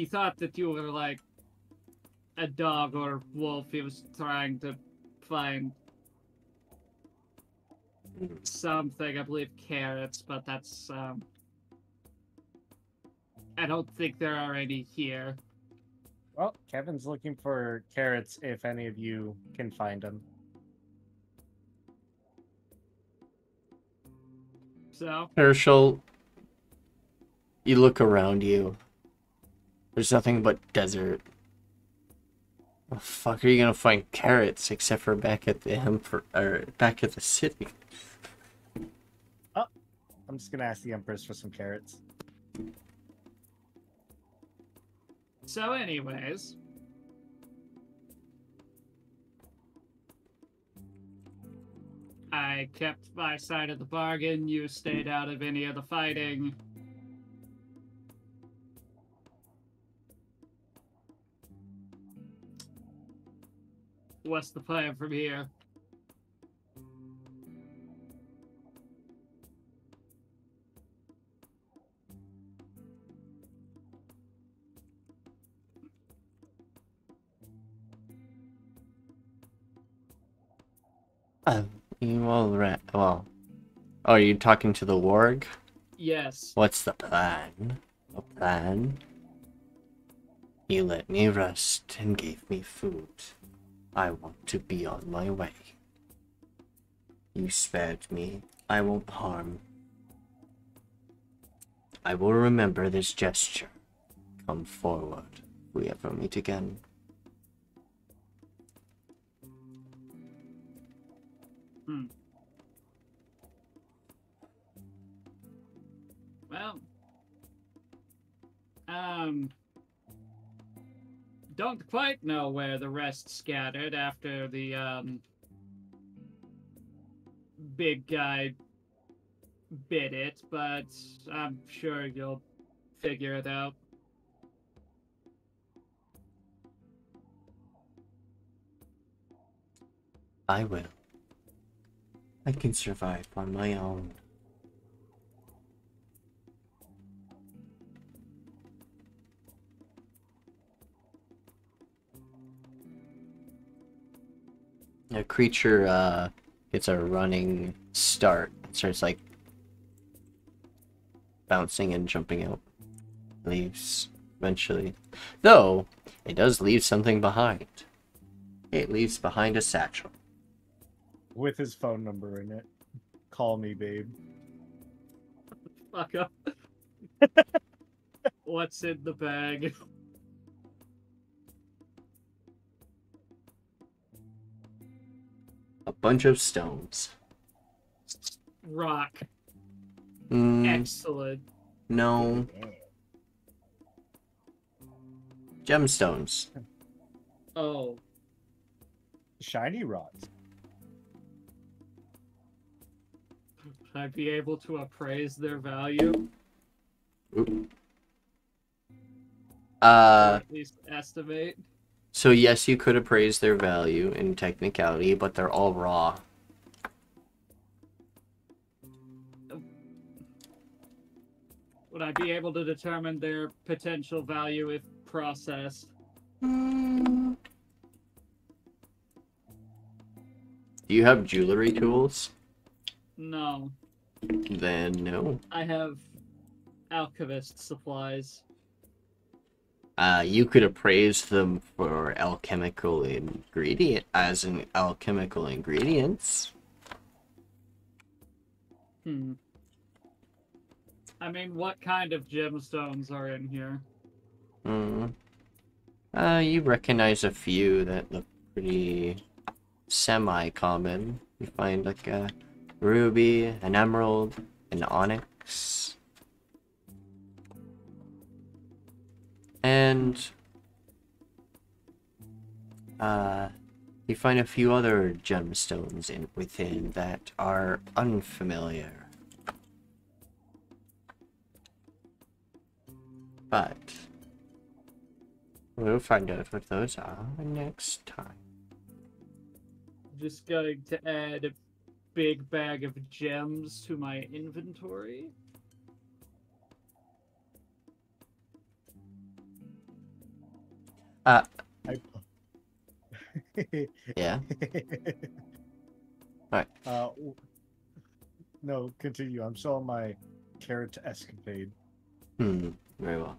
thought that you were like a dog or wolf. He was trying to find something, I believe carrots, but that's I don't think there are any here. Well, Kevin's looking for carrots if any of you can find them. So Tirsheal, you look around you. There's nothing but desert. Where the fuck are you gonna find carrots except for back at the back at the city? I'm just gonna ask the Empress for some carrots. So anyways, I kept my side of the bargain. You stayed out of any of the fighting. What's the plan from here? Well, oh, are you talking to the warg? Yes. What's the plan? The plan? He let me rest and gave me food. I want to be on my way. You spared me. I won't harm. I will remember this gesture. Come forward, if we ever meet again. Well, don't quite know where the rest scattered after the big guy bid it, but I'm sure you'll figure it out. I will. I can survive on my own. A creature gets a running start. It starts like bouncing and jumping out. Leaves eventually. Though, it does leave something behind. It leaves behind a satchel. With his phone number in it. Call me, babe. Fuck up. What's in the bag? A bunch of stones. Rock. Mm, Excellent. no. Gemstones. Oh. Shiny rods. Should I be able to appraise their value? Ooh. Or at least estimate? So yes, you could appraise their value in technicality, but they're all raw. Would I be able to determine their potential value if processed? Do you have jewelry tools? No. Then no. I have alchemist supplies. You could appraise them for alchemical ingredient as in alchemical ingredients. I mean, what kind of gemstones are in here? You recognize a few that look pretty semi-common. You find like a ruby, an emerald, an onyx. And you find a few other gemstones within that are unfamiliar. But we'll find out what those are next time. Just going to add a big bag of gems to my inventory. Yeah. Alright. No, continue. I'm still on my carrot escapade. Very well.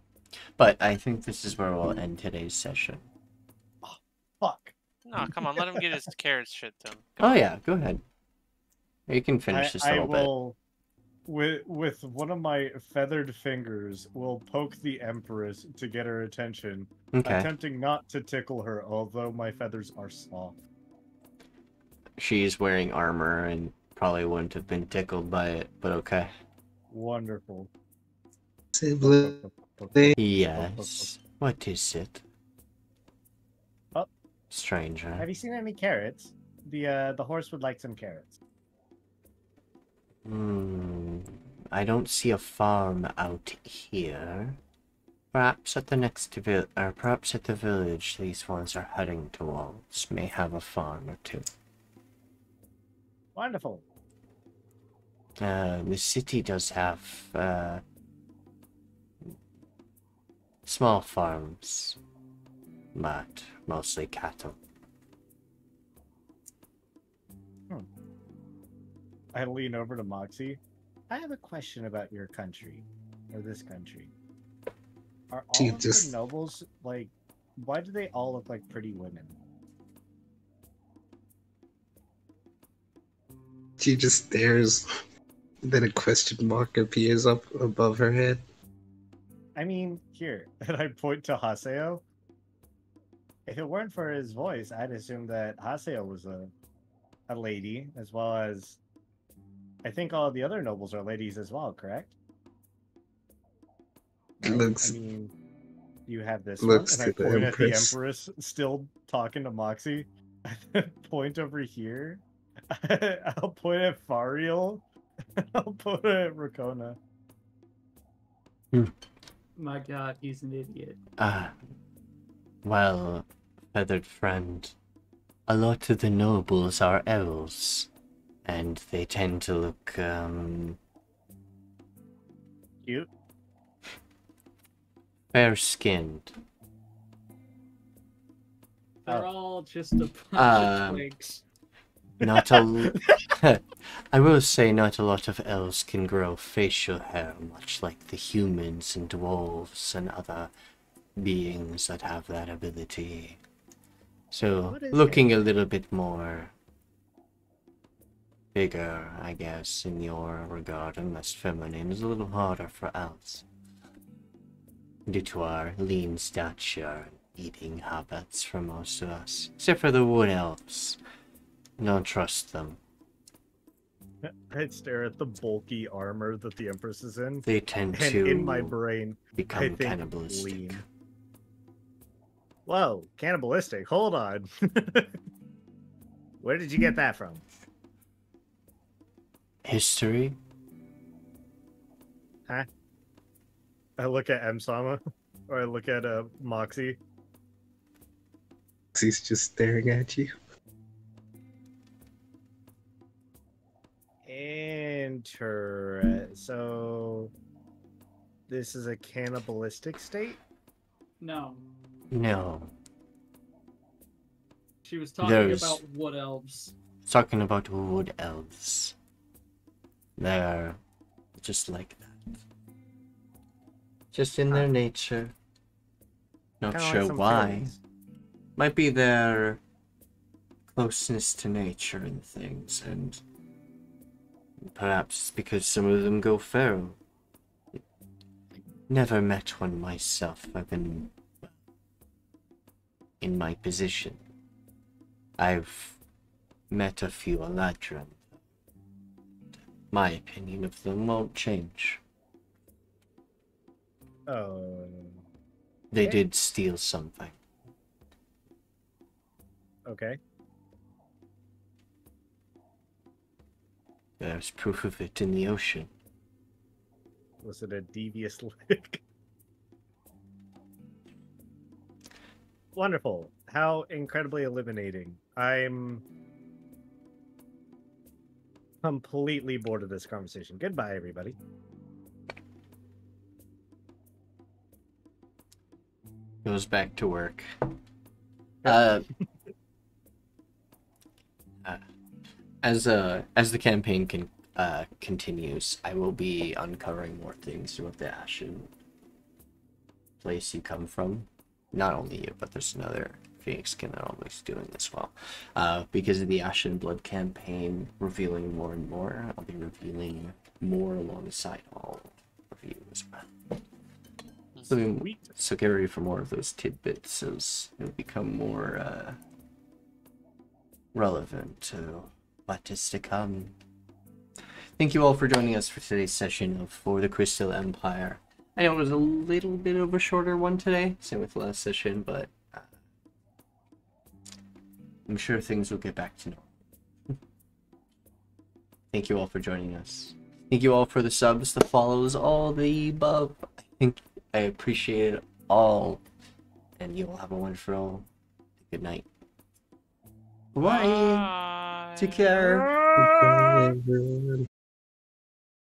But I think this is where we'll end today's session. Oh, fuck. No, come on, let him get his carrots shit done. Oh yeah, go ahead. You can finish this a little will, with one of my feathered fingers, will poke the Empress to get her attention, Okay. attempting not to tickle her, although my feathers are soft. She's wearing armor and probably wouldn't have been tickled by it, but okay. Wonderful. Yes. What is it? Oh. Stranger. Have you seen any carrots? The horse would like some carrots. I don't see a farm out here. Perhaps at the next perhaps at the village these ones are heading towards may have a farm or two. Wonderful. The city does have small farms, but mostly cattle. I lean over to Moxie. I have a question about your country, or this country. Are all of the nobles, like, why do they all look like pretty women? She just stares, then a question mark appears up above her head. I mean, here, and I point to Haseo. If it weren't for his voice, I'd assume that Haseo was a lady, as well as I think all the other nobles are ladies as well, correct? Looks, I mean, you have this looks one, and I to the point at the Empress. Empress, still talking to Moxie. Point over here. I'll point at Fariel, I'll put it at Rakona. My god, he's an idiot. Well, feathered friend, a lot of the nobles are elves, and they tend to look, Cute. fair-skinned. They're all just a bunch of twigs. Not a... I will say not a lot of elves can grow facial hair, much like the humans and dwarves and other beings that have that ability. So, looking a little bit more bigger, I guess, in your regard, and less feminine, is a little harder for elves. Due to our lean stature and eating habits for most of us. Except for the wood elves. Don't trust them. I'd stare at the bulky armor that the Empress is in. They tend And to in my brain, I become think cannibalistic. lean. Whoa, cannibalistic. Hold on. Where did you get that from? History? Huh? I look at M-Sama, or I look at Moxie. He's just staring at you. So, this is a cannibalistic state? No. No. She was talking about wood elves. Talking about wood elves. They're just like that. Just in their nature. Not Kinda like sure some why. fairies. Might be their closeness to nature and things, and perhaps because some of them go feral. Never met one myself. I've been in my position. I've met a few Eladrin. My opinion of them won't change. Oh. They Okay. did steal something. Okay. There's proof of it in the ocean. Was it a devious lick? Wonderful. How incredibly eliminating. I'm completely bored of this conversation. Goodbye, everybody. Goes back to work. As the campaign continues, I will be uncovering more things about the Ashen place you come from. Not only you, but there's another Phoenix Skin that always doing this well. Because of the Ashen Blood campaign revealing more and more, I'll be revealing more alongside all of you as well. So get ready for more of those tidbits as it'll become more relevant to what is to come. Thank you all for joining us for today's session of For the Crystal Empire. I know it was a little bit of a shorter one today, same with the last session, but I'm sure things will get back to normal. Thank you all for joining us. Thank you all for the subs, the follows, all the above. I appreciate it all, and you all have a wonderful good night. Bye. Take care. Goodbye, everyone.